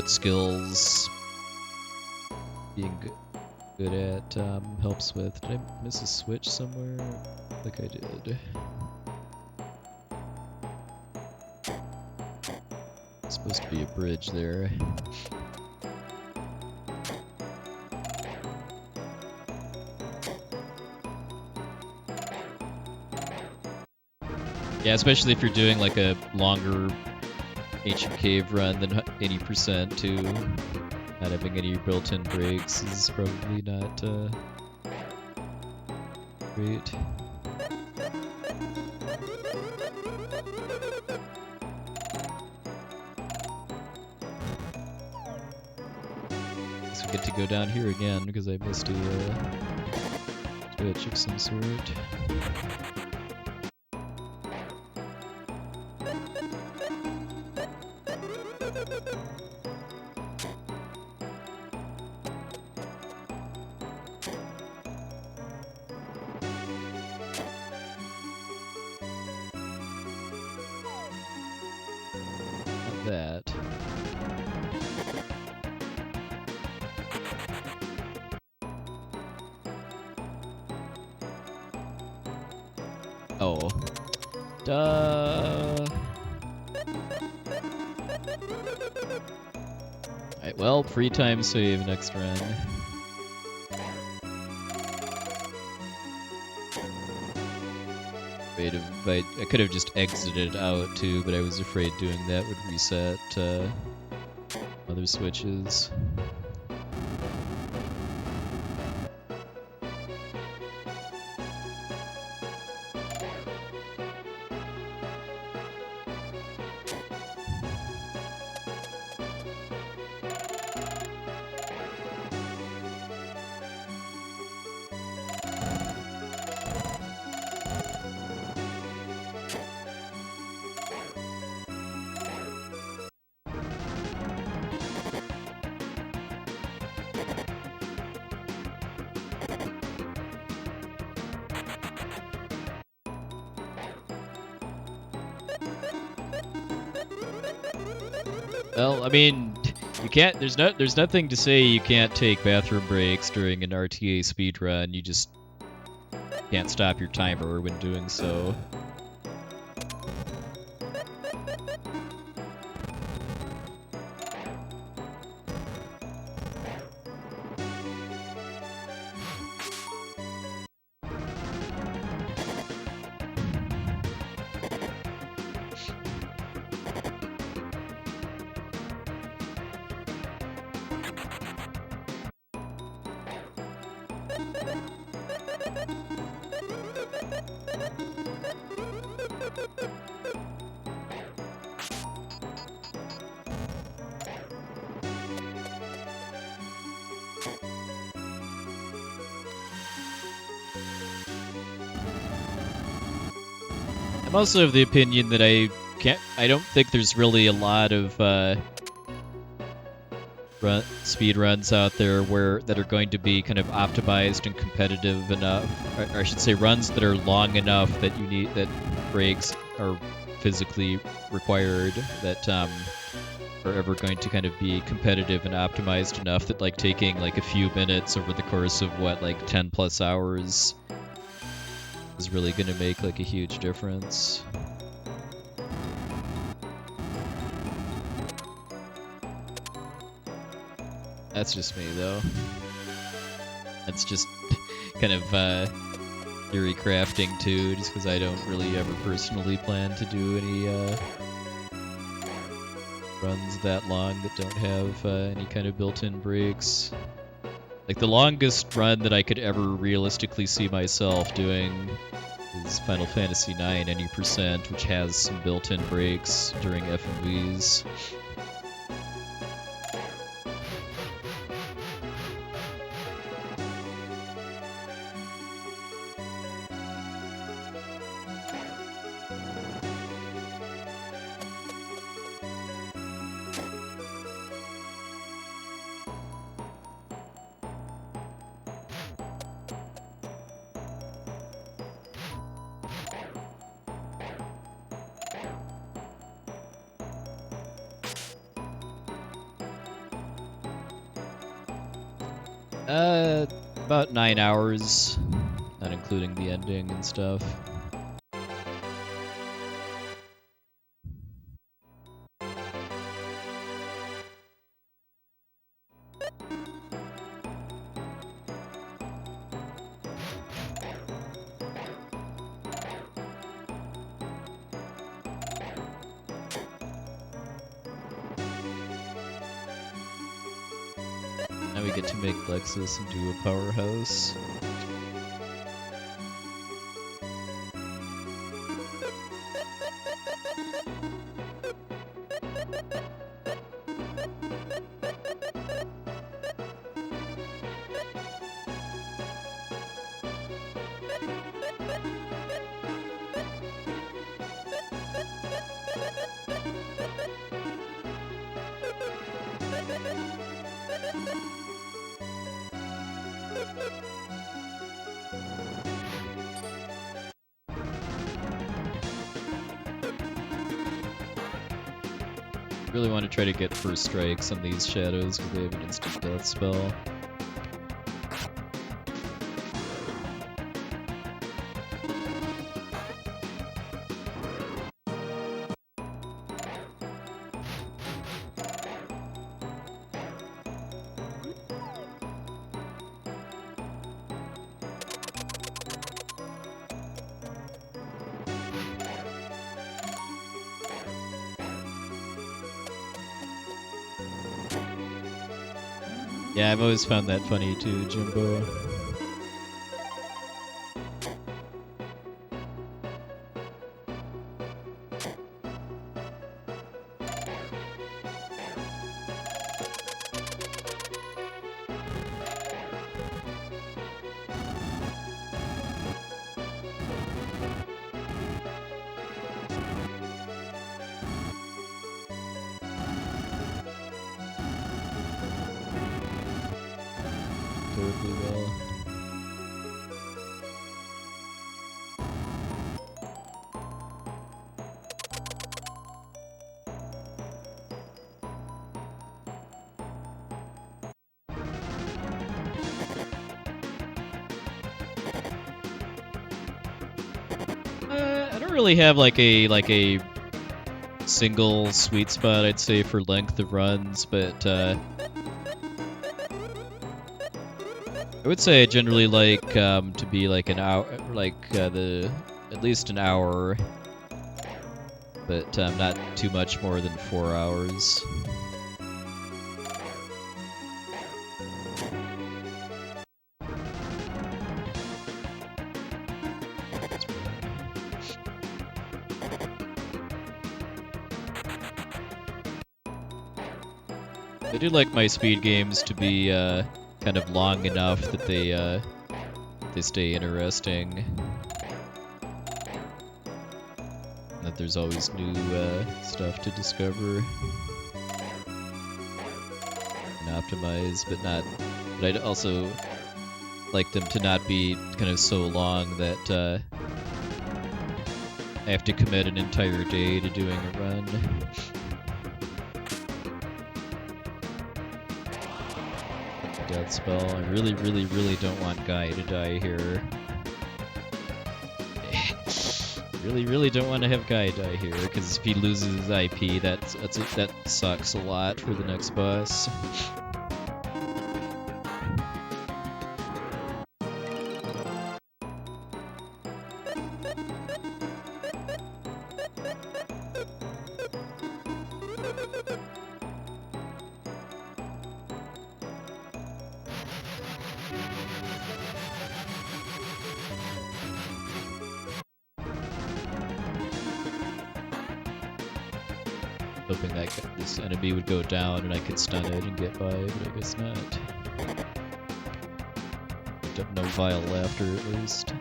skills being good at helps with. Did I miss a switch somewhere? I think I did. It's supposed to be a bridge there. Yeah, especially if you're doing like a longer Ancient Cave run than 80% too. Not having any built-in brakes is probably not great. Guess we get to go down here again because I missed a switch of some sort. That. Oh. Duh. Alright, well, free time save next run. I could have just exited out too, but I was afraid doing that would reset other switches. Well, I mean, you can't. There's nothing to say you can't take bathroom breaks during an RTA speedrun. You just can't stop your timer when doing so. I'm also of the opinion that I don't think there's really a lot of speed runs out there that are going to be kind of optimized and competitive enough, or I should say runs that are long enough that that breaks are physically required, that are ever going to kind of be competitive and optimized enough that like taking like a few minutes over the course of what, like 10 plus hours is really going to make like a huge difference. That's just me though. That's just kind of theory crafting too, just because I don't really ever personally plan to do any runs that long that don't have any kind of built-in breaks. Like the longest run that I could ever realistically see myself doing is Final Fantasy IX any percent, which has some built-in breaks during FMVs. About 9 hours, not including the ending and stuff. Now we get to make Lexus into a powerhouse. Really want to try to get first strikes on these shadows because they have an instant death spell. Yeah, I've always found that funny too, Jimbo. Terribly well. I don't really have like a single sweet spot, I'd say, for length of runs, but I would say I generally like to be like an hour, like at least an hour, but not too much more than 4 hours. I do like my speed games to be kind of long enough that they stay interesting, and that there's always new stuff to discover and optimize, but I'd also like them to not be kind of so long that I have to commit an entire day to doing a run. Death spell. I really, really, really don't want Guy to die here. Really, really don't want to have Guy die here, because if he loses his IP, that sucks a lot for the next boss. hoping that this enemy would go down and I could stun it and get by, but I guess not. No vile laughter, at least.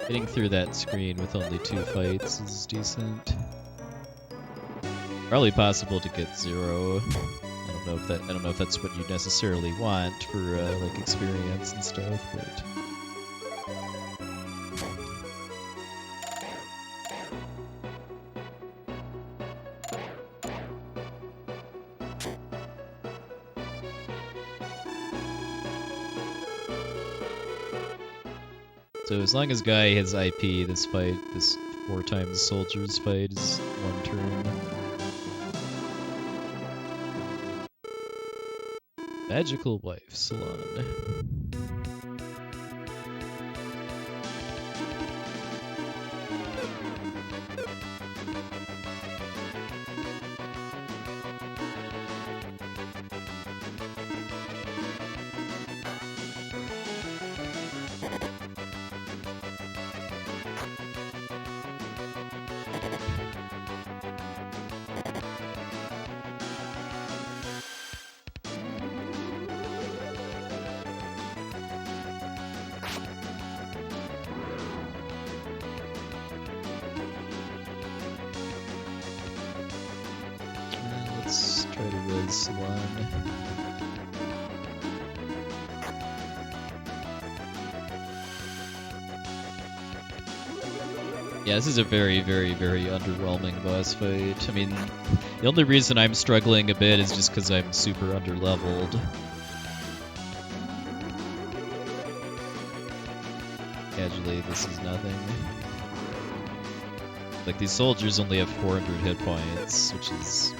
Getting through that screen with only 2 fights is decent. Probably possible to get 0. I don't know if that's what you necessarily want for like experience and stuff, but so as long as Guy has IP, this 4 times soldiers fight is 1 turn. Magical Wife Salon. Let's try to res Salon. Yeah, this is a very, very, very underwhelming boss fight. I mean, the only reason I'm struggling a bit is just because I'm super underleveled. Casually, this is nothing. Like, these soldiers only have 400 hit points, which is...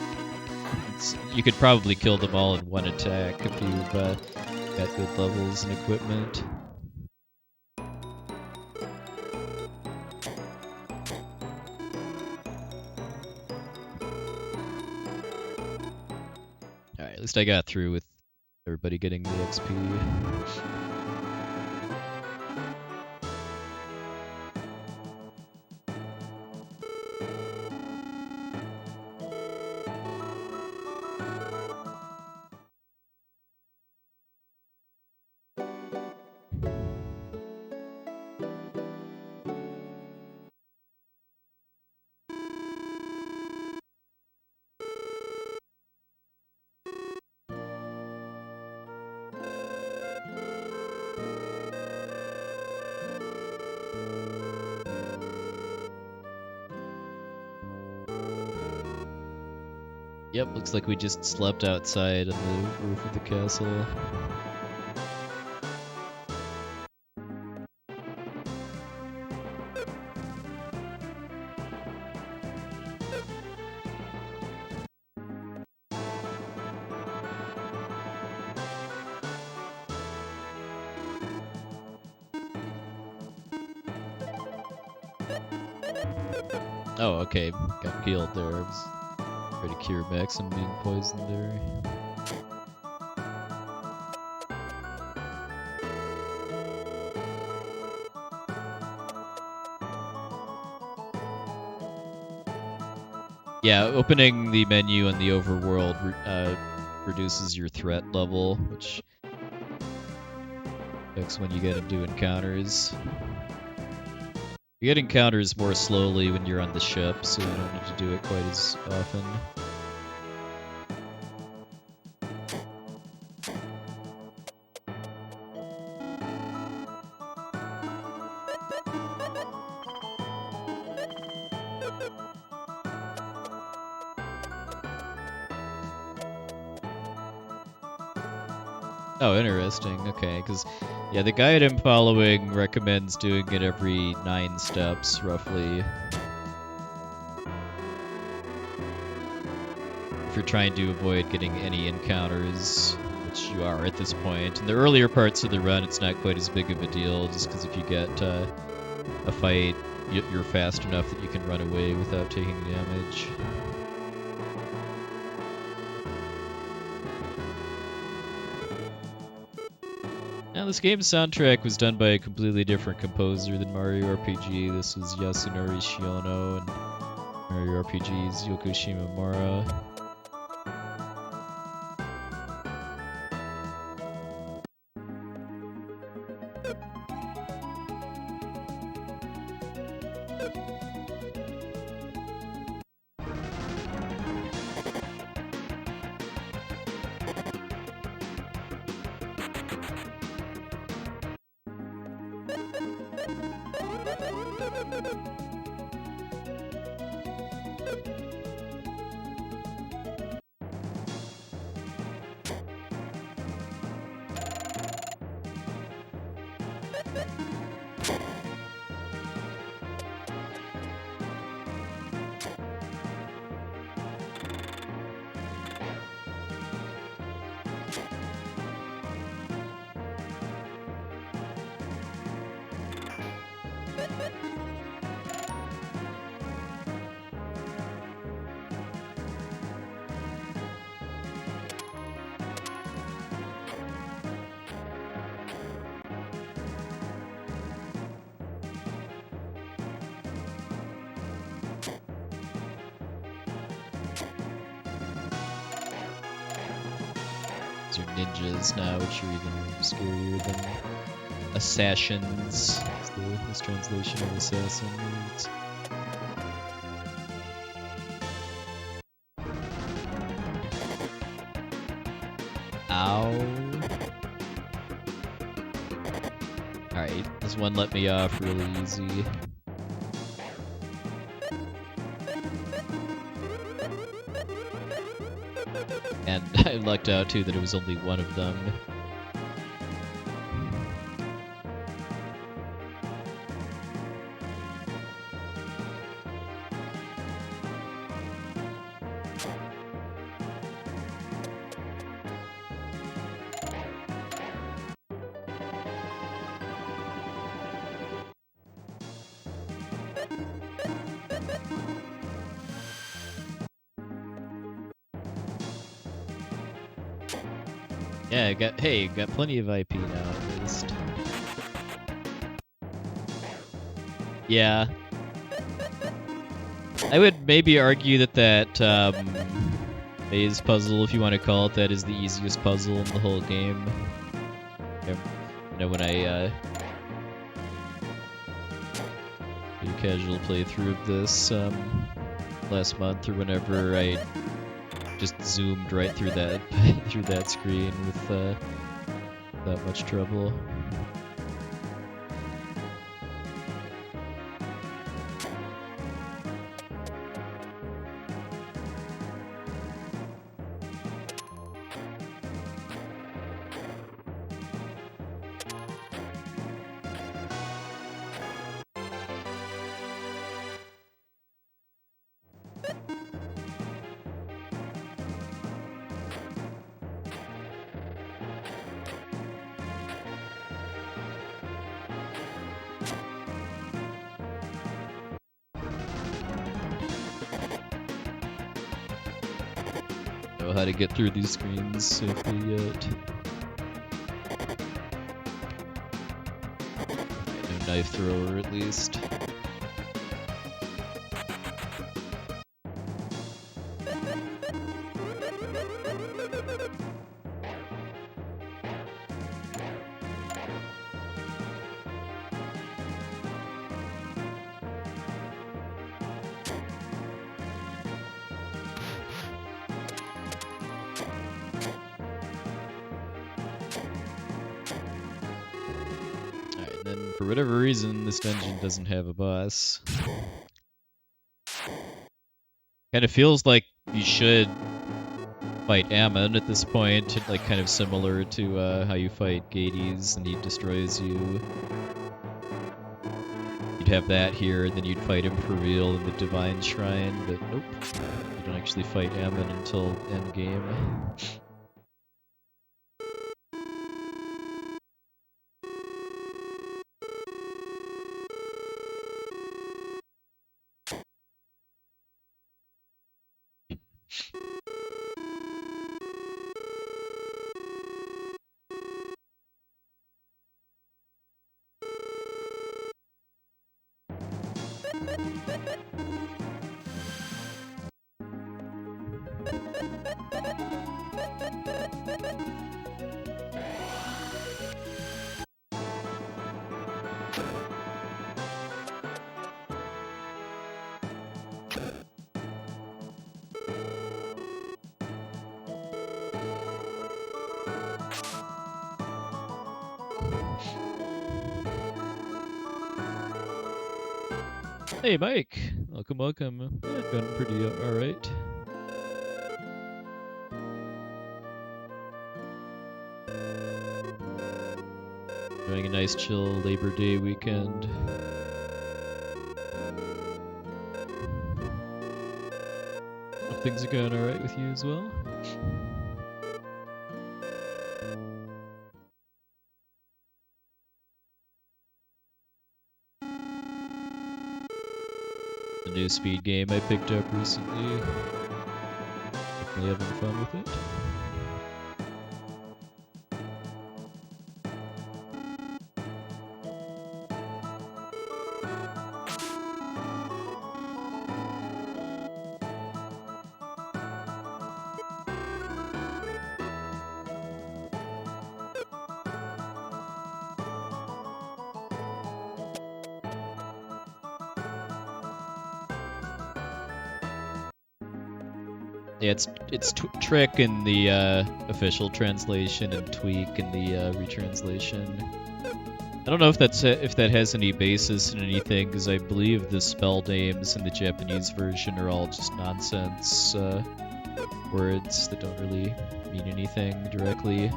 you could probably kill them all in 1 attack if you've got good levels and equipment. Alright, at least I got through with everybody getting the XP. Yep, looks like we just slept outside on the roof of the castle. Oh, okay, got peeled there. I was trying to cure Maxim being poisoned there. Yeah, opening the menu in the overworld reduces your threat level, which affects when you get into encounters. You get encounters more slowly when you're on the ship, so you don't need to do it quite as often. Oh, interesting. Okay, because yeah, the guide I'm following recommends doing it every 9 steps, roughly. If you're trying to avoid getting any encounters, which you are at this point. In the earlier parts of the run, it's not quite as big of a deal, just because if you get a fight, you're fast enough that you can run away without taking damage. Yeah, this game's soundtrack was done by a completely different composer than Mario RPG. This was Yasunori Shiono, and Mario RPG's Yoko Shimomura. These are ninjas now, which are even scarier than assassins. It's the mistranslation of assassin. It's... Ow. Alright, this one let me off really easy. And I lucked out too that it was only one of them. Yeah, got plenty of IP now at least. Yeah. I would maybe argue that maze puzzle, if you want to call it that, is the easiest puzzle in the whole game. You know, when I did a casual playthrough of this last month or whenever, I just zoomed right through that through that screen with without much trouble. Know how to get through these screens safely yet. No knife thrower at least. Then, for whatever reason, this dungeon doesn't have a boss. Kind of feels like you should fight Ammon at this point, like kind of similar to how you fight Gades and he destroys you. You'd have that here, and then you'd fight him for real in the Divine Shrine, but nope. You don't actually fight Ammon until Endgame. Hey, Mike. Welcome, welcome. Yeah, going pretty alright. Doing a nice chill Labor Day weekend. Hope things are going alright with you as well. The new speed game I picked up recently. Definitely having fun with it. Yeah, it's trick in the official translation and tweak in the retranslation. I don't know if that has any basis in anything, because I believe the spell names in the Japanese version are all just nonsense words that don't really mean anything directly.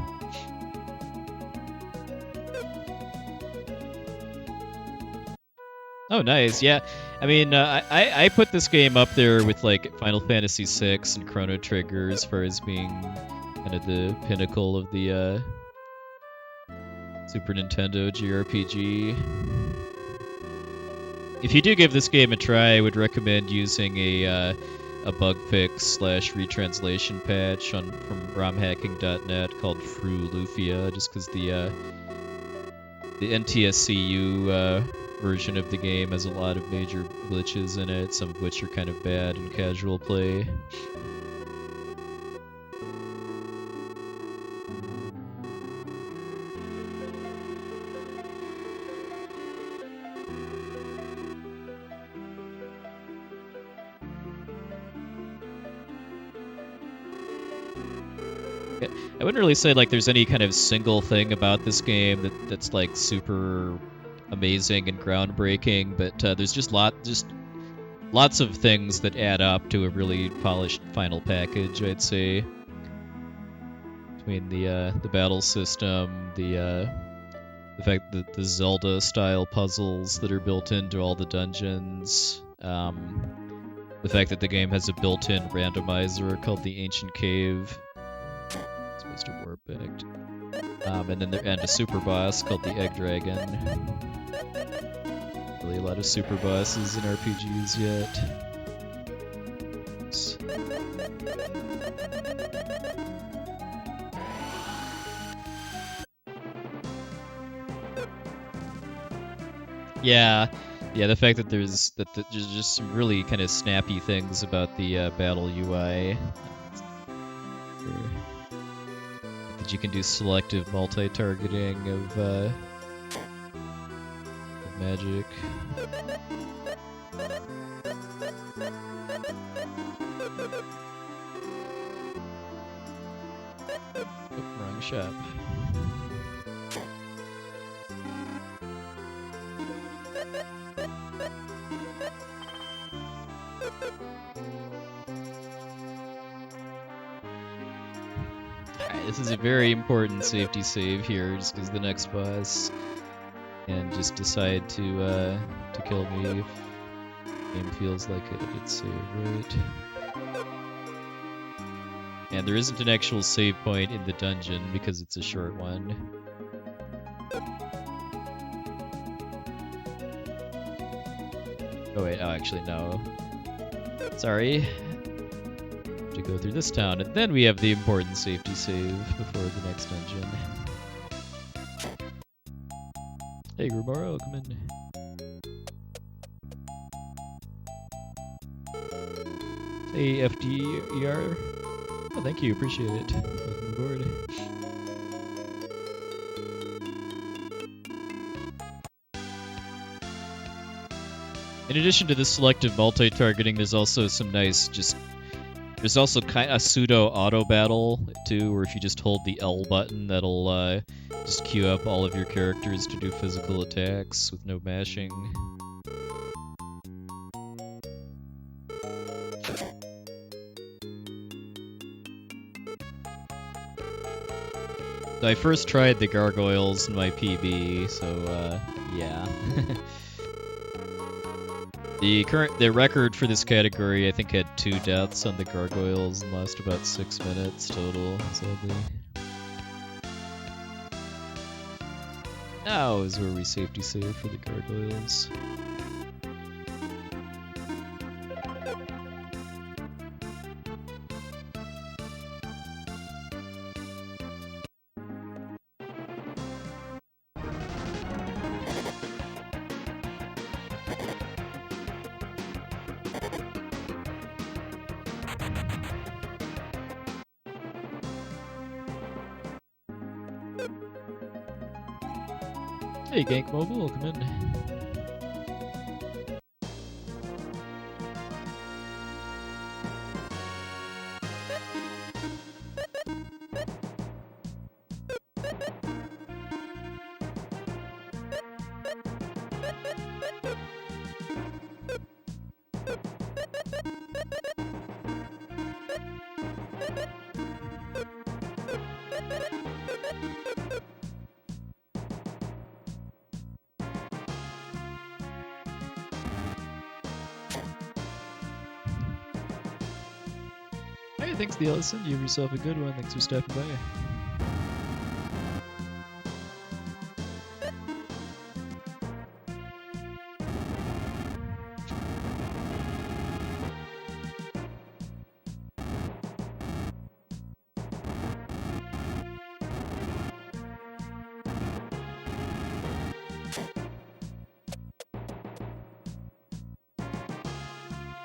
Oh, nice. Yeah, I mean, I put this game up there with like Final Fantasy VI and Chrono Trigger as far as being kind of the pinnacle of the Super Nintendo JRPG. If you do give this game a try, I would recommend using a bug fix / retranslation patch from romhacking.net called Fru Lufia, just because the NTSCU version of the game has a lot of major glitches in it, some of which are kind of bad in casual play. I wouldn't really say like there's any kind of single thing about this game that's like super amazing and groundbreaking, but there's just lots of things that add up to a really polished final package, I'd say. Between the battle system, the fact that the Zelda style puzzles that are built into all the dungeons, the fact that the game has a built-in randomizer called the Ancient Cave. It's supposed to warp back. And a super boss called the Egg Dragon. Really a lot of super bosses in RPGs yet. Oops. Yeah, the fact that there's just some really kind of snappy things about the battle UI. That you can do selective multi-targeting of magic. Oh, wrong shop. This is a very important safety save here, just because the next boss can just decide to kill me if the game feels like it did save, right? And there isn't an actual save point in the dungeon because it's a short one. Oh wait, actually no. Sorry. To go through this town, and then we have the important safety save before the next dungeon. Hey, Grubaro, come in. AFDER. Oh, thank you, appreciate it. Welcome aboard. In addition to the selective multi-targeting, there's also some nice there's also kind of a pseudo auto battle too, where if you just hold the L button, that'll just queue up all of your characters to do physical attacks with no mashing. So I first tried the Gargoyles in my PB, so yeah. The record for this category, I think, had 2 deaths on the Gargoyles and lasted about 6 minutes total, sadly. Now is where we safety save for the Gargoyles. Hey, Gank Mobile, welcome in. Hey, thanks, the Ellison. You have yourself a good one. Thanks for stopping by.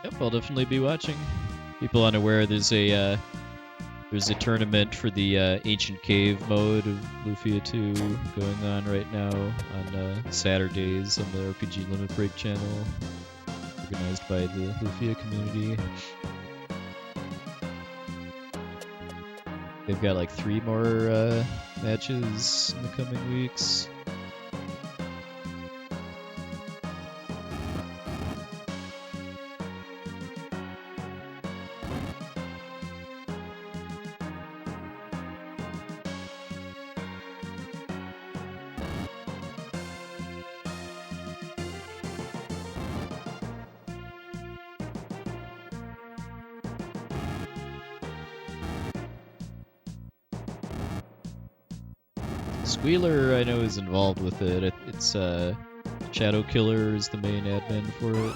Yep, I'll definitely be watching. People unaware, there's a tournament for the Ancient Cave mode of Lufia II going on right now on Saturdays on the RPG Limit Break channel, organized by the Lufia community. They've got like 3 more matches in the coming weeks. Squealer, I know, is involved with it. It's Shadow Killer is the main admin for it.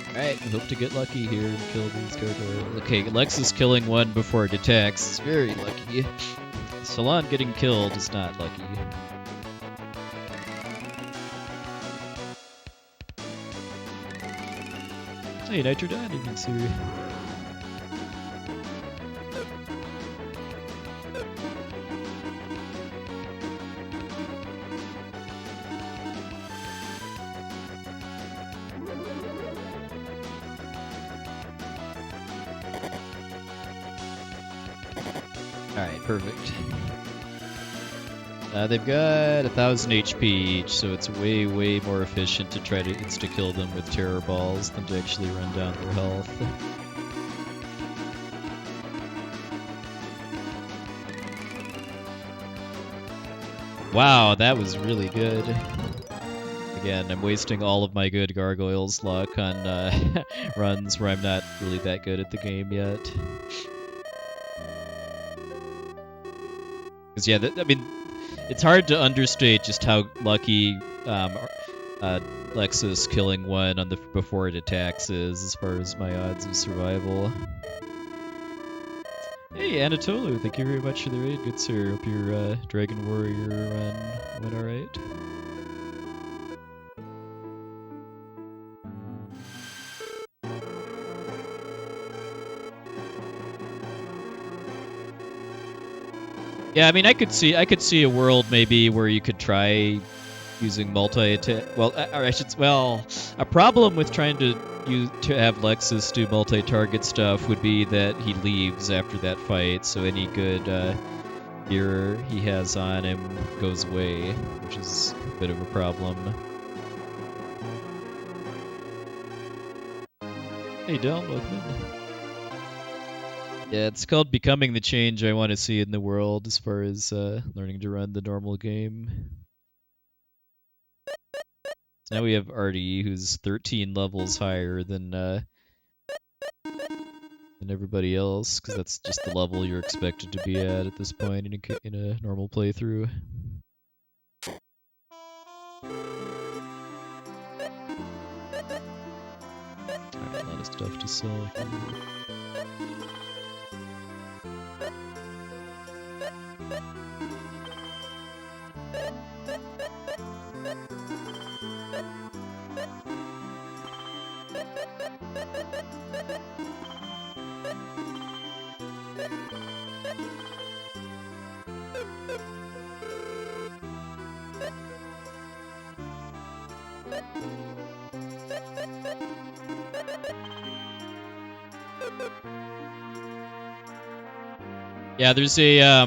Alright, we hope to get lucky here and kill these gargoyles. Okay, Lex is killing one before it attacks. It's very lucky. Salon getting killed is not lucky. Hey, Nitrodon, evening Siri. Alright, perfect. They've got 1,000 HP each, so it's way, way more efficient to try to insta-kill them with terror balls than to actually run down their health. Wow, that was really good. Again, I'm wasting all of my good Gargoyles luck on runs where I'm not really that good at the game yet. Because yeah, I mean, it's hard to understate just how lucky Lexus killing one on the before it attacks is, as far as my odds of survival. Hey, Anatolu, thank you very much for the raid, good sir. Hope your Dragon Warrior run went alright. Yeah, I mean, I could see a world maybe where you could try using multi-attack. Well, a problem with trying to have Lexus do multi-target stuff would be that he leaves after that fight, so any good gear he has on him goes away, which is a bit of a problem. Hey, Dylan, welcome in. Yeah, it's called becoming the change I want to see in the world as far as learning to run the normal game. So now we have Artie, who's 13 levels higher than everybody else, because that's just the level you're expected to be at this point in a normal playthrough. Alright, a lot of stuff to sell here. Yeah, there's a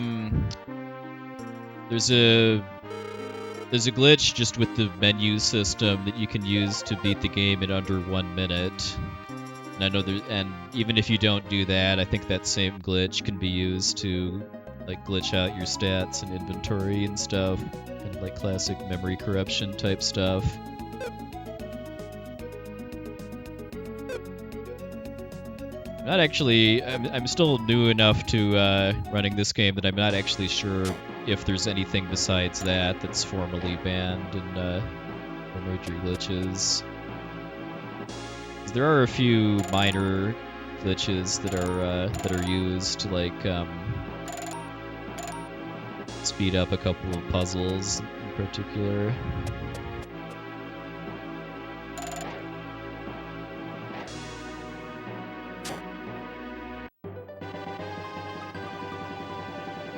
glitch just with the menu system that you can use to beat the game in under 1 minute. And I know and even if you don't do that, I think that same glitch can be used to like glitch out your stats and inventory and stuff, kind of like classic memory corruption type stuff. Not actually. I'm still new enough to running this game that I'm not actually sure if there's anything besides that that's formally banned in for major glitches. There are a few minor glitches that are used to like speed up a couple of puzzles in particular.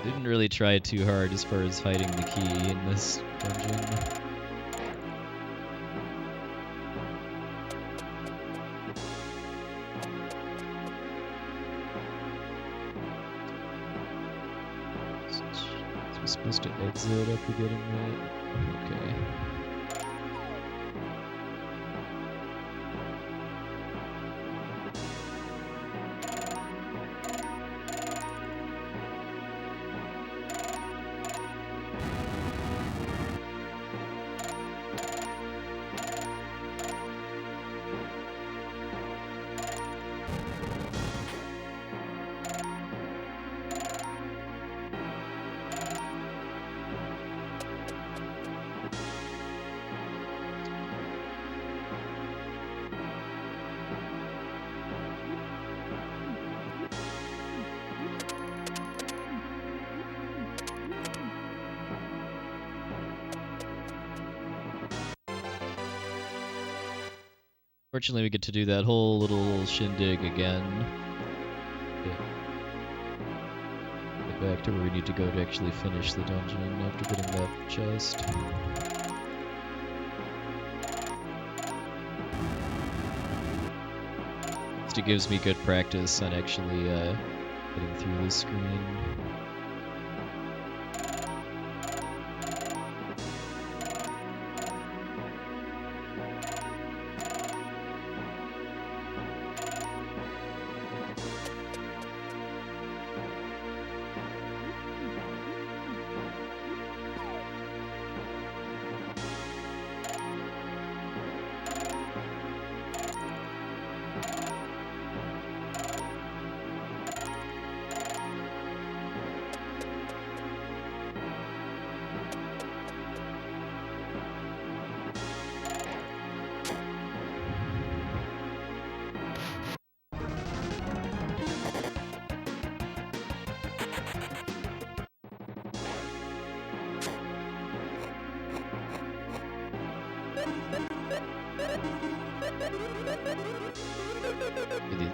Didn't really try too hard as far as hiding the key in this dungeon. So we're supposed to exit after getting that? Okay. Fortunately, we get to do that whole little shindig again. Get back to where we need to go to actually finish the dungeon after getting that chest. It gives me good practice on actually getting through this screen.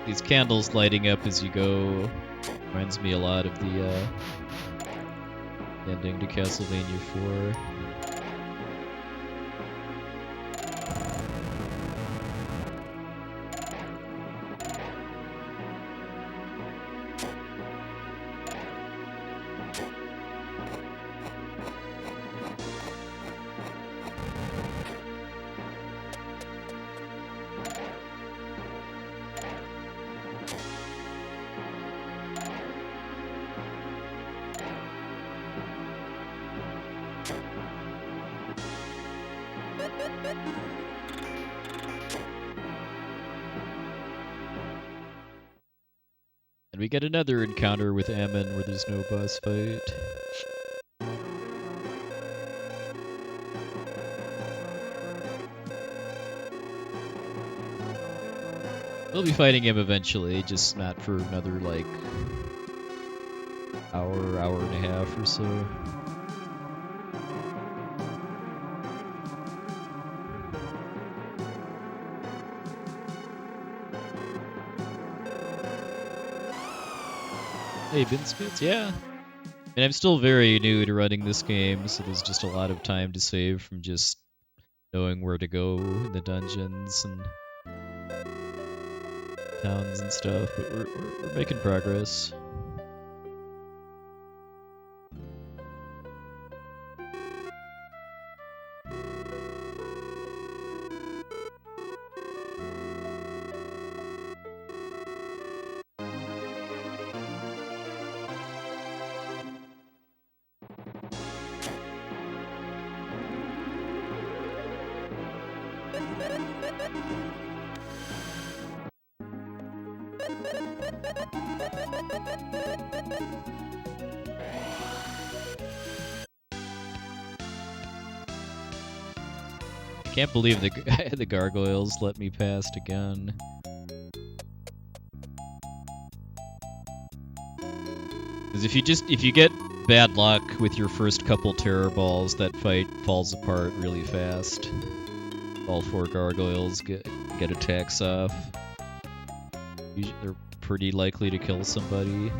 These candles lighting up as you go reminds me a lot of the ending to Castlevania 4. And we get another encounter with Ammon where there's no boss fight. We'll be fighting him eventually, just not for another, like, hour and a half or so. Hey, Binskits, yeah. And I'm still very new to running this game, so there's just a lot of time to save from just knowing where to go in the dungeons and towns and stuff, but we're making progress. I can't believe the Gargoyles let me past again. Because if you get bad luck with your first couple terror balls, that fight falls apart really fast. All 4 Gargoyles get attacks off. Usually they're pretty likely to kill somebody.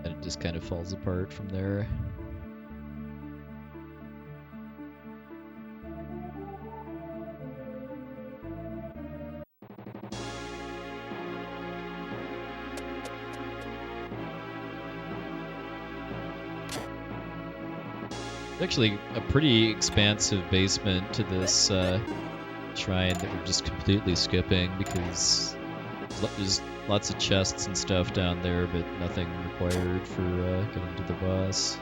And it just kind of falls apart from there. Actually a pretty expansive basement to this shrine that we're just completely skipping because there's lots of chests and stuff down there, but nothing required for getting to the boss.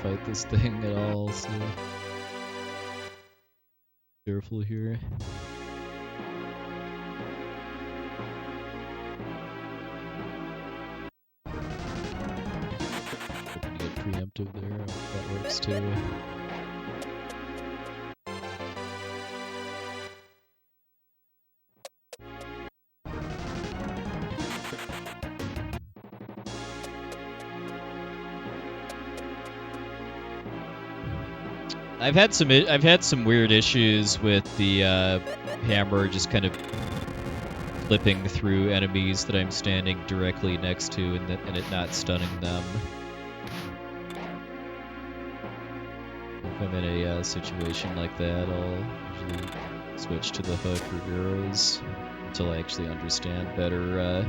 fight this thing at all, so careful here. Hoping to get preemptive there. That works too. I've had some weird issues with the hammer just kind of flipping through enemies that I'm standing directly next to and it not stunning them. If I'm in a situation like that, I'll usually switch to the hook or arrows until I actually understand better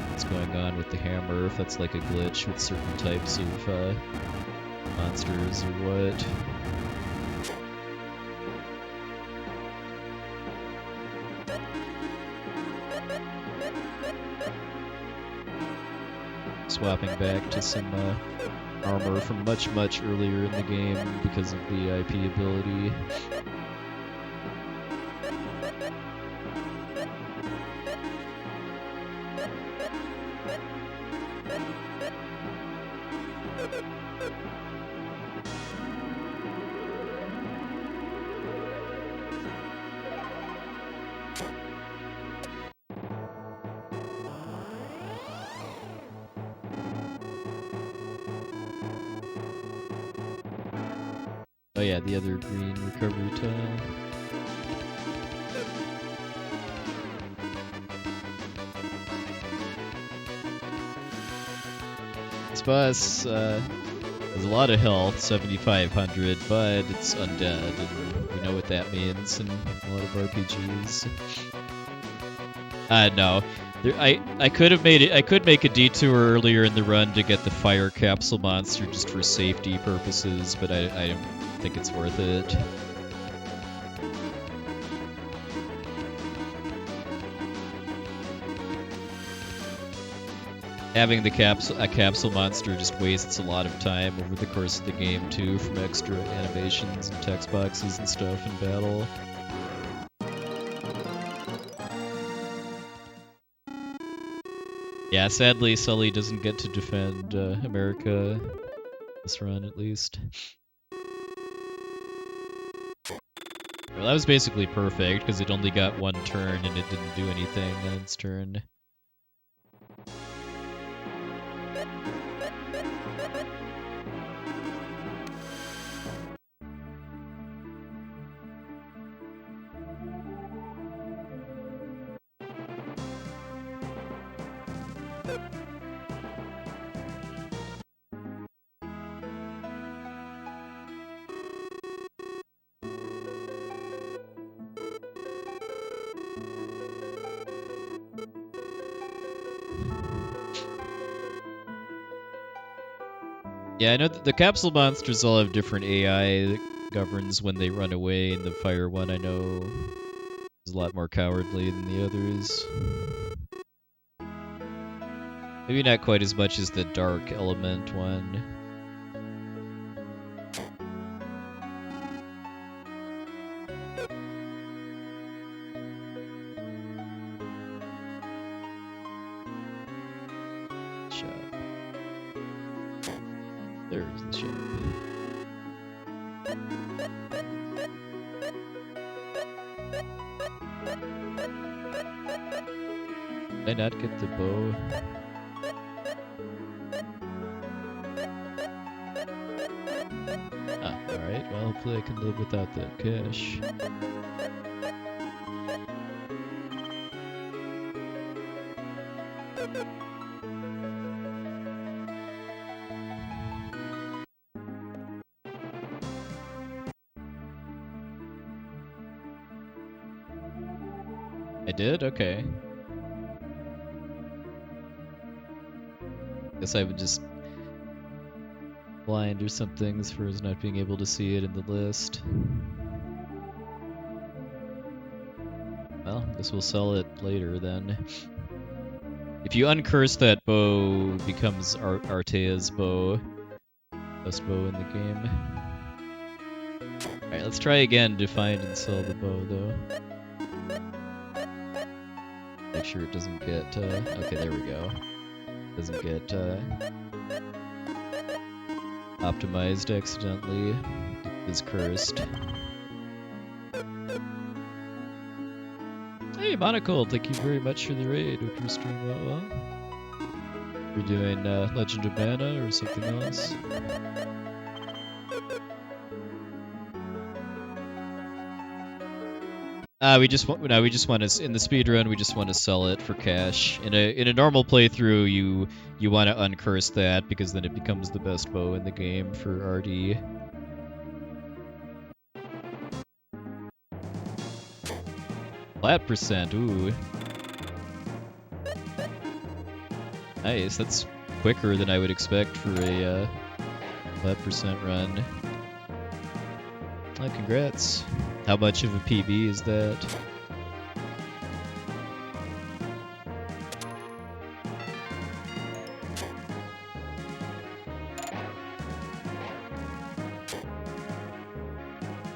what's going on with the hammer, if that's like a glitch with certain types of monsters or what. Swapping back to some armor from much earlier in the game because of the IP ability. Oh yeah, the other green recovery tile. This boss has a lot of health, 7,500, but it's undead, and we know what that means in a lot of RPGs. No. I could have made it. I could make a detour earlier in the run to get the fire capsule monster just for safety purposes, but I don't think it's worth it. Having the capsule monster just wastes a lot of time over the course of the game too, from extra animations and text boxes and stuff in battle. Yeah, sadly, Sully doesn't get to defend America this run, at least. Well, that was basically perfect, because it only got one turn and it didn't do anything on its turn. Yeah, I know the capsule monsters all have different AI that governs when they run away, and the fire one I know is a lot more cowardly than the others. Maybe not quite as much as the dark element one. There's the ship. Did I not get the bow? Ah, alright. Well, hopefully I can live without that cache. I did? Okay. Guess I would just blind or something as far as not being able to see it in the list. Well, guess we'll sell it later then. If you uncurse that bow, it becomes Artea's bow. Best bow in the game. Alright, let's try again to find and sell the bow, though. Make sure it doesn't get, okay, there we go. Doesn't get, optimized accidentally. It is cursed. Hey, Monocle, thank you very much for the raid. Hope you're doing well. We're doing, Legend of Mana or something else? We just want to in the speedrun. We just want to sell it for cash. In a normal playthrough, you want to uncurse that because then it becomes the best bow in the game for RD. Flat percent, ooh, nice. That's quicker than I would expect for a flat percent run. Congrats. How much of a PB is that?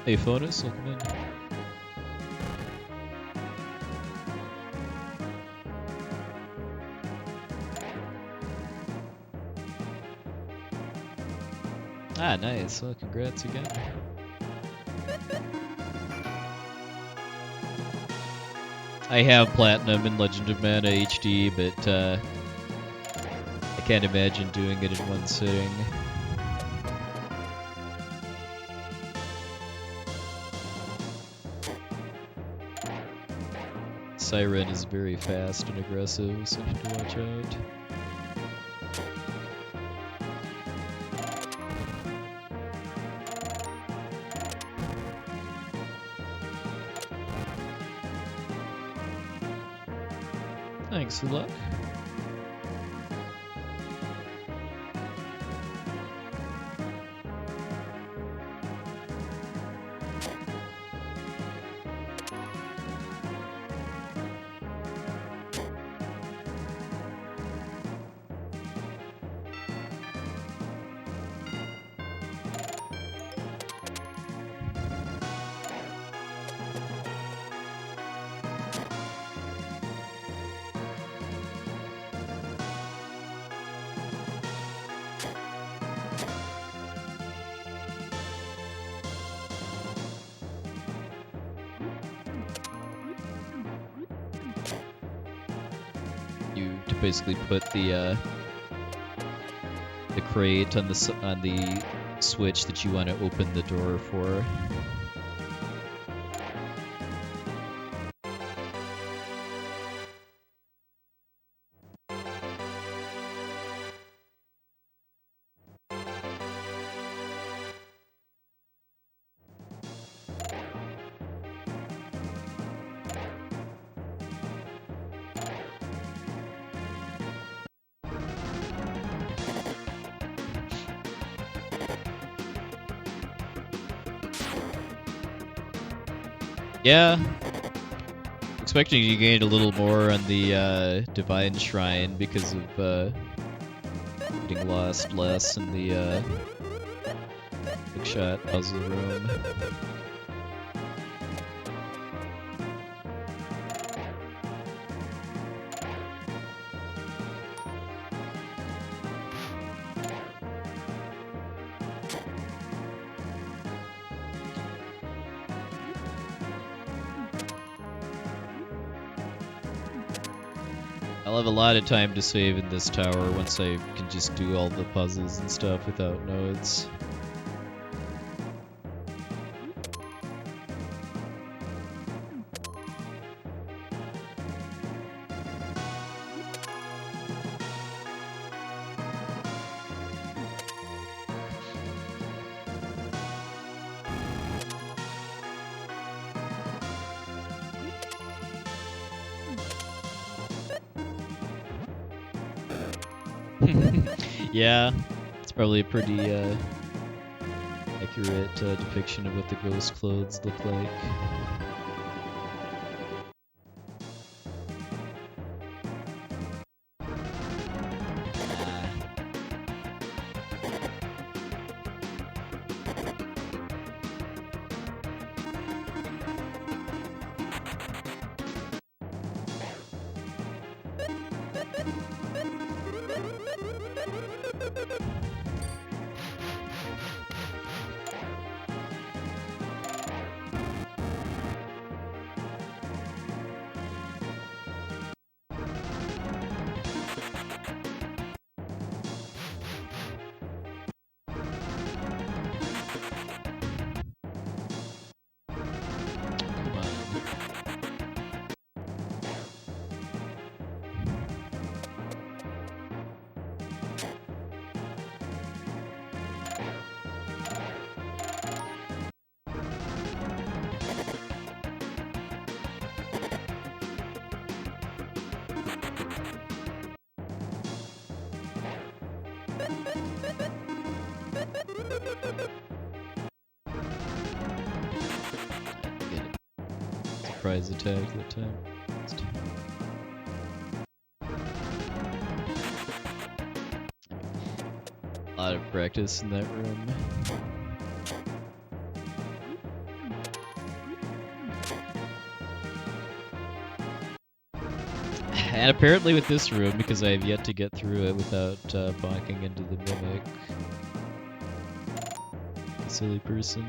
Hey, Phonus, welcome in. Ah, nice. Well, congrats again. I have Platinum in Legend of Mana HD, but I can't imagine doing it in one sitting. Siren is very fast and aggressive, so you have to watch out. Thanks for luck. To basically put the crate on the switch that you want to open the door for. Yeah, expecting you gained a little more on the Divine Shrine because of getting lost less in the big shot puzzle room. I'll have a lot of time to save in this tower once I can just do all the puzzles and stuff without nodes. Yeah, it's probably a pretty accurate depiction of what the ghost clothes look like. Surprise attack that time. A lot of practice in that room. And apparently with this room, because I have yet to get through it without bonking into the mimic. Silly person.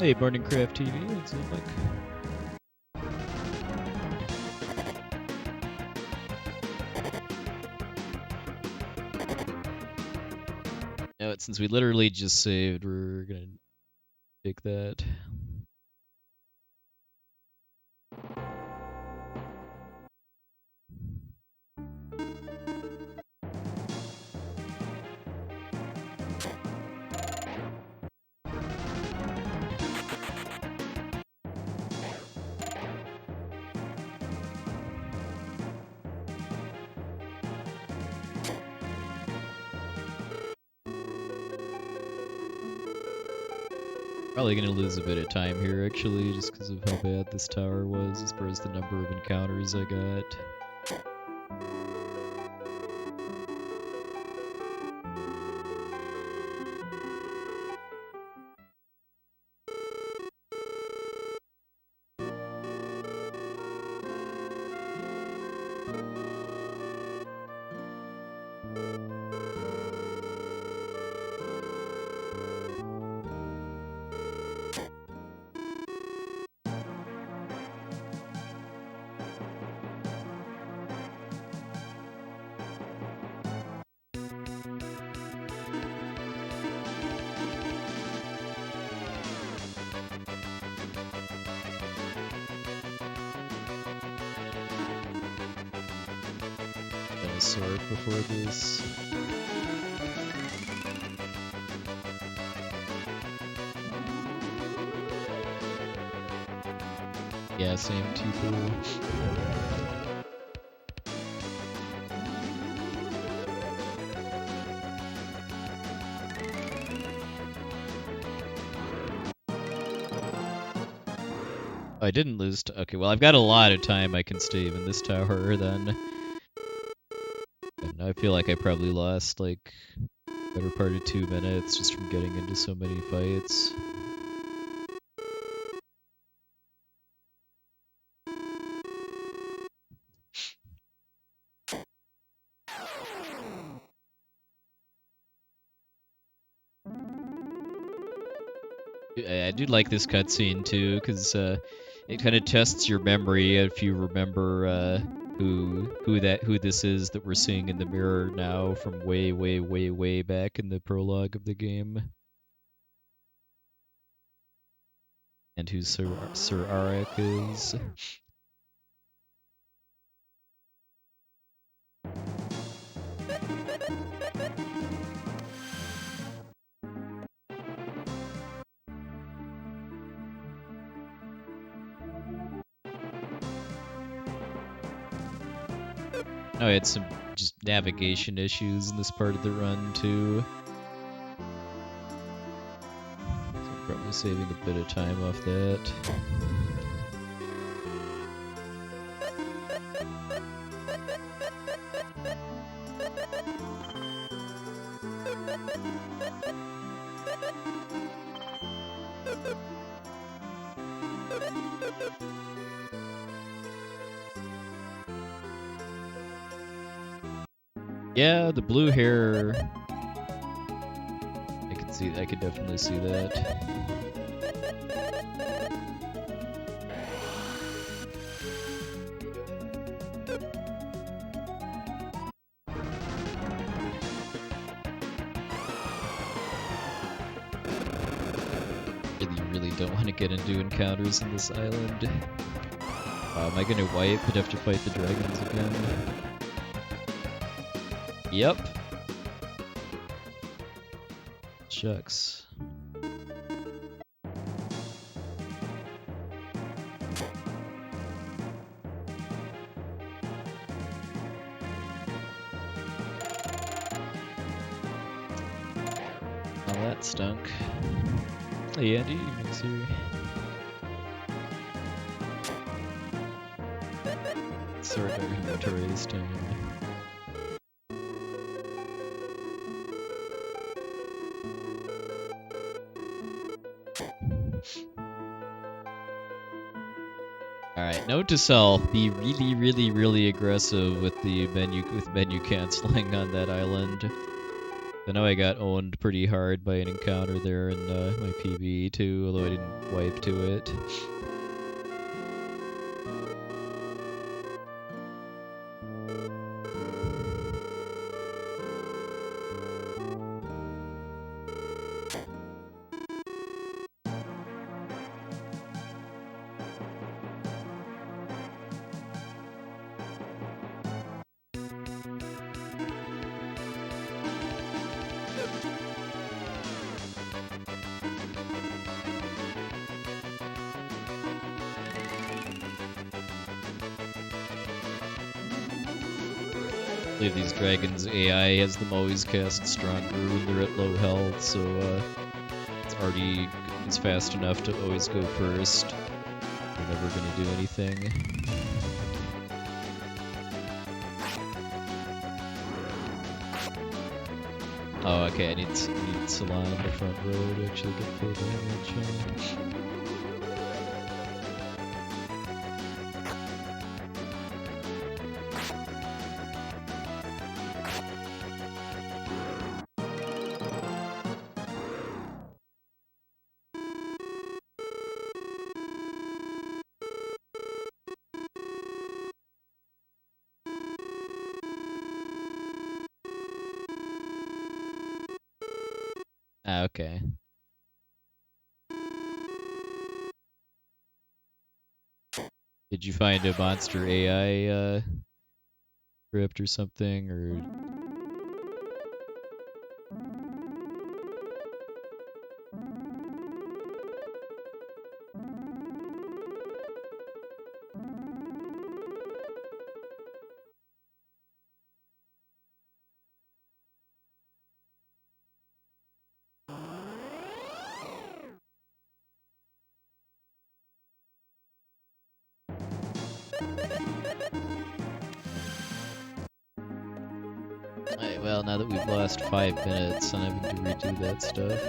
Hey, Morningcraft TV, what's it like? No, since we literally just saved, we're gonna take that. Probably gonna lose a bit of time here, actually, just because of how bad this tower was as far as the number of encounters I got. Sword before this. Yeah, same people. I didn't lose. Okay, well, I've got a lot of time I can stave in this tower then. And I feel like I probably lost, like, better part of 2 minutes just from getting into so many fights. I do like this cutscene too, because it kind of tests your memory if you remember who this is that we're seeing in the mirror now from way, way, way, way back in the prologue of the game. And who Sir Arak is. Oh, I had some just navigation issues in this part of the run too. saving a bit of time off that. Yeah, the blue hair. I could definitely see that. Really don't want to get into encounters in this island. Am I gonna wipe and have to fight the dragons again? Yep. Shucks. Well, that stunk. Hey Andy, evening Siri. Sort our inventory this time. Alright, note to self, be really aggressive with the menu canceling on that island. I know I got owned pretty hard by an encounter there in my PB too, although I didn't wipe to it. I believe these dragons' AI has them always cast stronger when they're at low health, so it's fast enough to always go first. They're never gonna do anything. Oh, okay, I need Salon in the front row to actually get full damage. Ah, okay. Did you find a monster AI script or something, or? Alright, well, now that we've lost 5 minutes on having to redo that stuff,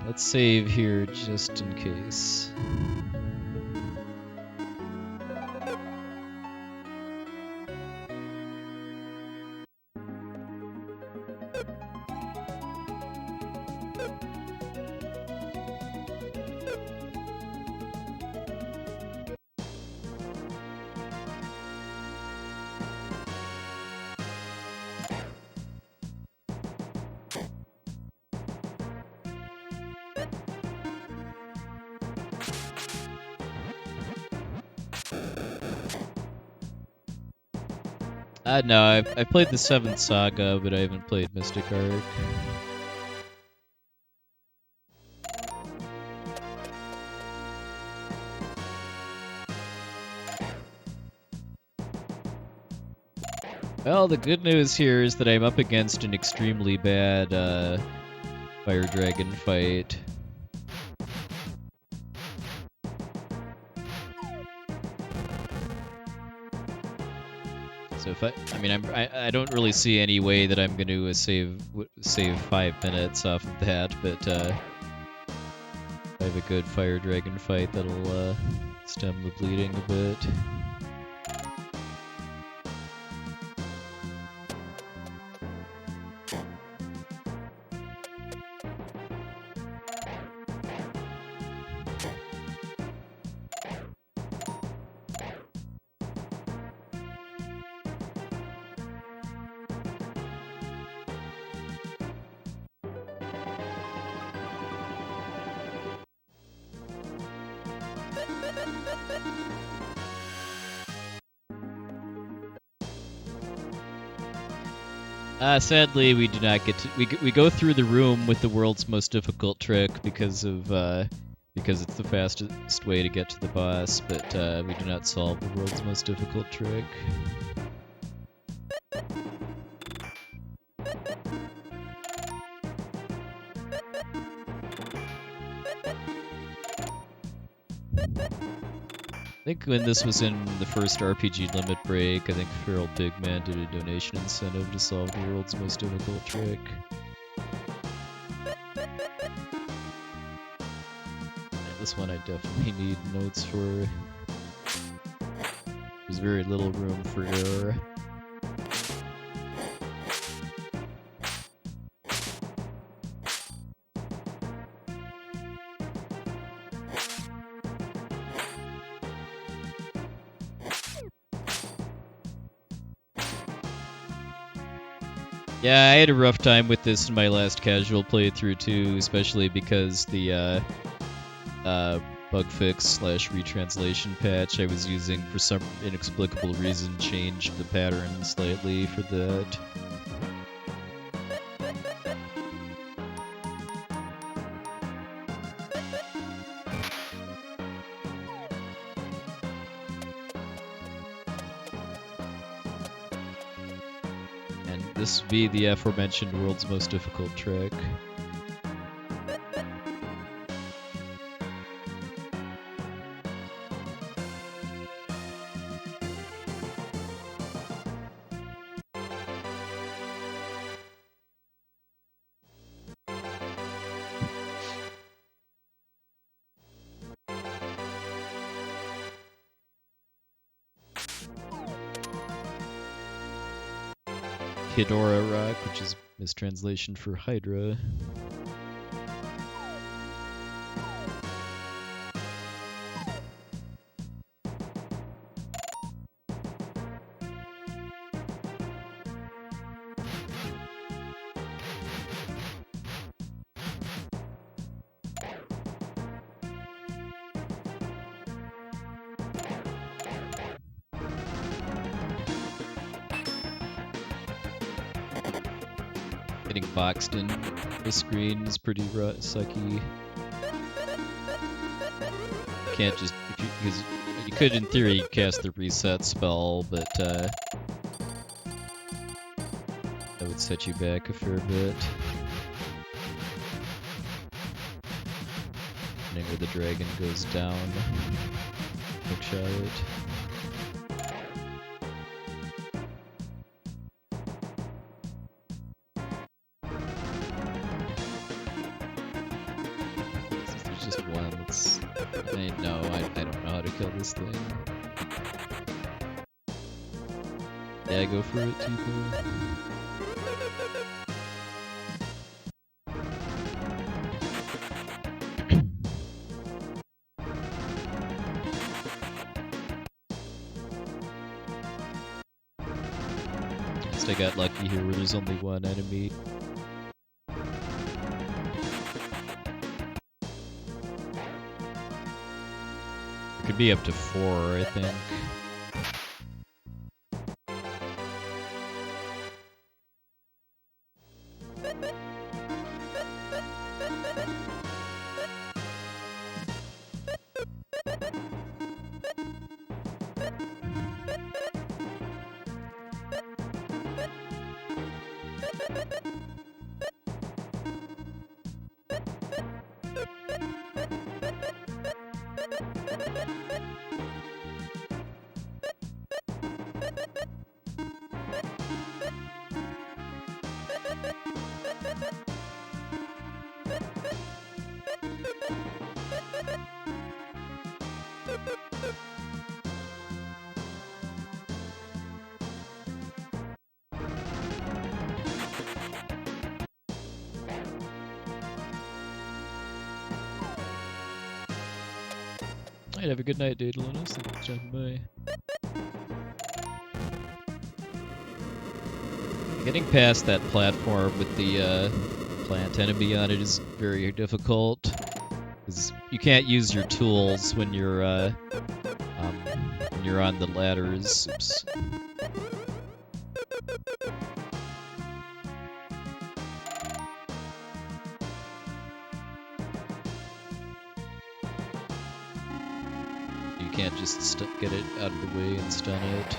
let's save here just in case. No, I've played the 7th Saga, but I haven't played Mystic Arc. Well, the good news here is that I'm up against an extremely bad fire dragon fight. So if I mean, I don't really see any way that I'm going to save 5 minutes off of that, but if I have a good fire dragon fight, that'll stem the bleeding a bit. Sadly, we do not get to. We go through the room with the world's most difficult trick because it's the fastest way to get to the boss, but we do not solve the world's most difficult trick. I think when this was in the first RPG limit break, I think Feral Pigman did a donation incentive to solve the world's most difficult trick. And this one I definitely need notes for. There's very little room for error. Yeah, I had a rough time with this in my last casual playthrough too, especially because the bug fix / retranslation patch I was using for some inexplicable reason changed the pattern slightly for that. This would be the aforementioned world's most difficult trick. Idura Rock, which is mistranslation for Hydra. Getting boxed in the screen is pretty sucky. You can't just because you could in theory cast the reset spell, but that would set you back a fair bit. Depending where the dragon goes down, hookshot it. I don't know how to kill this thing. Yeah, go for it, Tipo. Guess I got lucky here where there's only one enemy. It could be up to 4, I think. Alright, have a good night, Daedalus. Thanks for stopping by. Getting past that platform with the plant enemy on it is very difficult. Because you can't use your tools when you're on the ladders. Oops. You can't just get it out of the way and stun it.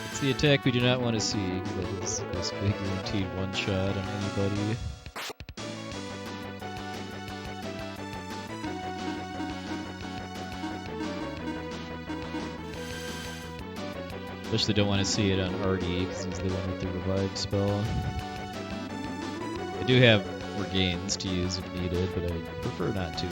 It's the attack we do not want to see, because that is basically guaranteed one shot on anybody. Especially don't want to see it on Artie, because he's the one with the revive spell. I do have regains to use if needed, but I prefer not to.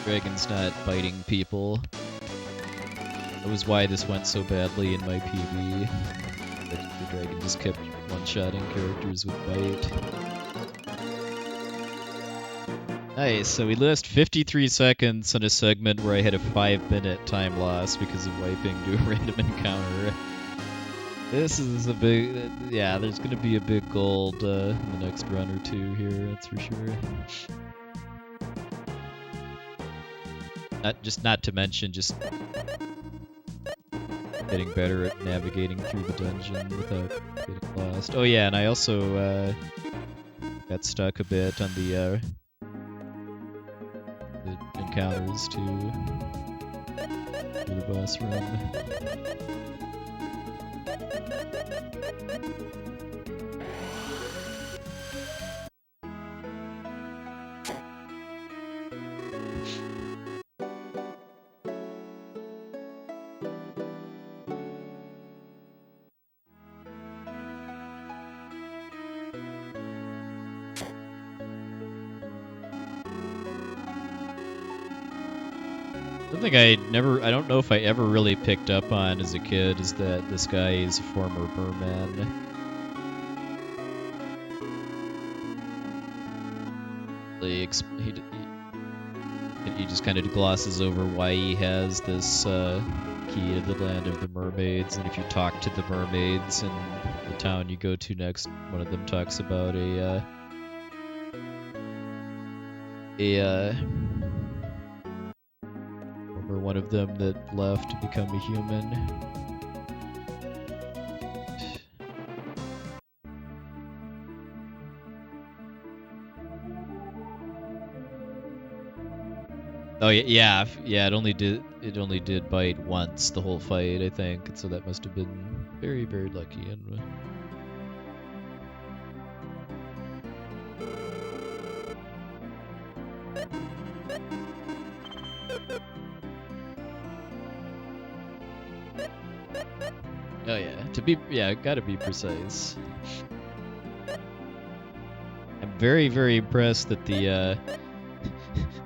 Dragon's not biting people. That was why this went so badly in my PB. The dragon just kept one-shotting characters with bite. Nice, so we lost 53 seconds on a segment where I had a 5-minute time loss because of wiping to a random encounter. This is a big... yeah, there's gonna be a big gold in the next run or two here, that's for sure. Not to mention just getting better at navigating through the dungeon without getting lost. Oh yeah, and I also got stuck a bit on the encounters too for the boss run. Something I don't know if I ever really picked up on as a kid is that this guy is a former merman. He just kind of glosses over why he has this key to the land of the mermaids, and if you talk to the mermaids in the town you go to next, one of them talks about remember one of them that left to become a human. Oh yeah. It only did bite once the whole fight, I think, and so that must have been very, very lucky. And oh yeah, gotta be precise. I'm very, very impressed that the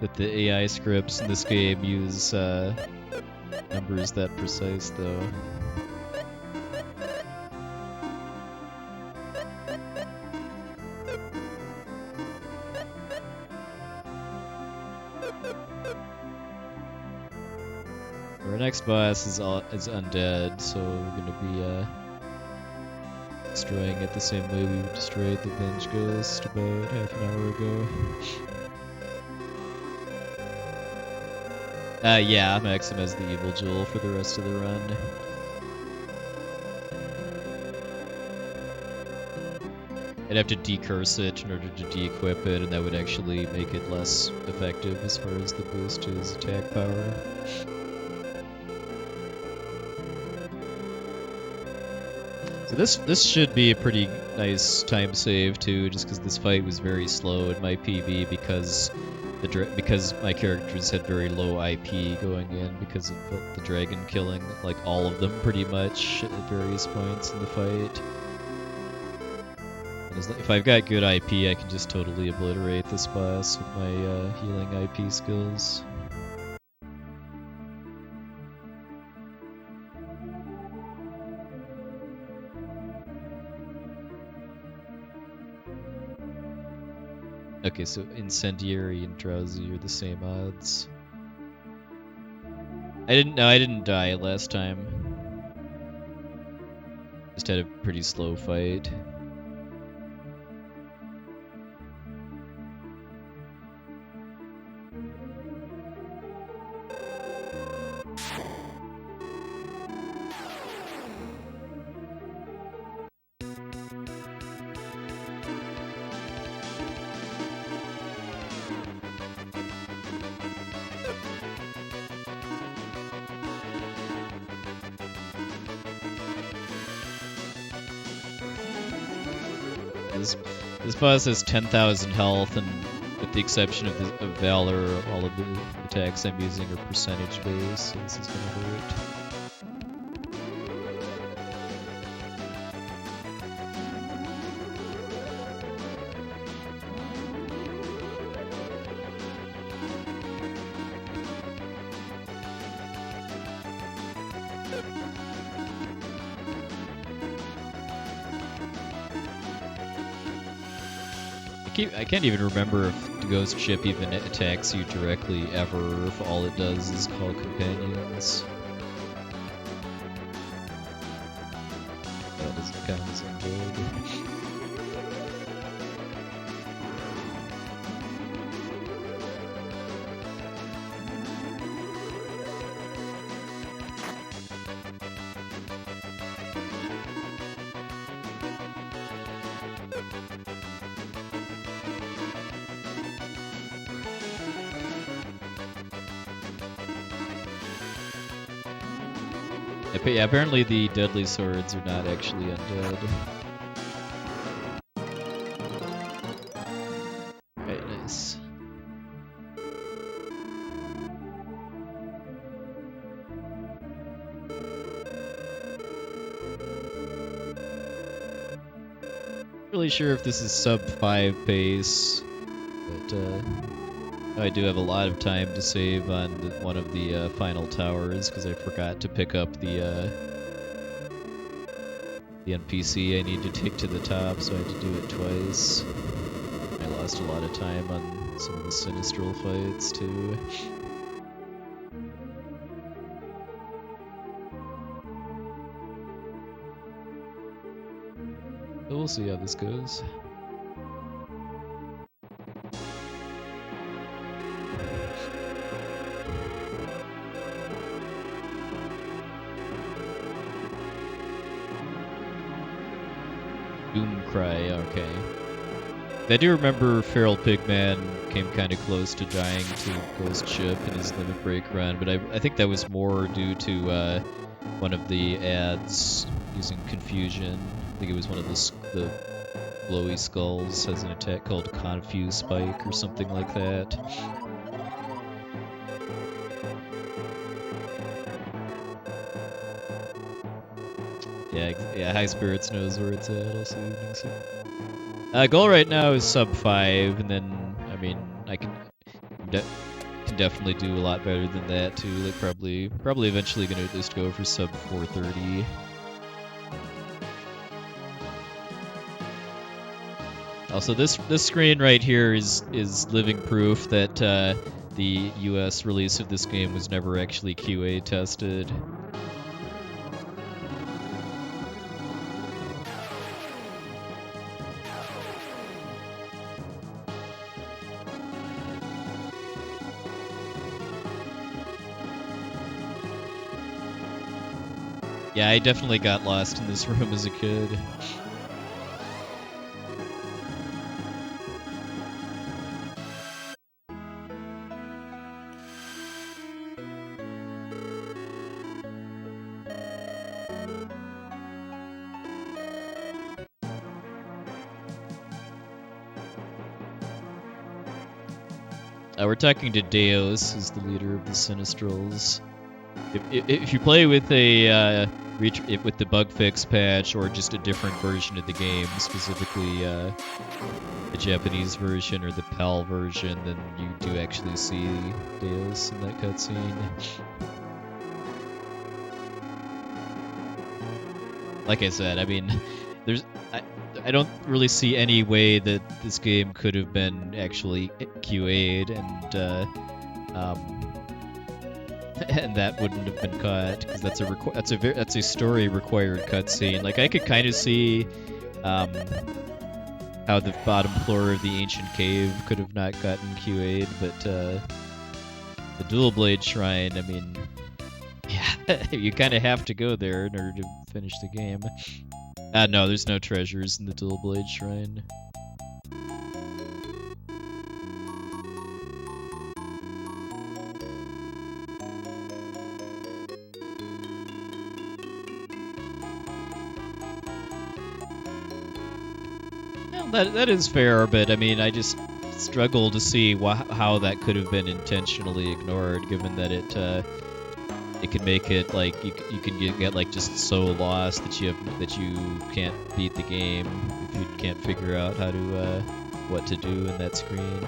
that the AI scripts in this game use numbers that precise, though. Our next boss is undead, so we're gonna be destroying it the same way we destroyed the Venge Ghost about half an hour ago. Yeah, Maxim as the evil jewel for the rest of the run. I'd have to decurse it in order to de-equip it, and that would actually make it less effective as far as the boost to his attack power. So this should be a pretty nice time save too, just because this fight was very slow in my PB because my characters had very low IP going in because of the dragon killing like all of them pretty much at various points in the fight. And if I've got good IP, I can just totally obliterate this boss with my healing IP skills. Okay, so Incendiary and Drowsy are the same odds. I didn't die last time. Just had a pretty slow fight. This boss has 10,000 health, and with the exception of Valor, all of the attacks I'm using are percentage based, so this is gonna hurt. I can't even remember if the ghost ship even attacks you directly ever, or if all it does is call companions. That doesn't count as undead. But yeah, apparently the deadly swords are not actually undead. Right, nice. Really sure if this is sub 5 pace, but I do have a lot of time to save on one of the final towers because I forgot to pick up the NPC I need to take to the top, so I had to do it twice. I lost a lot of time on some of the Sinistral fights too. But we'll see how this goes. Doom Cry, okay. I do remember Feral Pigman came kind of close to dying to Ghost Ship in his Limit Break run, but I think that was more due to one of the ads using Confusion. I think it was one of the glowy skulls has an attack called Confuse Spike or something like that. Yeah, High Spirits knows where it's at. Also, evening soon. Goal right now is sub 5, and then I mean I can definitely do a lot better than that too. Like probably eventually gonna at least go for sub 430. Also, this screen right here is living proof that the U.S. release of this game was never actually QA tested. Yeah, I definitely got lost in this room as a kid. We're talking to Deos, who's the leader of the Sinistrals. If you play with a with the bug fix patch or just a different version of the game, specifically the Japanese version or the PAL version, then you do actually see Deos in that cutscene. Like I said, I mean, I don't really see any way that this game could have been actually QA'd and that wouldn't have been caught because that's a story required cutscene. Like I could kind of see how the bottom floor of the ancient cave could have not gotten QA'd, but the dual blade shrine, I mean, yeah, you kind of have to go there in order to finish the game. No, there's no treasures in the dual blade shrine. That is fair, but I mean, I just struggle to see how that could have been intentionally ignored, given that it can make it like you can get like just so lost that you can't beat the game if you can't figure out how to what to do in that screen.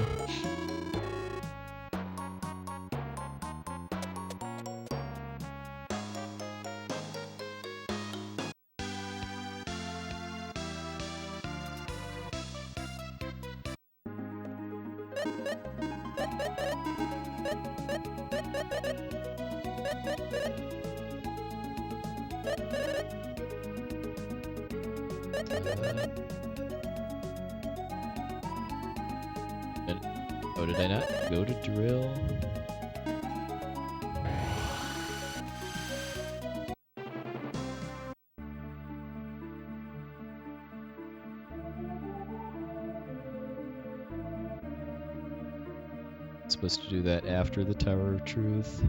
Oh, did I not go to drill? Supposed to do that after the Tower of Truth.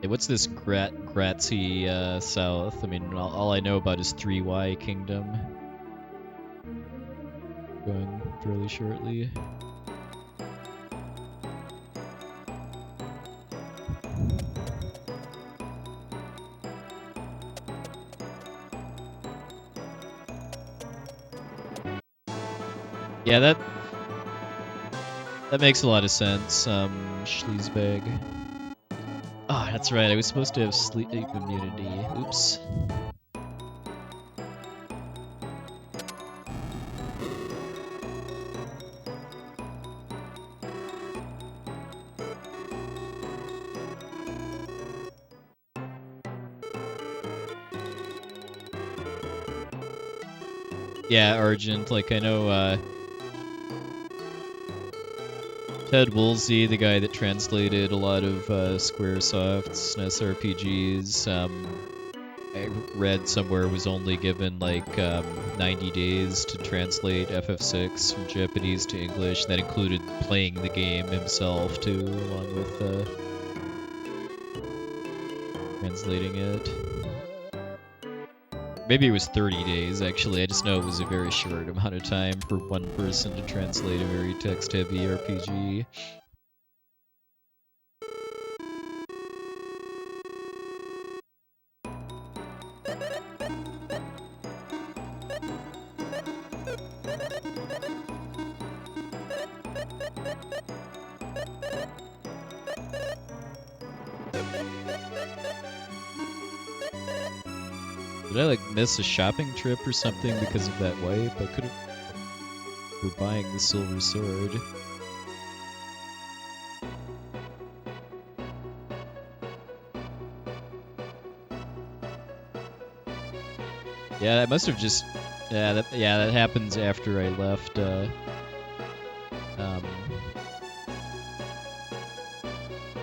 Hey, what's this Grazie South? I mean, all I know about is 3Y Kingdom. Going fairly shortly. Yeah, that makes a lot of sense, Schleesbag. Oh, that's right, I was supposed to have sleep immunity. Oops. Yeah, Argent, like, I know, Ted Woolsey, the guy that translated a lot of Squaresoft's SNES RPGs, I read somewhere was only given like 90 days to translate FF6 from Japanese to English. That included playing the game himself too, along with translating it. Maybe it was 30 days actually. I just know it was a very short amount of time for one person to translate a very text-heavy RPG. Did I like miss a shopping trip or something because of that wipe? I could have for buying the silver sword. Yeah, that must have just that happens after I left the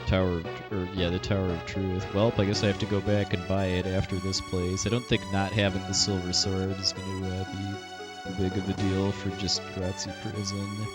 Tower of Truth. Well, I guess I have to go back and buy it after this place. I don't think not having the silver sword is going to be too big of a deal for just Grazie Prison.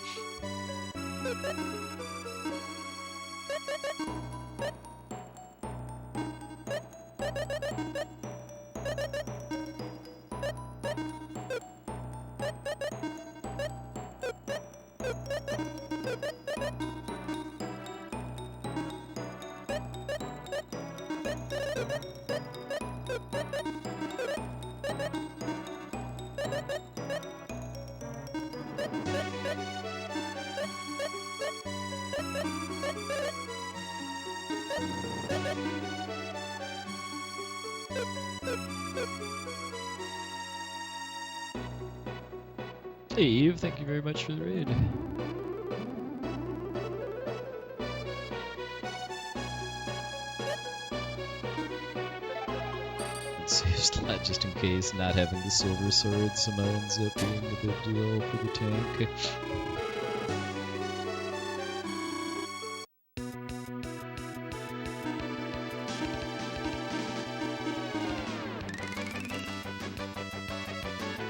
Hey Eve, thank you very much for the raid. It saves a lot just in case not having the silver sword somehow ends up being a big deal for the tank.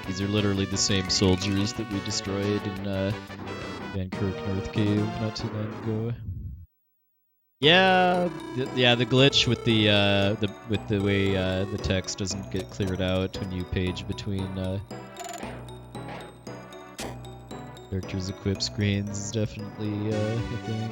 These are literally the same soldiers that we destroyed in Vankirk North Cave not too long ago. Yeah, the glitch with the way the text doesn't get cleared out when you page between characters' equip screens is definitely a thing.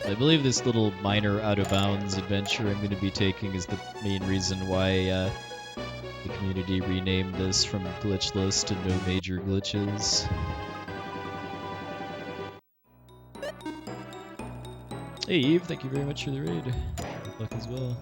I believe this little minor out-of-bounds adventure I'm going to be taking is the main reason why the community renamed this from glitchless to no major glitches. Hey Eve, thank you very much for the raid. Good luck as well.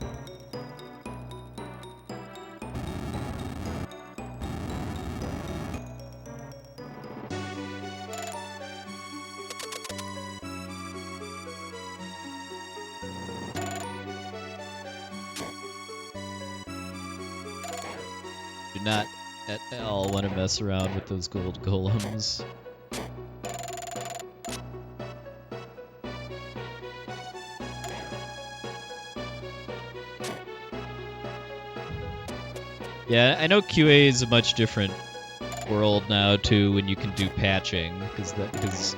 Do not at all want to mess around with those gold golems. Yeah, I know QA is a much different world now too when you can do patching, because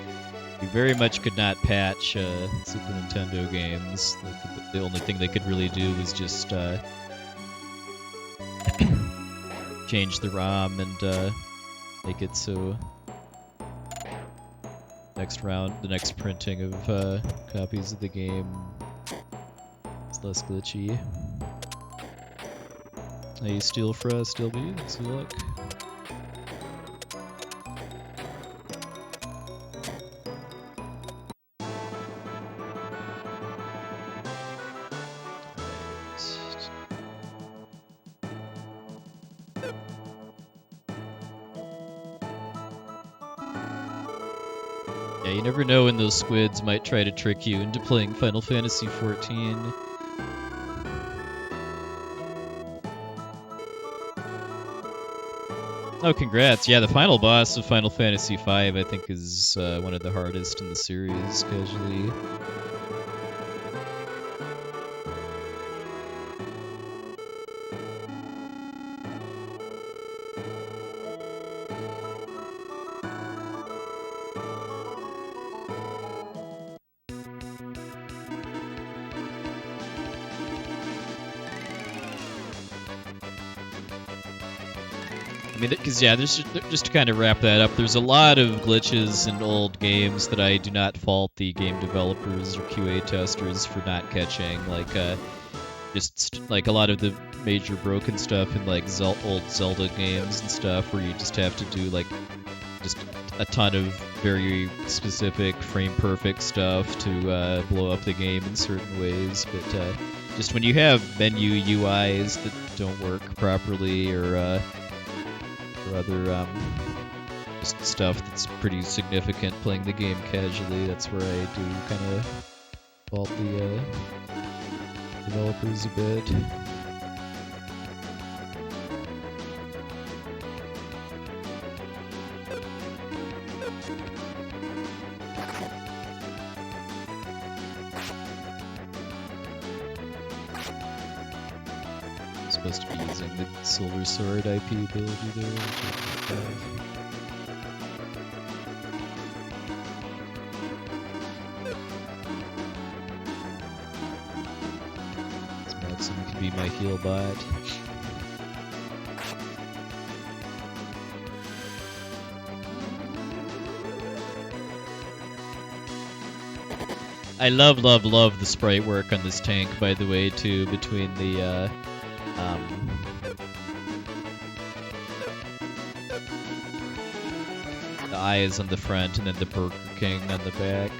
you very much could not patch Super Nintendo games. Like, the only thing they could really do was just change the ROM and make it so the next printing of copies of the game is less glitchy. Hey, Steel Frost, LB, thanks for luck. Yeah, you never know when those squids might try to trick you into playing Final Fantasy XIV. Oh, congrats. Yeah, the final boss of Final Fantasy V, I think, is one of the hardest in the series, casually. I mean, because yeah, there's just to kind of wrap that up, there's a lot of glitches in old games that I do not fault the game developers or QA testers for not catching. Like, just like a lot of the major broken stuff in like old Zelda games and stuff, where you just have to do like just a ton of very specific frame perfect stuff to blow up the game in certain ways. But just when you have menu UIs that don't work properly or other just stuff that's pretty significant playing the game casually, that's where I do kind of fault the developers a bit. Supposed to be using the Silver Sword IP ability there, which I don't have. This Maxim can be my heal bot. I love the sprite work on this tank, by the way, too, between the eyes on the front and then the Burger King on the back.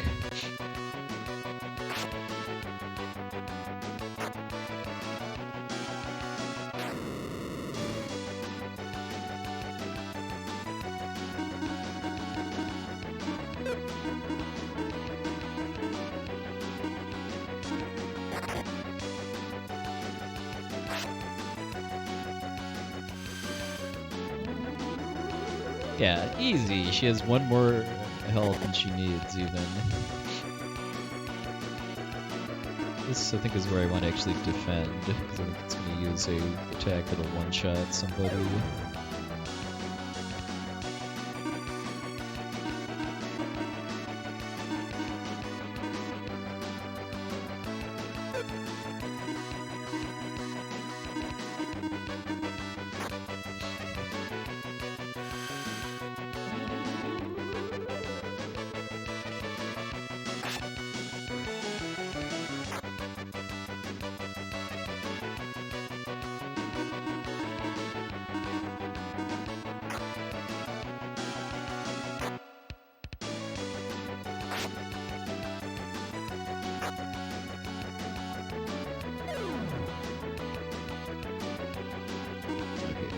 Yeah, easy. She has one more health than she needs, even. This, I think, is where I want to actually defend, because I think it's going to use a attack that'll one-shot somebody.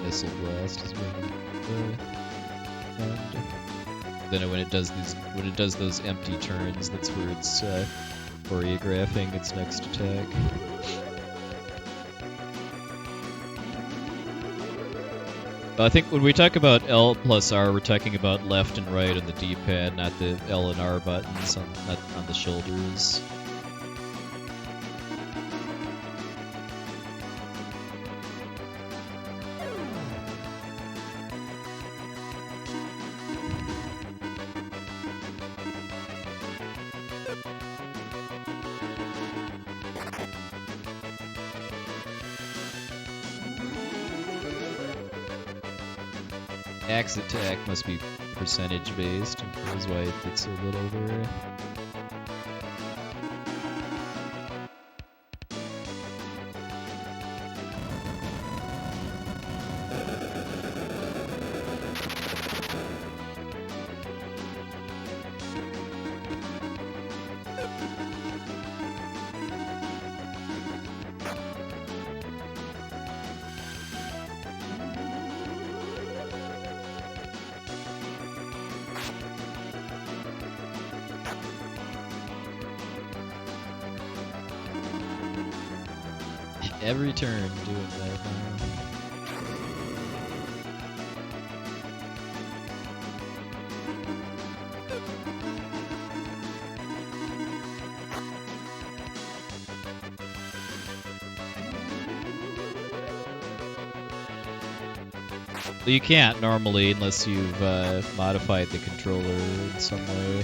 Missile Blast is when then when it does those empty turns, that's where it's choreographing its next attack. I think when we talk about L plus R, we're talking about left and right on the D-pad, not the L and R buttons not on the shoulders. Axe attack must be percentage based, which is why it did so little there. Every turn doing that now. Well, you can't normally unless you've modified the controller in some way.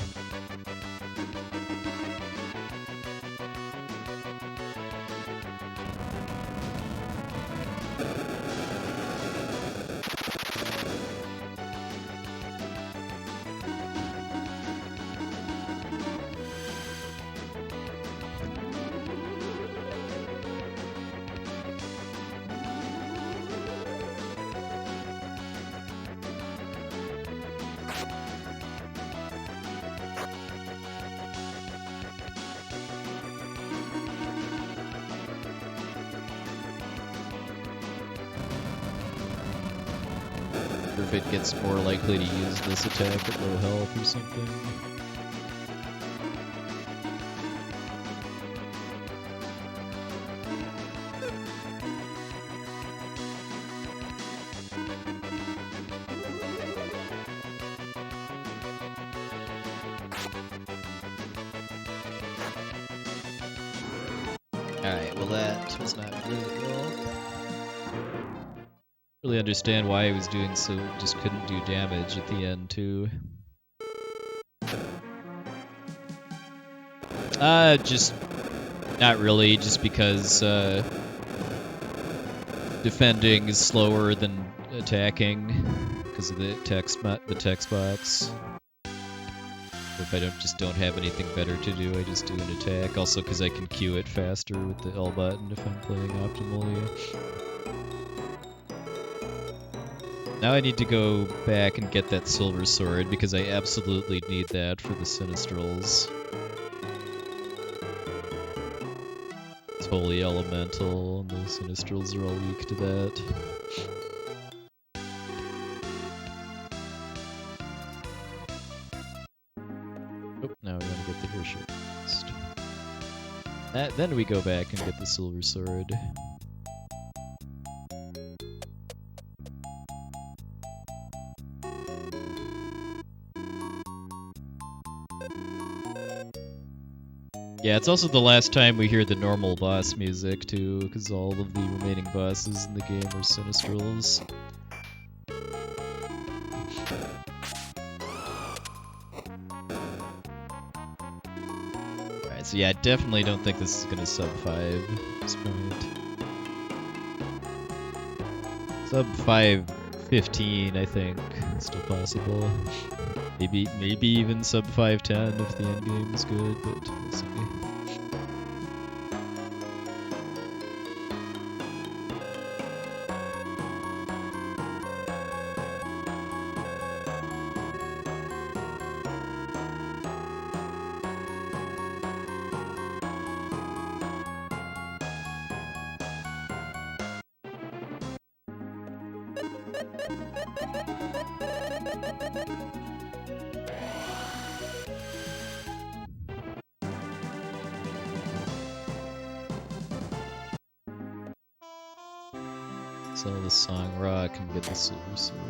If it gets more likely to use this attack at low health or something. Alright, well that was not good at all. Really understand why he was doing so, just couldn't do damage at the end too. Just not really, just because defending is slower than attacking because of the text box. If I don't have anything better to do, I just do an attack. Also because I can queue it faster with the L button if I'm playing optimally. Now I need to go back and get that silver sword because I absolutely need that for the Sinistrals. It's wholly elemental, and the Sinistrals are all weak to that. Oh, now we want to get the airship first. Then we go back and get the silver sword. Yeah, it's also the last time we hear the normal boss music, too, because all of the remaining bosses in the game are Sinistrals. Alright, so yeah, I definitely don't think this is gonna sub 5 at this point. Sub 5:15, I think, is still possible. Maybe even sub 5:10 if the endgame is good, but we'll see. Sell the song rock and get the silver sword.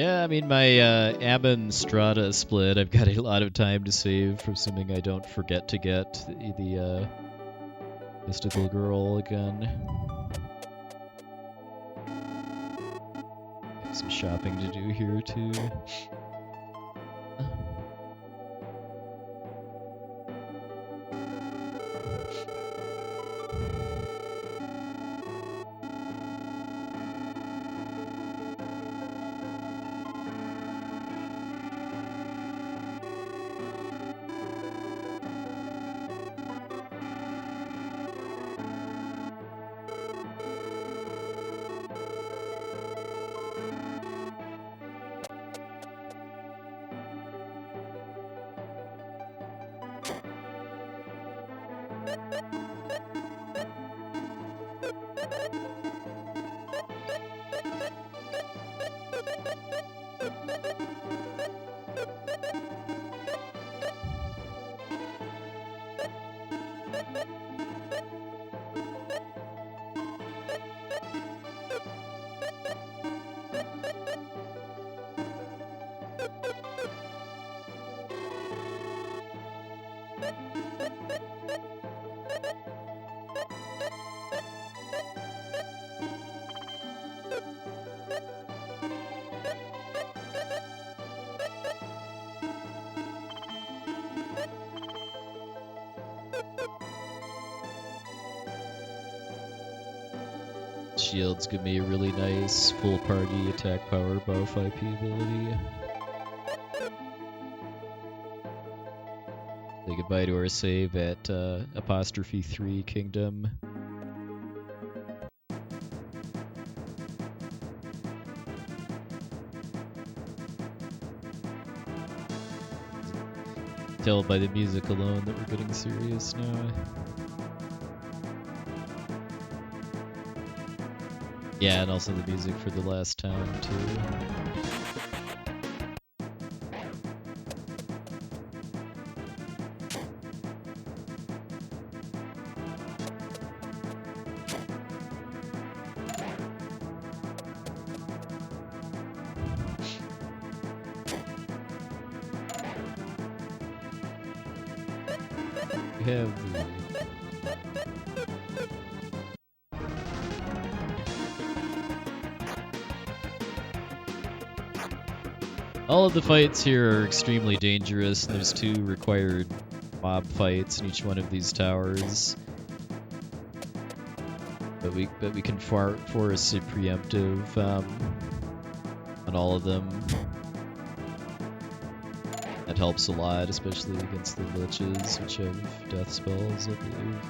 Yeah, I mean, my Ammon Strata split, I've got a lot of time to save, assuming I don't forget to get the mystical girl again. Have some shopping to do here, too. Shields give me a really nice full party attack power buff IP ability. Say goodbye to our save at apostrophe 3 Kingdom. Tell by the music alone that we're getting serious now. Yeah, and also the music for the last town, too. We have all of the fights here are extremely dangerous, and there's 2 required mob fights in each one of these towers. But we can force a preemptive on all of them. That helps a lot, especially against the liches, which have death spells, I believe.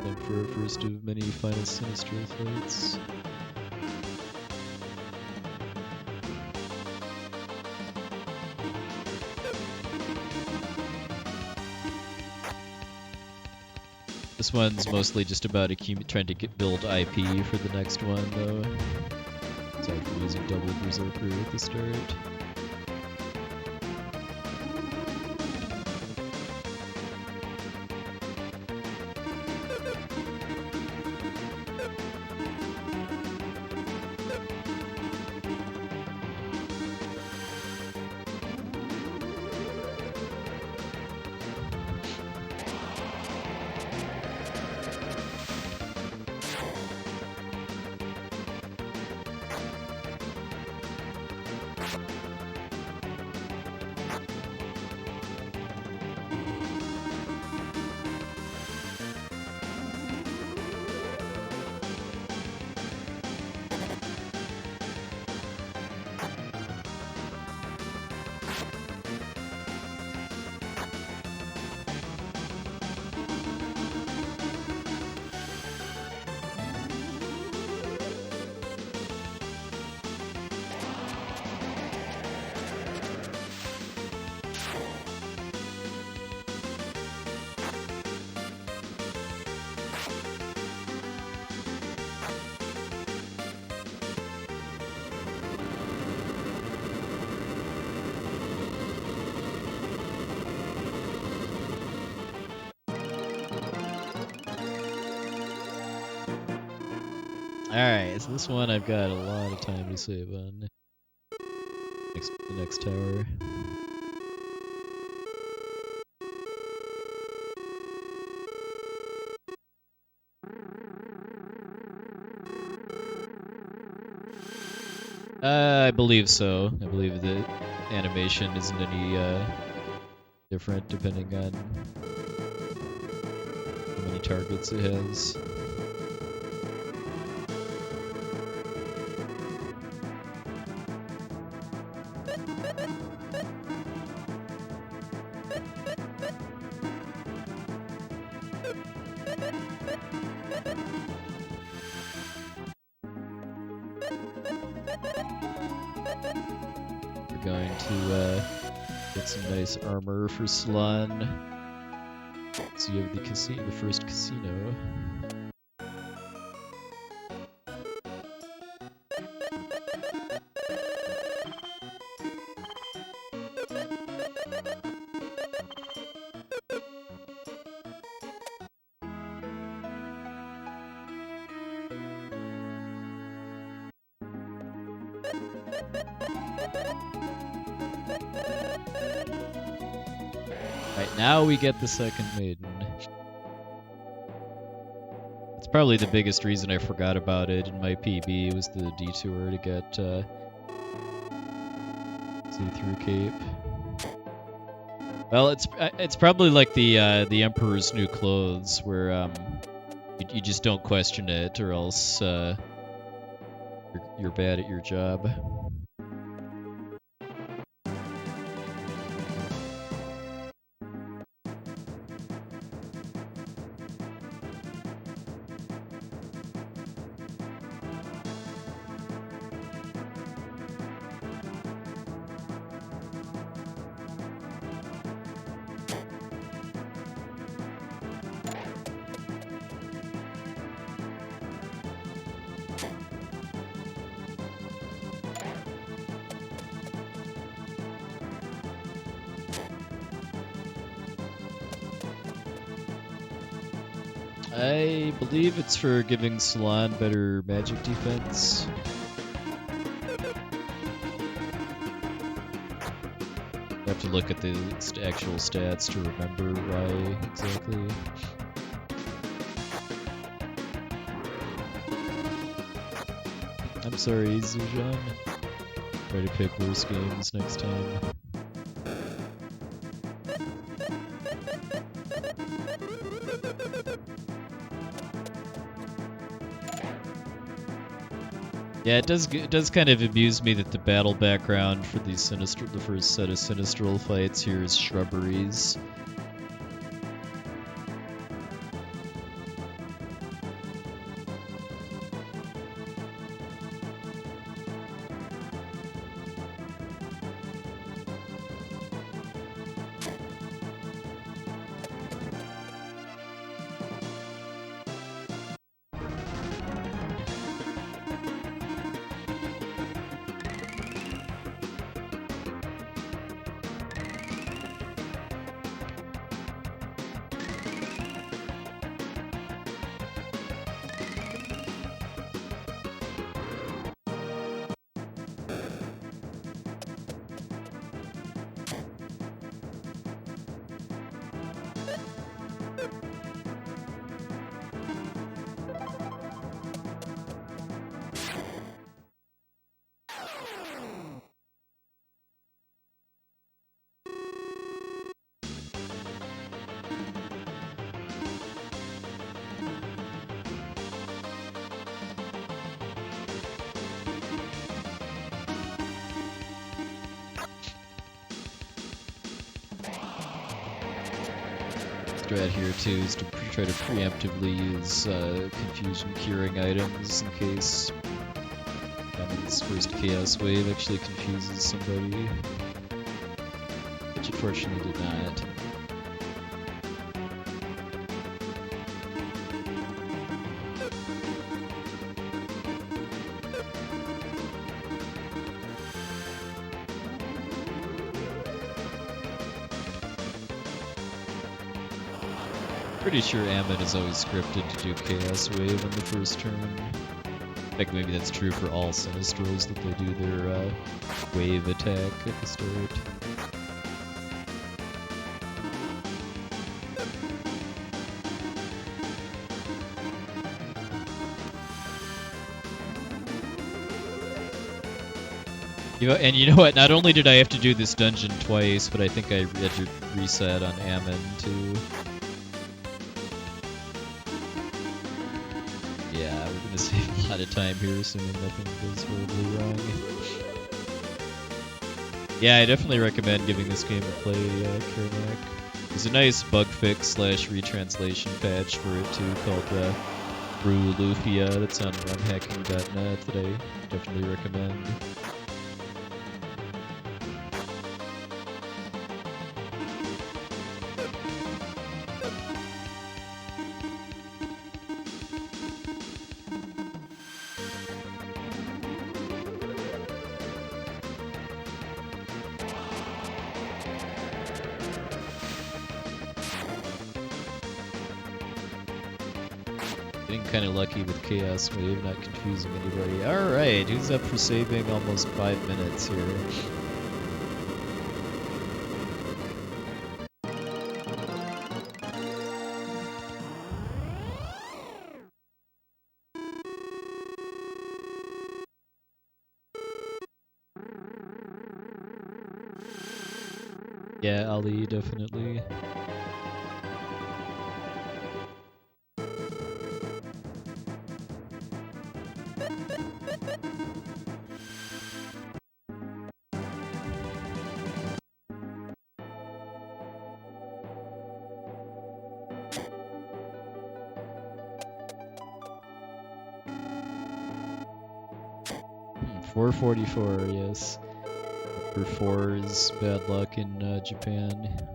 Time for our first of many final Sinistral fights. This one's mostly just about trying to build IP for the next one, though. Sorry for using double Berserker at the start. Alright, so this one I've got a lot of time to save on. The next tower. I believe so. I believe the animation isn't any different depending on how many targets it has. We're going to get some nice armor for Salon. So you have the first casino. Right, now we get the second maiden. It's probably the biggest reason I forgot about it in my PB was the detour to get see-through cape. Well, it's probably like the Emperor's New Clothes, where you just don't question it, or else you're bad at your job. I believe it's for giving Salon better magic defense. I have to look at the actual stats to remember why exactly. I'm sorry, Zujan. Try to pick worse games next time. Yeah, it does kind of amuse me that the battle background for the first set of Sinistral fights here is shrubberies. Strat here too is to try to preemptively use confusion curing items in case this first chaos wave actually confuses somebody, which unfortunately did not. Pretty sure Ammon is always scripted to do Chaos Wave on the first turn. In fact, maybe that's true for all Sinistrals, that they do their wave attack at the start. And you know what? Not only did I have to do this dungeon twice, but I think I had to reset on Ammon too. Yeah, we're gonna save a lot of time here, assuming nothing goes horribly wrong. Yeah, I definitely recommend giving this game a play, Kernak. There's a nice bug fix / retranslation patch for it too, called Brew Lufia, that's on runhacking.net, that I definitely recommend. Kind of lucky with Chaos Wave, not confusing anybody. Alright, who's up for saving almost 5 minutes here? Yeah, Ali, definitely. $4.44, yes. For 4 is bad luck in Japan.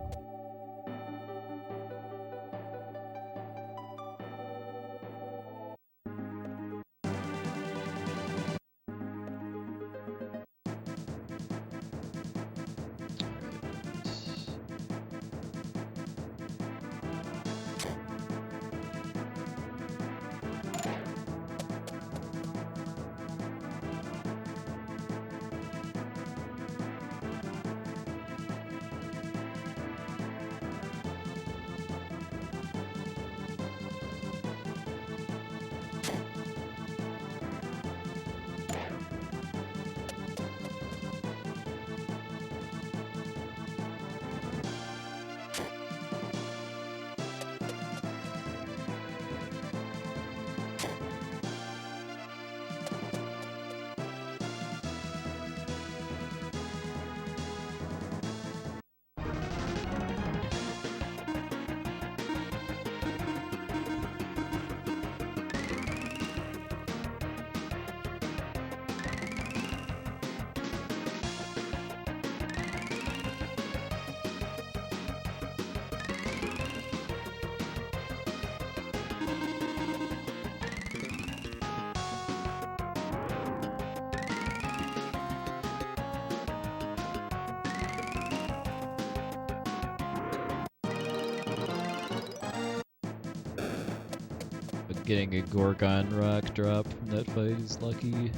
Getting a Gorgon rock drop from that fight is lucky.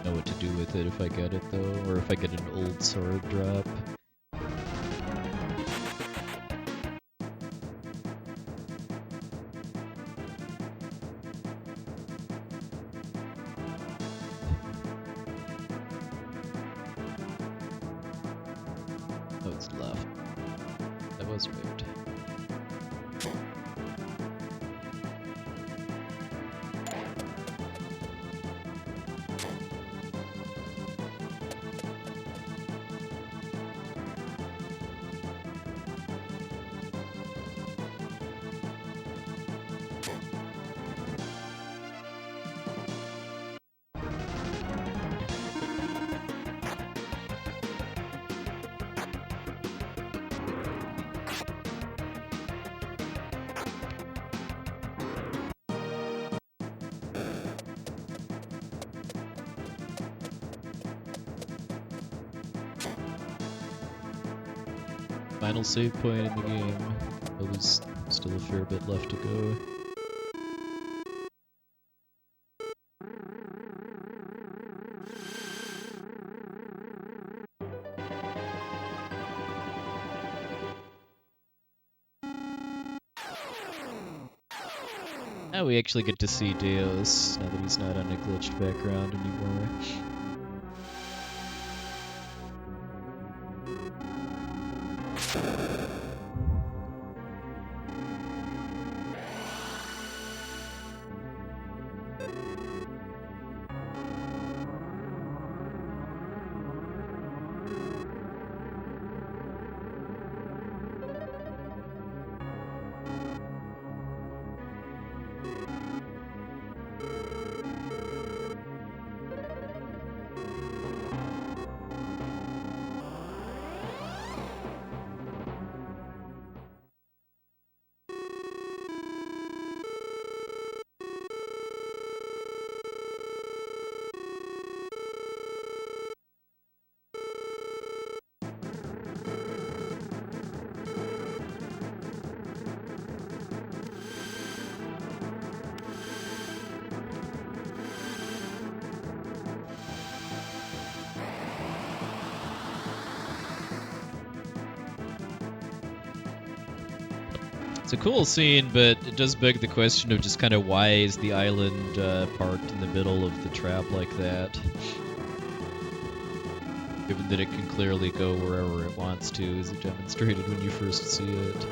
Know what to do with it if I get it though, or if I get an old sword drop. Oh, it's left. That was weird. Final save point in the game. Oh, there's still a fair bit left to go. Now we actually get to see Deus, now that he's not on a glitched background anymore. It's a cool scene, but it does beg the question of just kind of why is the island parked in the middle of the trap like that? Given that it can clearly go wherever it wants to, as it demonstrated when you first see it.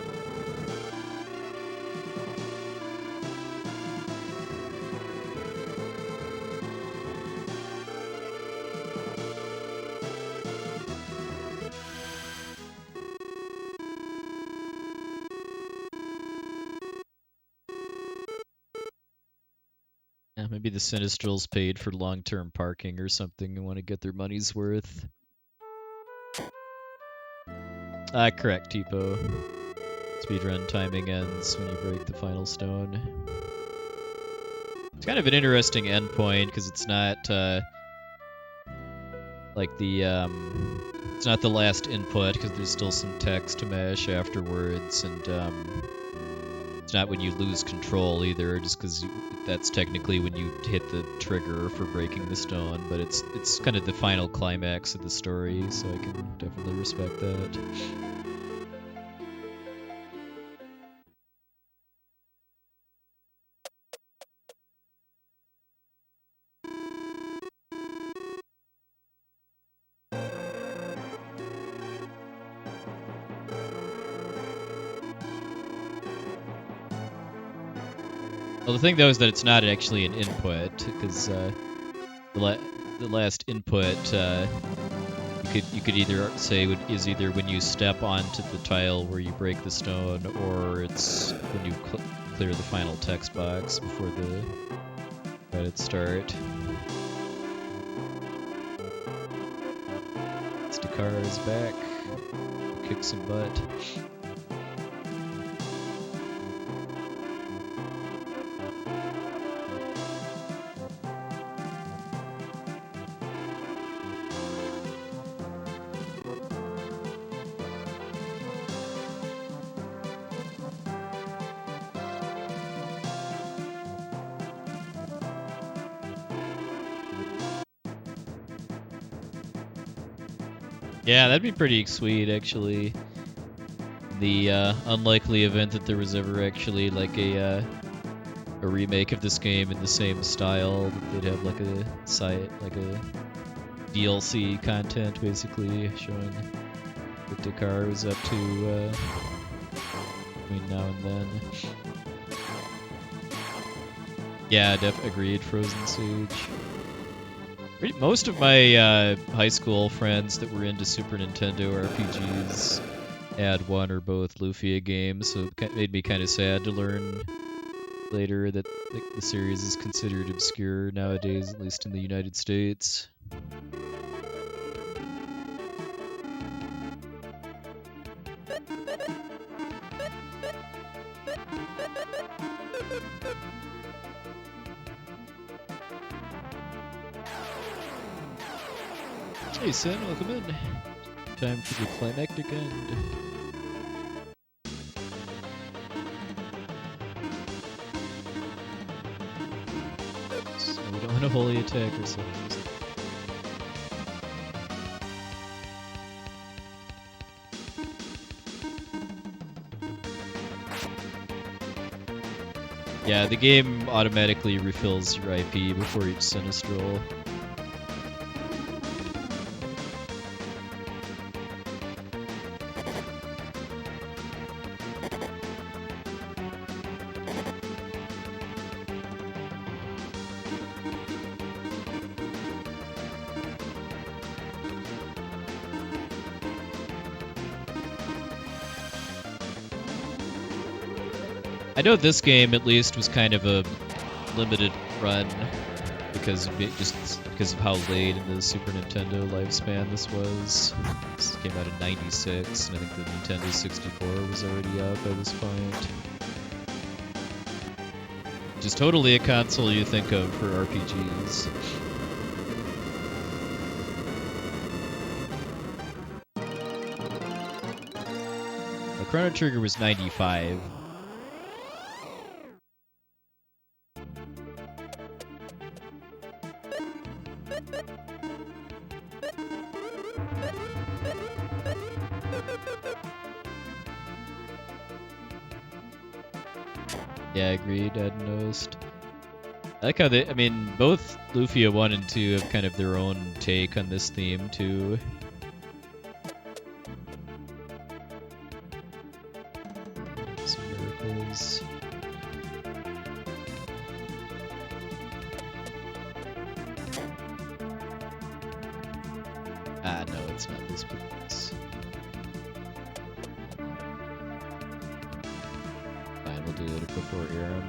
Yeah, maybe the Sinistrals paid for long-term parking or something and want to get their money's worth. Correct, Tipo. Speedrun timing ends when you break the final stone. It's kind of an interesting endpoint because it's not like the it's not the last input because there's still some text to mesh afterwards, and it's not when you lose control either, just because that's technically when you hit the trigger for breaking the stone, but it's kind of the final climax of the story, so I can definitely respect that. Well, the thing though is that it's not actually an input, because the last input you could either say is either when you step onto the tile where you break the stone, or it's when you clear the final text box before the credits start. Stakar is back. Kick some butt. Yeah, that'd be pretty sweet, actually. The unlikely event that there was ever actually like a remake of this game in the same style, that they'd have like a site, like a DLC content, basically showing what Dakar was up to between now and then. Yeah, agreed. Frozen Siege. Most of my high school friends that were into Super Nintendo RPGs had one or both Lufia games, so it made me kind of sad to learn later that the series is considered obscure nowadays, at least in the United States. Hey Sin, welcome in. Time for the climactic end. So we don't want a holy attack or something. Yeah, the game automatically refills your IP before each Sinistral. I know this game, at least, was kind of a limited run because of how late in the Super Nintendo lifespan this was. This came out in '96, and I think the Nintendo 64 was already out by this point. Which is totally a console you think of for RPGs. Chrono Trigger was 95. Yeah, agreed. I hadn't noticed. I like how both Lufia 1 and 2 have kind of their own take on this theme, too. Some miracles. Ah, no, it's not this place. Fine, we'll do it before Aram.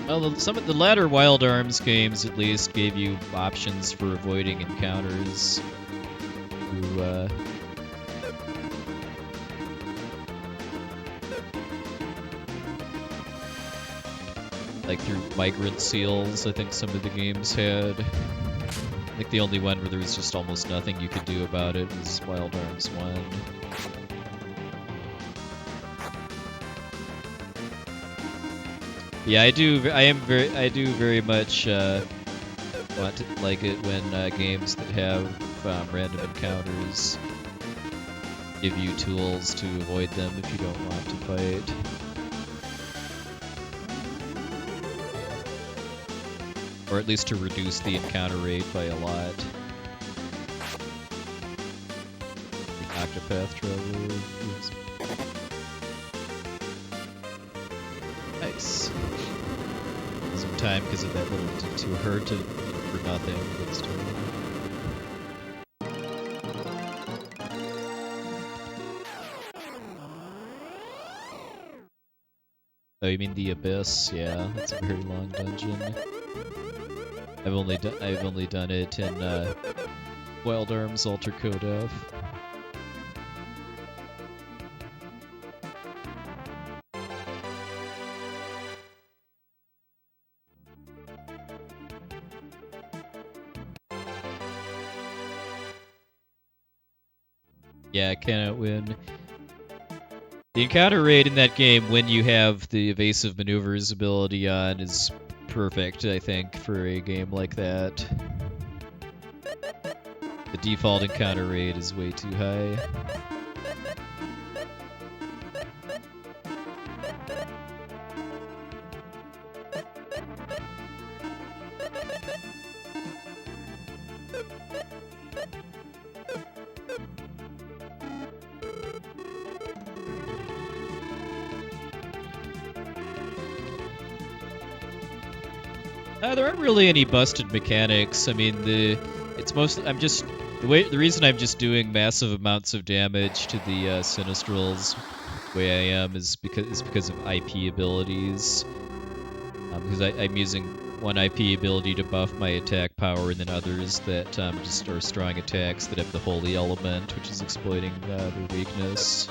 Well, some of the latter Wild Arms games, at least, gave you options for avoiding encounters. Like through migrant seals, I think some of the games had. I think the only one where there was just almost nothing you could do about it was Wild Arms 1. Yeah, I do very much want to like it when games that have random encounters give you tools to avoid them if you don't want to fight. Or at least to reduce the encounter rate by a lot. The Octopath Traveler. Nice. Some time because of that little detour for nothing, but still. Oh, you mean the Abyss? Yeah, that's a very long dungeon. I've only done it in Wild Arms Alter Code F. Yeah, I cannot win. The encounter rate in that game when you have the evasive maneuvers ability on is perfect, I think, for a game like that. The default encounter rate is way too high. There aren't really any busted mechanics. I mean, the reason I'm just doing massive amounts of damage to the Sinistrals the way I am is because of IP abilities. Because I'm using one IP ability to buff my attack power, and then others that just are strong attacks that have the holy element, which is exploiting their weakness.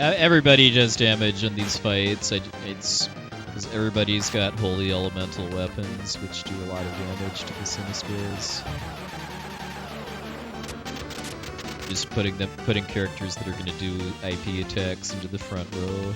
Everybody does damage in these fights. It's because everybody's got holy elemental weapons, which do a lot of damage to the Sinistrals. Just putting characters that are going to do IP attacks into the front row.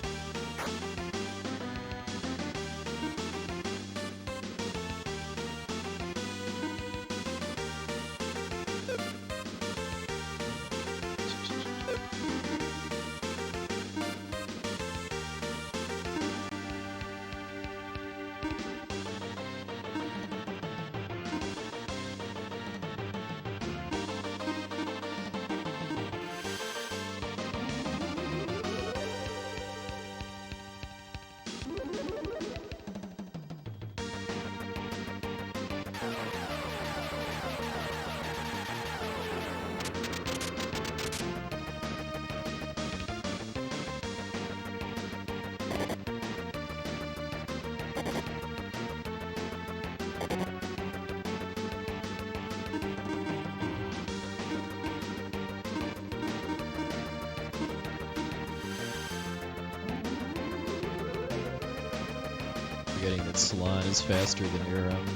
Forgetting that Salon is faster than Aram.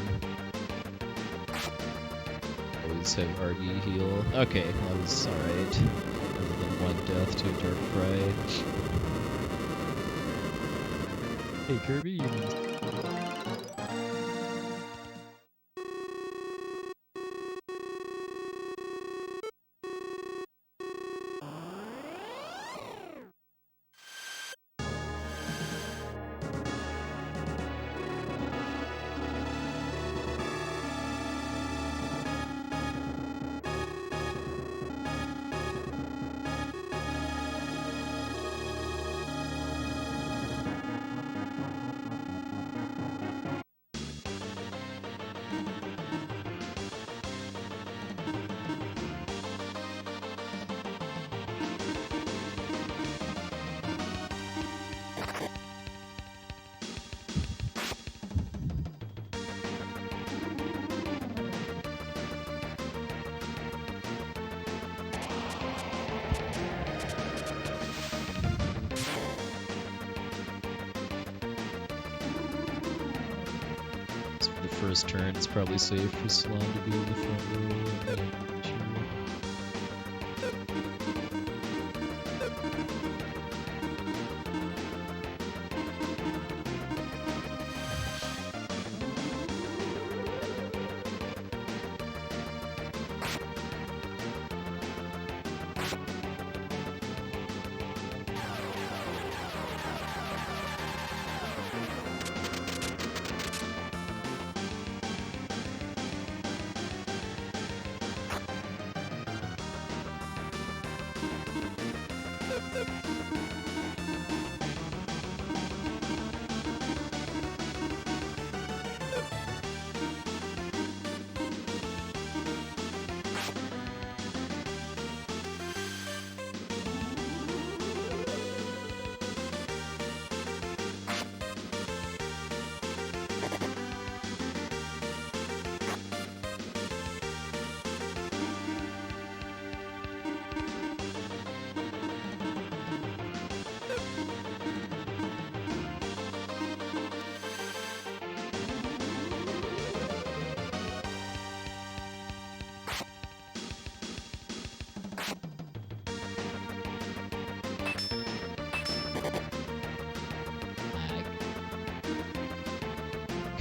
Always have Argy heal. Okay, that was alright. Other than one death to a Dark Cry. Hey Kirby, you first turn, it's probably safe for Salon to be in the front row.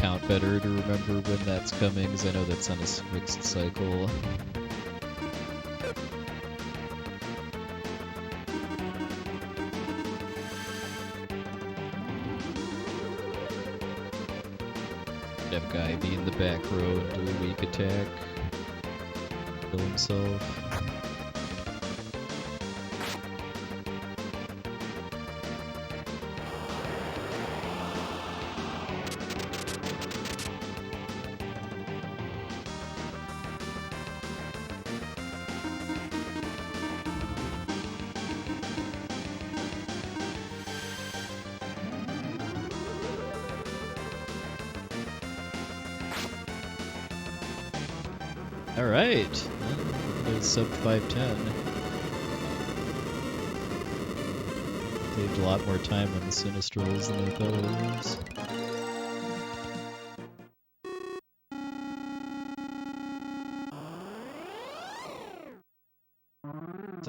count better to remember when that's coming, because I know that's on a mixed cycle. Have a guy be in the back row and do a weak attack. Kill himself. Alright, there's sub 510. Saved a lot more time on the Sinistrals than I thought it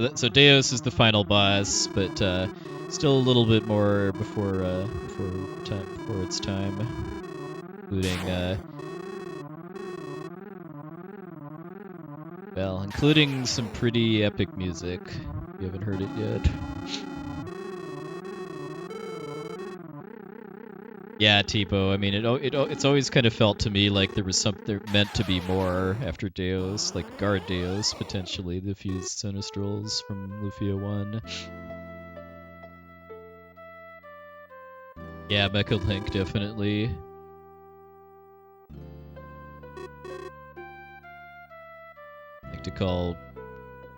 was. So Deus is the final boss, but still a little bit more before its time, including some pretty epic music. You haven't heard it yet. Yeah, Tipo. I mean, it's always kind of felt to me like there was something meant to be more after Deus, like Gargoyles, potentially the fused Sinistrals from Lufia I. Yeah, Mecha Link, definitely. I like to call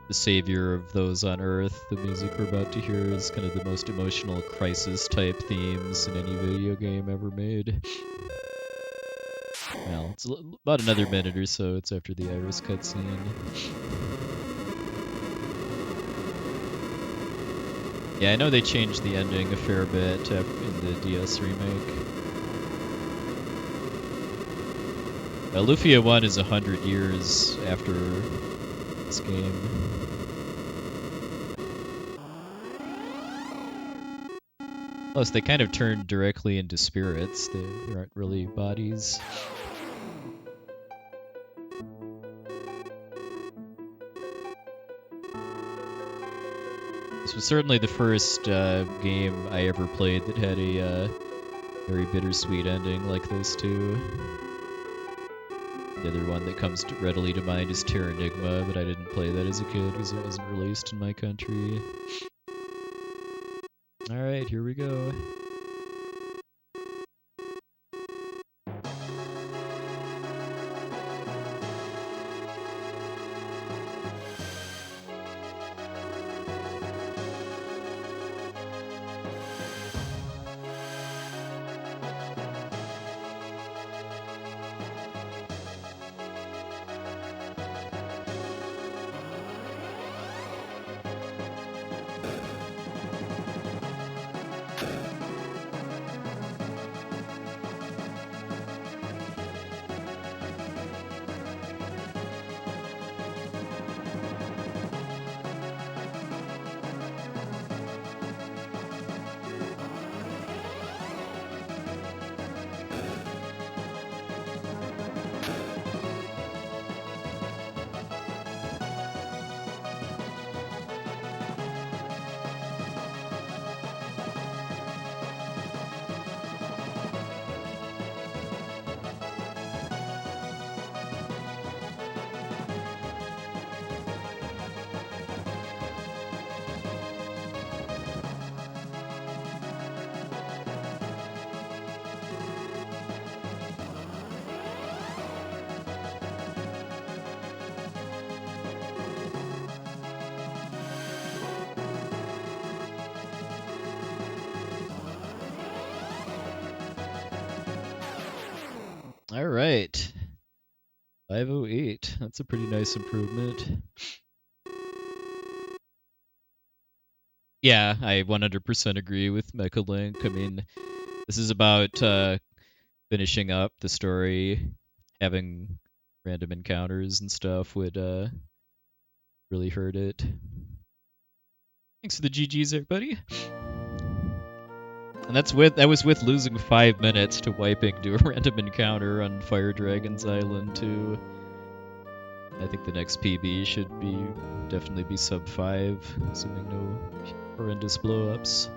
the savior of those on Earth. The music we're about to hear is kind of the most emotional crisis-type themes in any video game ever made. Well, it's about another minute or so. It's after the Iris cutscene. Yeah, I know they changed the ending a fair bit in the DS remake. Lufia 1 is 100 years after this game. Plus, they kind of turn directly into spirits. They aren't really bodies. This was certainly the first game I ever played that had a very bittersweet ending like this, too. The other one that comes readily to mind is Terranigma, but I didn't play that as a kid because it wasn't released in my country. Alright, here we go. All right. 508. That's a pretty nice improvement. Yeah, I 100% agree with Mecha Link. I mean, this is about finishing up the story, having random encounters and stuff would really hurt it. Thanks for the GGs, everybody. And that was with losing 5 minutes to wiping to a random encounter on Fire Dragon's Island too. I think the next PB should definitely be sub 5, assuming no horrendous blow-ups.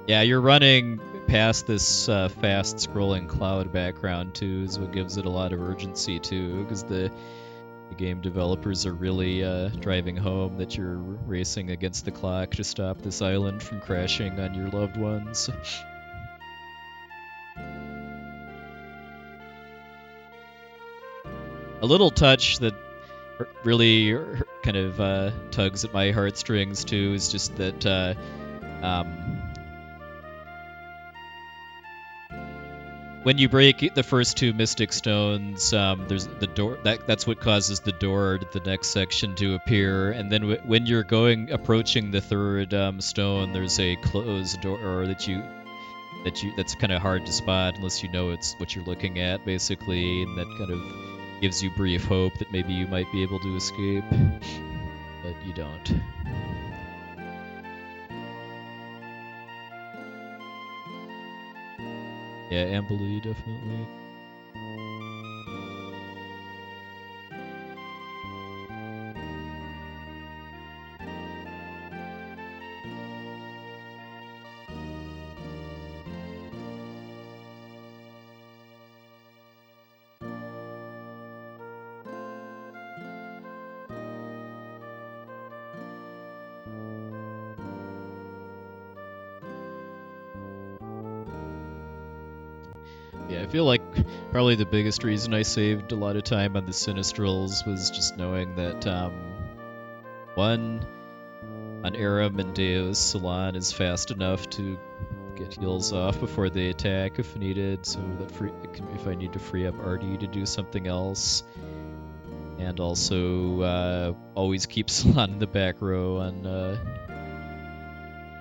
Yeah, you're running past this fast-scrolling cloud background too, is what gives it a lot of urgency too, because the game developers are really driving home that you're racing against the clock to stop this island from crashing on your loved ones. A little touch that really kind of tugs at my heartstrings too is just that when you break the first 2 Mystic Stones, there's the door. That's what causes the door to the next section to appear. And then when you're approaching the 3rd stone, there's a closed door that's kind of hard to spot unless you know it's what you're looking at, basically, and that kind of gives you brief hope that maybe you might be able to escape, but you don't. Yeah, Ambly, definitely. Yeah, I feel like probably the biggest reason I saved a lot of time on the Sinistrals was just knowing that, one, on Aram and Deus, Salon is fast enough to get heals off before they attack if needed, so that if I need to free up Artie to do something else. And also, always keep Salon in the back row on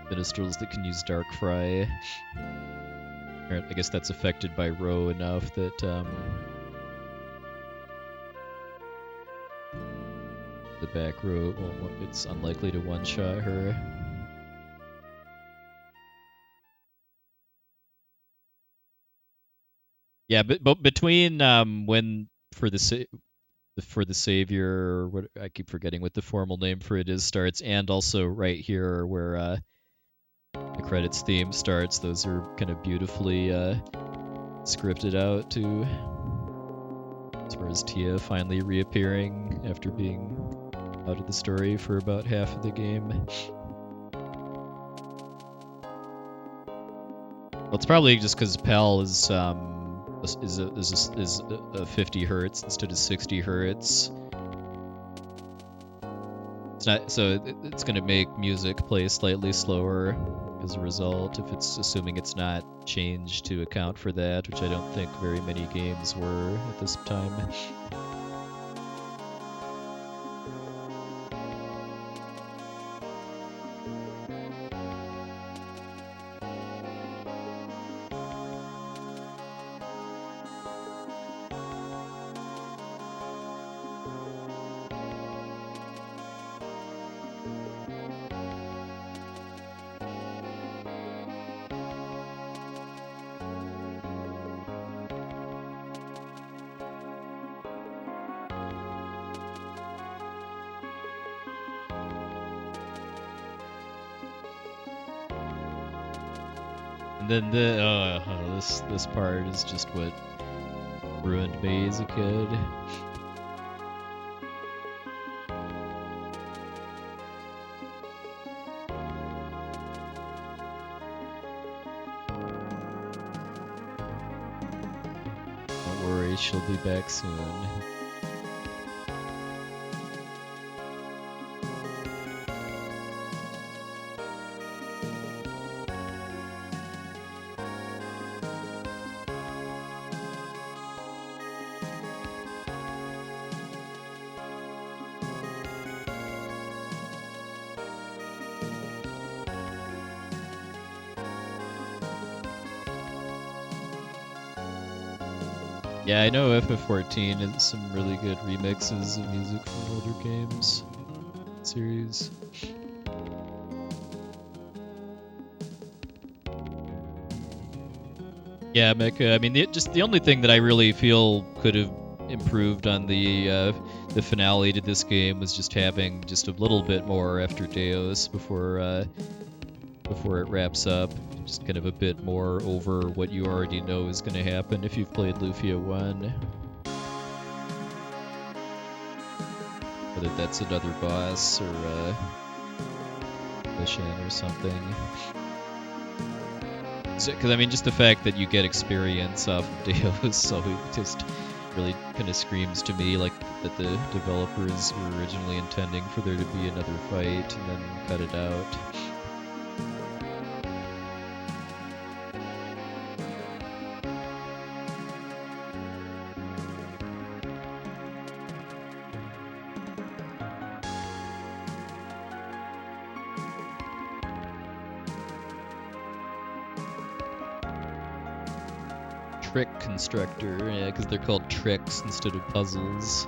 Sinistrals that can use Dark Fry. I guess that's affected by row enough that the back row it's unlikely to one-shot her. Yeah, but between for the savior, or what I keep forgetting what the formal name for it is, starts, and also right here where the credits theme starts, those are kind of beautifully scripted out too. As far as Tia finally reappearing after being out of the story for about half of the game. Well, it's probably just because PAL is a 50 hertz instead of 60 hertz. It's not, so it's going to make music play slightly slower as a result, if it's assuming it's not changed to account for that, which I don't think very many games were at this time. And then this part is just what ruined me as a kid. Don't worry, she'll be back soon. Yeah, I know FF14 has some really good remixes of music from older games series. Yeah, Mecha. I mean, just the only thing that I really feel could have improved on the finale to this game was just having just a little bit more after Deus before it wraps up. Just kind of a bit more over what you already know is going to happen if you've played Lufia 1. Whether that's another boss or a mission or something. Because I mean, just the fact that you get experience off of Deus, so it just really kind of screams to me like that the developers were originally intending for there to be another fight and then cut it out. Trick constructor, yeah, because they're called tricks instead of puzzles.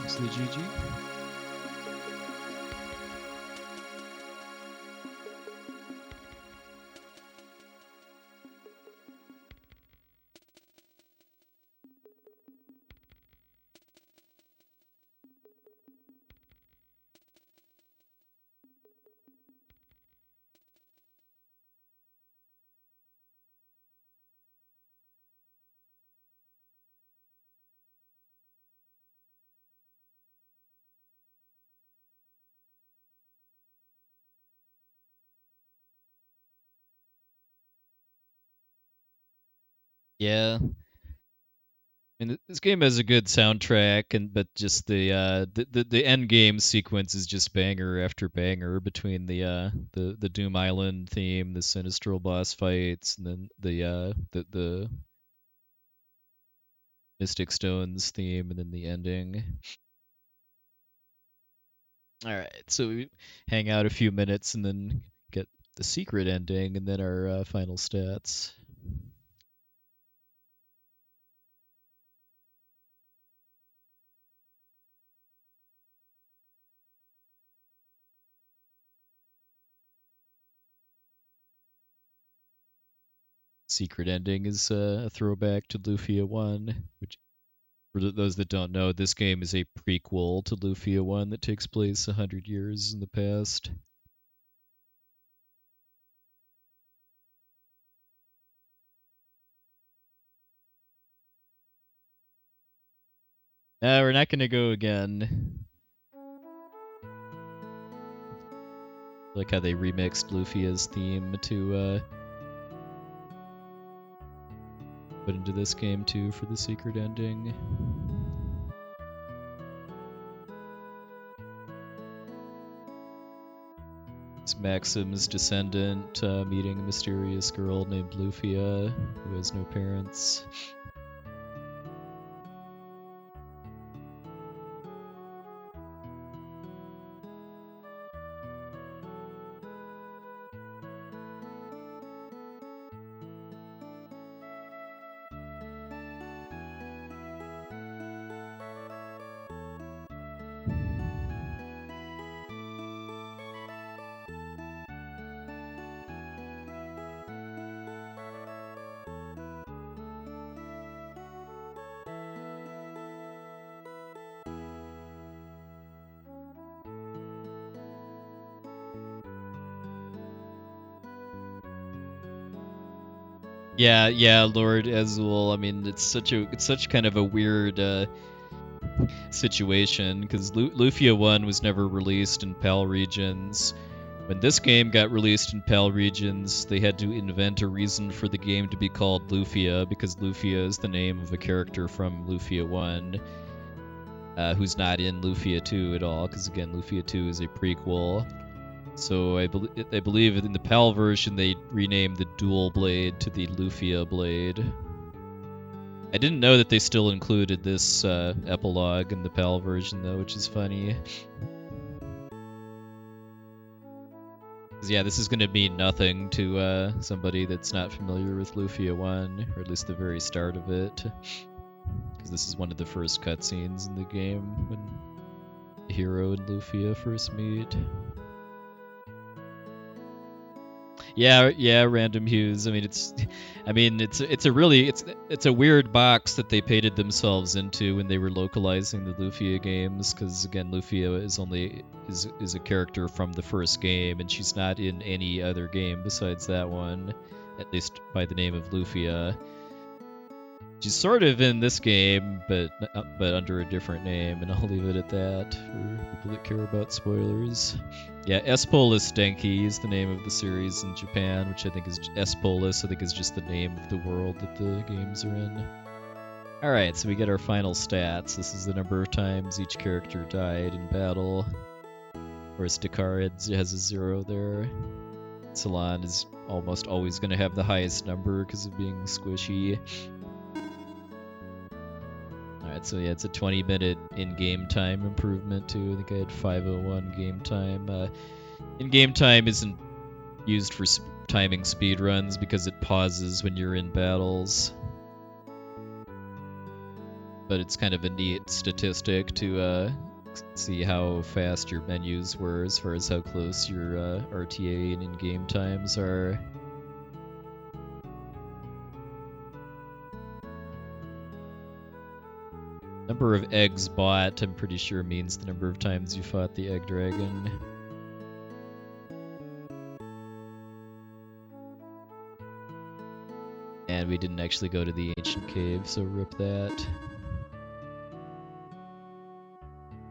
It's the GG. Yeah. And this game has a good soundtrack, and but just the end game sequence is just banger after banger between the Doom Island theme, the Sinistral boss fights, and then the Mystic Stones theme, and then the ending. All right, so we hang out a few minutes and then get the secret ending, and then our final stats. Secret ending is a throwback to Lufia 1, which, for those that don't know, this game is a prequel to Lufia 1 that takes place 100 years in the past. We're not gonna go again. Like how they remixed Lufia's theme to put into this game too for the secret ending. It's Maxim's descendant meeting a mysterious girl named Lufia who has no parents. Yeah, Lord Azul. I mean, it's such kind of a weird situation because Lufia 1 was never released in PAL regions. When this game got released in PAL regions, they had to invent a reason for the game to be called Lufia because Lufia is the name of a character from Lufia 1, who's not in Lufia 2 at all, because again, Lufia 2 is a prequel. So I believe in the PAL version they renamed the dual blade to the Lufia blade. I didn't know that they still included this epilogue in the PAL version though, which is funny. Yeah, this is going to mean nothing to somebody that's not familiar with Lufia 1, or at least the very start of it. Because this is one of the first cutscenes in the game when the hero and Lufia first meet. Yeah, Random Hues. I mean, it's a weird box that they painted themselves into when they were localizing the Lufia games. Because again, Lufia is a character from the first game, and she's not in any other game besides that one, at least by the name of Lufia. She's sort of in this game, but under a different name, and I'll leave it at that for people that care about spoilers. Yeah, S-Polis Denki is the name of the series in Japan, which I think is S-Polis, I think is just the name of the world that the games are in. Alright, so we get our final stats. This is the number of times each character died in battle. Of course, Dakar has a 0 there. Salon is almost always going to have the highest number because of being squishy. Alright, so yeah, it's a 20-minute in-game time improvement too. I think I had 5:01 game time. In-game time isn't used for timing speedruns because it pauses when you're in battles. But it's kind of a neat statistic to see how fast your menus were as far as how close your RTA and in-game times are. Number of eggs bought, I'm pretty sure means the number of times you fought the egg dragon. And we didn't actually go to the ancient cave, so rip that.